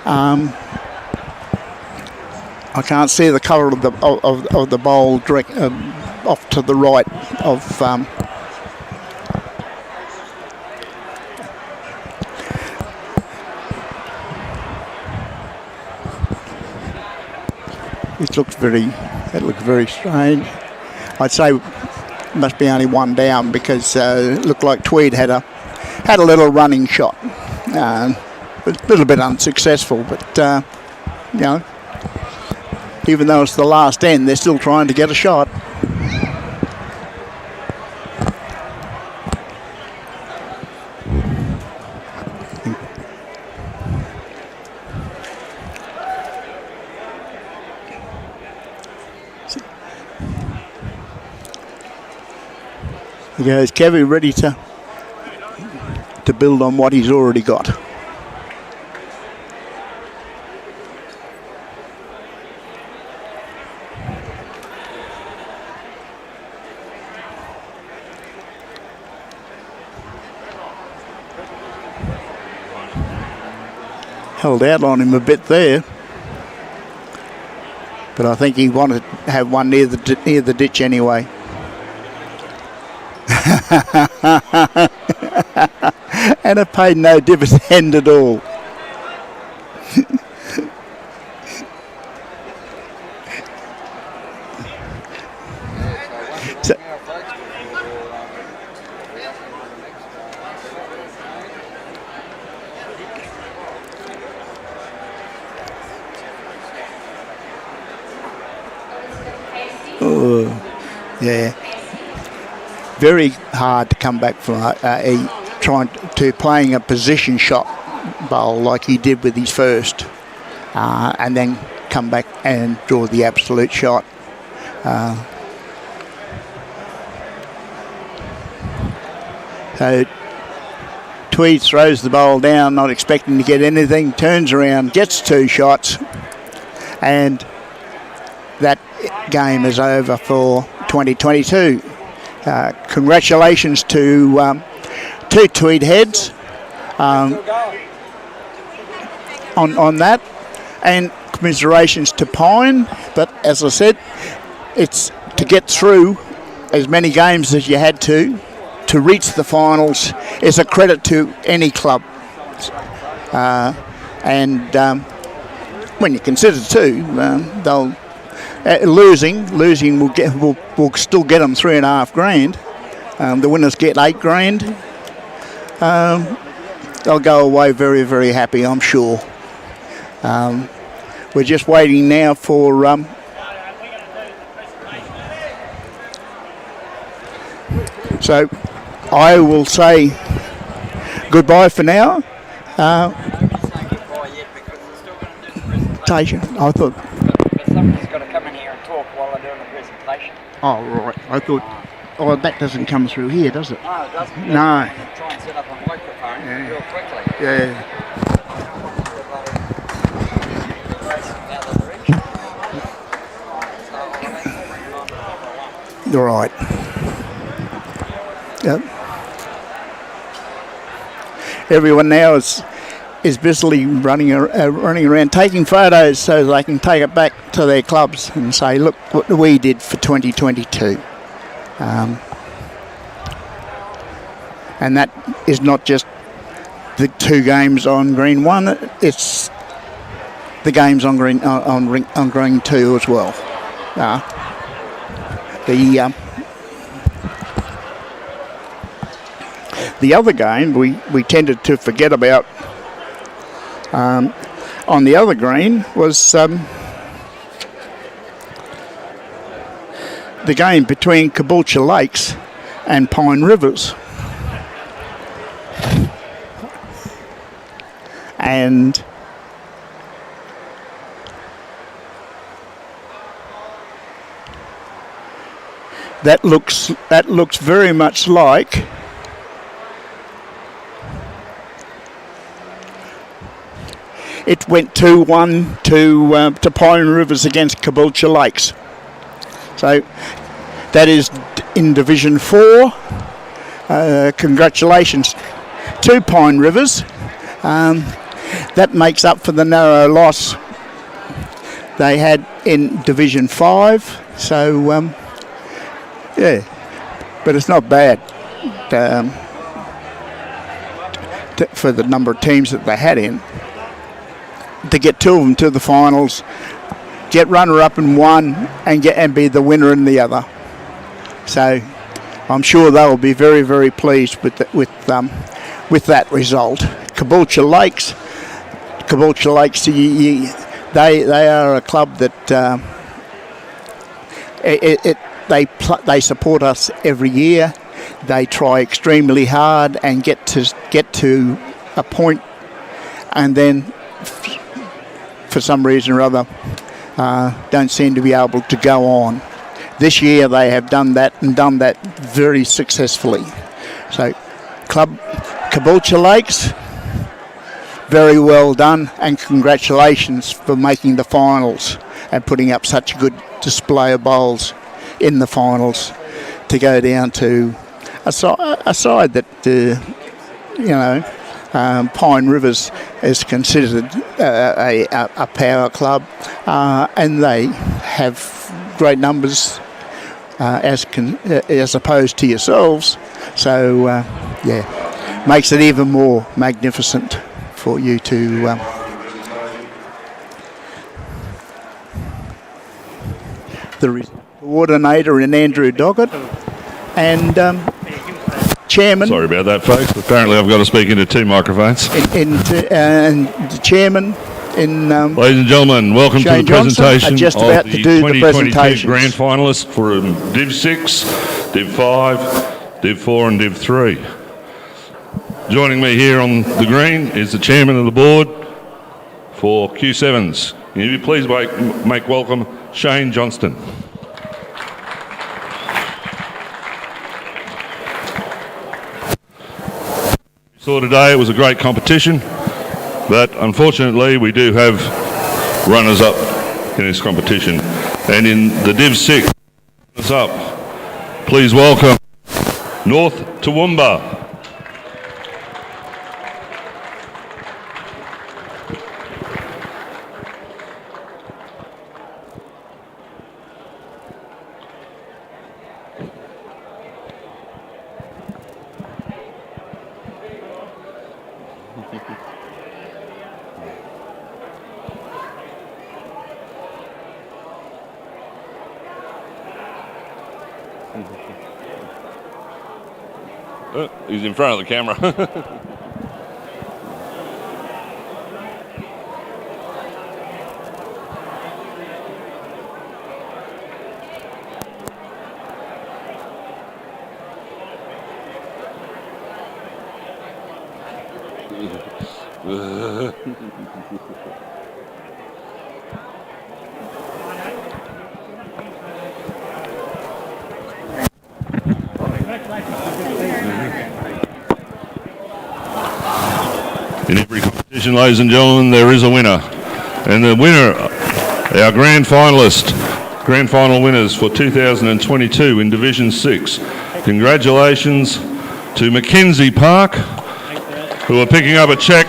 I can't see the colour of the bowl direct off to the right of. It looks very strange. I'd say must be only one down, because it looked like Tweed had a little running shot. A little bit unsuccessful, but you know, even though it's the last end, they're still trying to get a shot. Is Kevin ready to build on what he's already got? Held out on him a bit there, but I think he wanted to have one near the ditch anyway. And it paid no dividend at all. Yeah. Very hard to come back from trying to playing a position shot bowl like he did with his first, and then come back and draw the absolute shot. So Tweed throws the bowl down, not expecting to get anything, turns around, gets 2 shots, and that game is over for 2022. Congratulations to 2 Tweed heads on that, and commiserations to Pine. But as I said, it's to get through as many games as you had to reach the finals is a credit to any club. And when you consider too, they'll losing will still get them $3,500. The winners get $8,000. They'll go away very, very happy, I'm sure. We're just waiting now for so I will say goodbye for now. Presentation. I thought. But somebody's got to come in here and talk while they're doing the presentation. Oh right. I thought. Oh, that doesn't come through here, does it? No, it doesn't. No. Try and set up a microphone real quickly. Yeah. You're right. Yep. Everyone now is busily running around taking photos so they can take it back to their clubs and say, look what we did for 2022. And that is not just the 2 games on green 1, it's the games on green on green 2 as well. The other game we tended to forget about on the other green was the game between Caboolture Lakes and Pine Rivers. And that looks very much like it went 2-1 to Pine Rivers against Caboolture Lakes. So that is in Division 4. Congratulations to Pine Rivers. That makes up for the narrow loss they had in Division 5. So, yeah, but it's not bad for the number of teams that they had in. To get 2 of them to the finals, get runner-up in one, and be the winner in the other. So I'm sure they will be very, very pleased with that result. Caboolture Lakes, they are a club that they support us every year. They try extremely hard and get to a point, and then for some reason or other don't seem to be able to go on. This year they have done that very successfully. So Club Caboolture Lakes, very well done, and congratulations for making the finals and putting up such a good display of bowls in the finals to go down to a side that Pine Rivers is considered a power club, and they have great numbers as opposed to yourselves. So, makes it even more magnificent for you to the coordinator in Andrew Doggett and chairman. Sorry about that, folks. Apparently I've got to speak into 2 microphones. And the chairman in Ladies and gentlemen, welcome Shane to the presentation just about of to the do the 2022 grand finalists for Div.6, Div.5, Div.4 and Div.3. Joining me here on the green is the chairman of the board for Q7s. Can you please make welcome Shane Johnston. saw today, it was a great competition, but unfortunately we do have runners-up in this competition. And in the Div.6 runners-up, please welcome North Toowoomba. He's in front of the camera. In every competition, ladies and gentlemen, there is a winner. And the winner, our grand final winners for 2022 in Division 6. Congratulations to McKenzie Park, who are picking up a cheque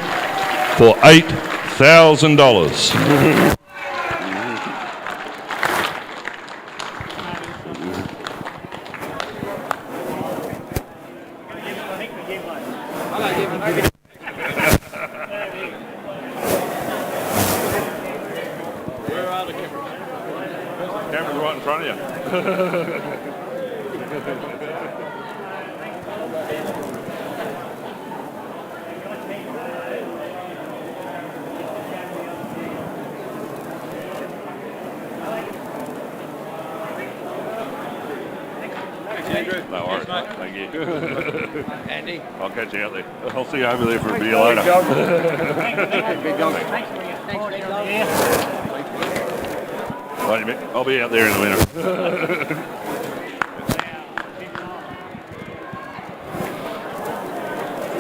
for $8,000. Camera's right in front of you. Andrew. No worries, Mate. thank you. Andy. I'll catch you out there. I'll see you over there for a beer later. Big dog. Right, mate. I'll be out there in the winter.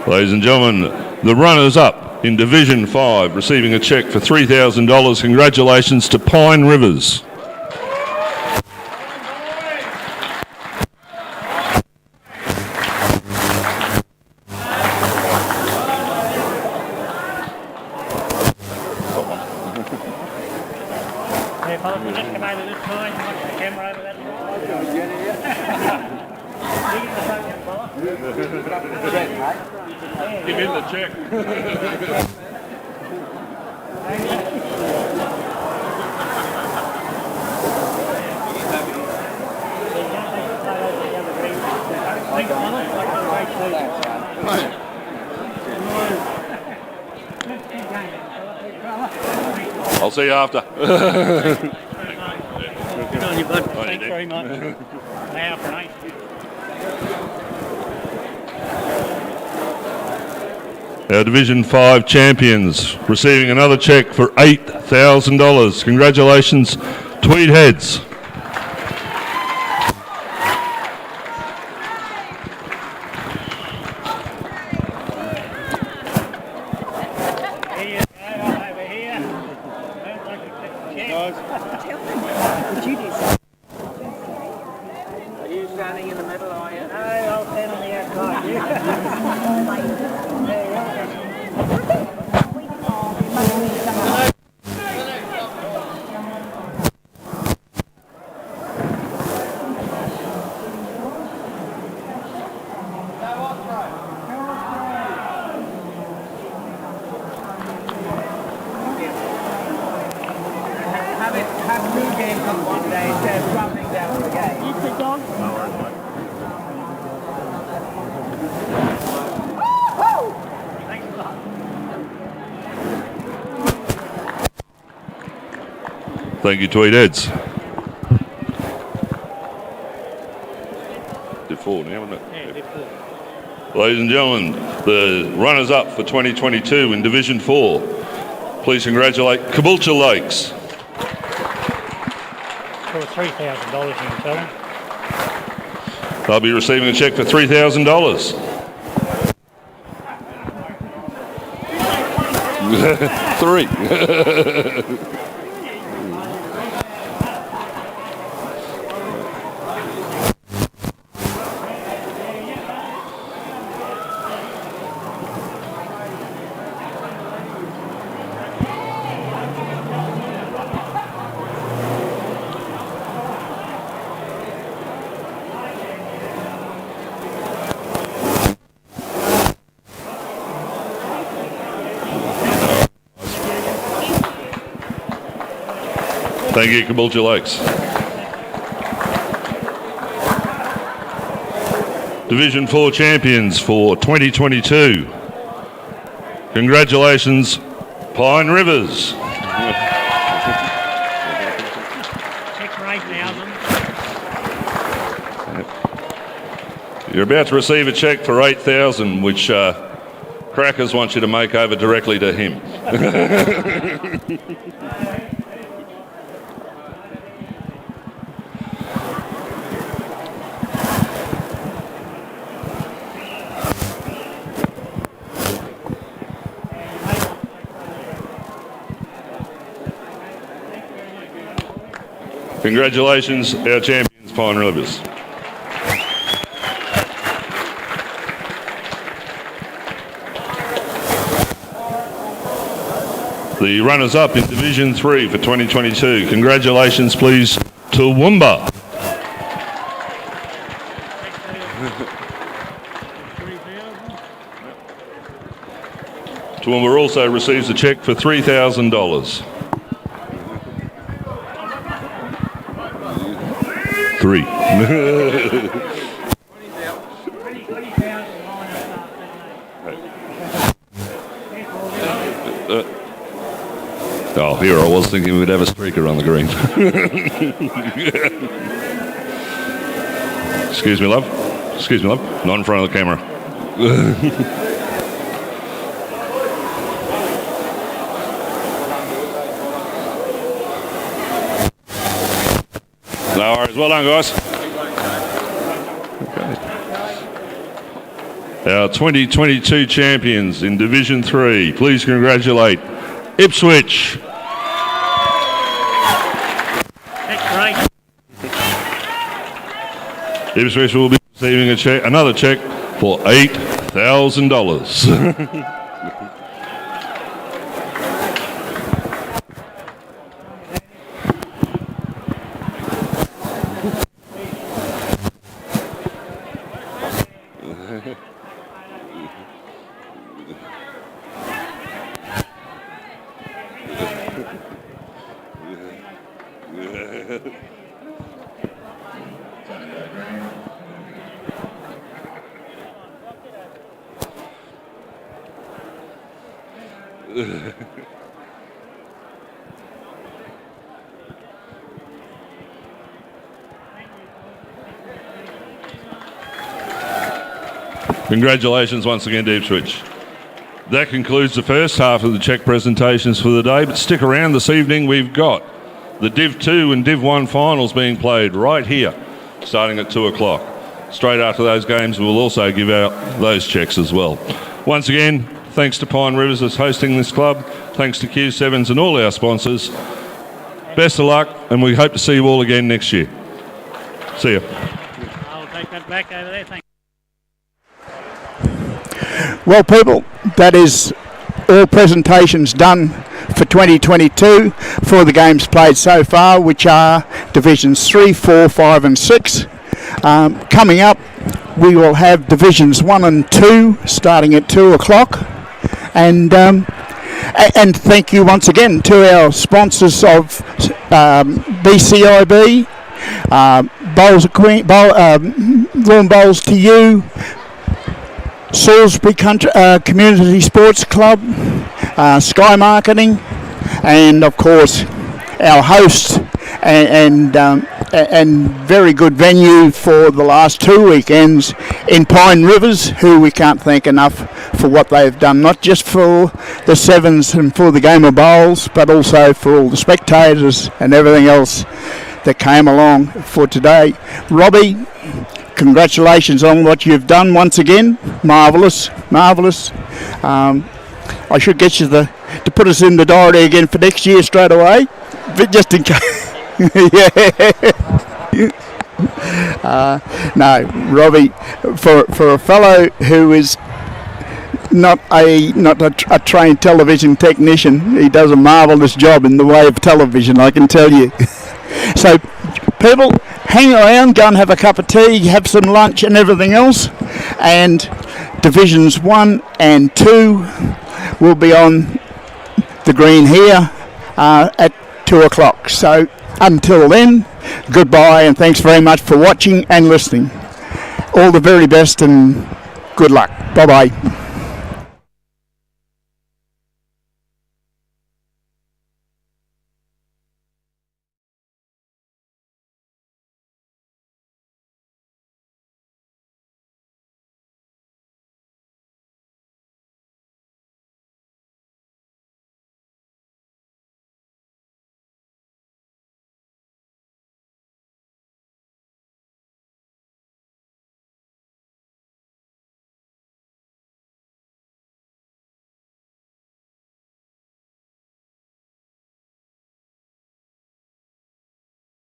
Ladies and gentlemen, the runners-up in Division 5 receiving a cheque for $3,000. Congratulations to Pine Rivers. Give him the check. I'll see you after. Good on you, bud. Thanks very much. Now, mate. Our Division 5 champions receiving another cheque for $8,000. Congratulations, Tweed Heads. Thank you, Tweed Heads. Div 4 now, isn't it? Yeah, Div 4. Ladies and gentlemen, the runners-up for 2022 in Division 4. Please congratulate Caboolture Lakes. For $3,000 you can tell them. They'll be receiving a cheque for $3,000. 3. Thank you, Caboolture Lakes. Division 4 champions for 2022. Congratulations, Pine Rivers. Check for 8,000. You're about to receive a cheque for 8,000, which Crackers wants you to make over directly to him. Congratulations, our champions, Pine Rivers. The runners-up in Division 3 for 2022. Congratulations, please, Toowoomba. Toowoomba also receives a cheque for $3,000. 3. Oh, here I was thinking we'd have a streaker on the green. Excuse me, love. Excuse me, love. Not in front of the camera. No worries. Well done, guys. Okay. Our 2022 champions in Division 3. Please congratulate Ipswich. Check for 8. Ipswich will be receiving another cheque for $8,000. Congratulations once again to Ipswich. That concludes the first half of the cheque presentations for the day, but stick around this evening. We've got the Div 2 and Div 1 finals being played right here, starting at 2 o'clock. Straight after those games, we'll also give out those cheques as well. Once again, thanks to Pine Rivers as hosting this club. Thanks to Q7s and all our sponsors. Best of luck, and we hope to see you all again next year. See you. I'll take that back over there. Thanks. Well, people, that is all presentations done for 2022 for the games played so far, which are Divisions 3, 4, 5 and 6. Coming up, we will have Divisions 1 and 2 starting at 2 o'clock. And thank you once again to our sponsors of BCIB, Bowls of Queen, Lawn Bowls to You, Salisbury Community Sports Club, Sky Marketing, and of course our host and very good venue for the last 2 weekends in Pine Rivers, who we can't thank enough for what they've done, not just for the sevens and for the game of bowls, but also for all the spectators and everything else that came along for today. Robbie, congratulations on what you've done once again. Marvellous, marvellous. I should get you to put us in the diary again for next year straight away, but just in case. No, Robbie, for a fellow who is not a trained television technician, he does a marvellous job in the way of television, I can tell you. So, people, hang around, go and have a cup of tea, have some lunch and everything else, and Divisions 1 and 2 will be on the green here at 2 o'clock. So, until then, goodbye and thanks very much for watching and listening. All the very best and good luck. Bye-bye.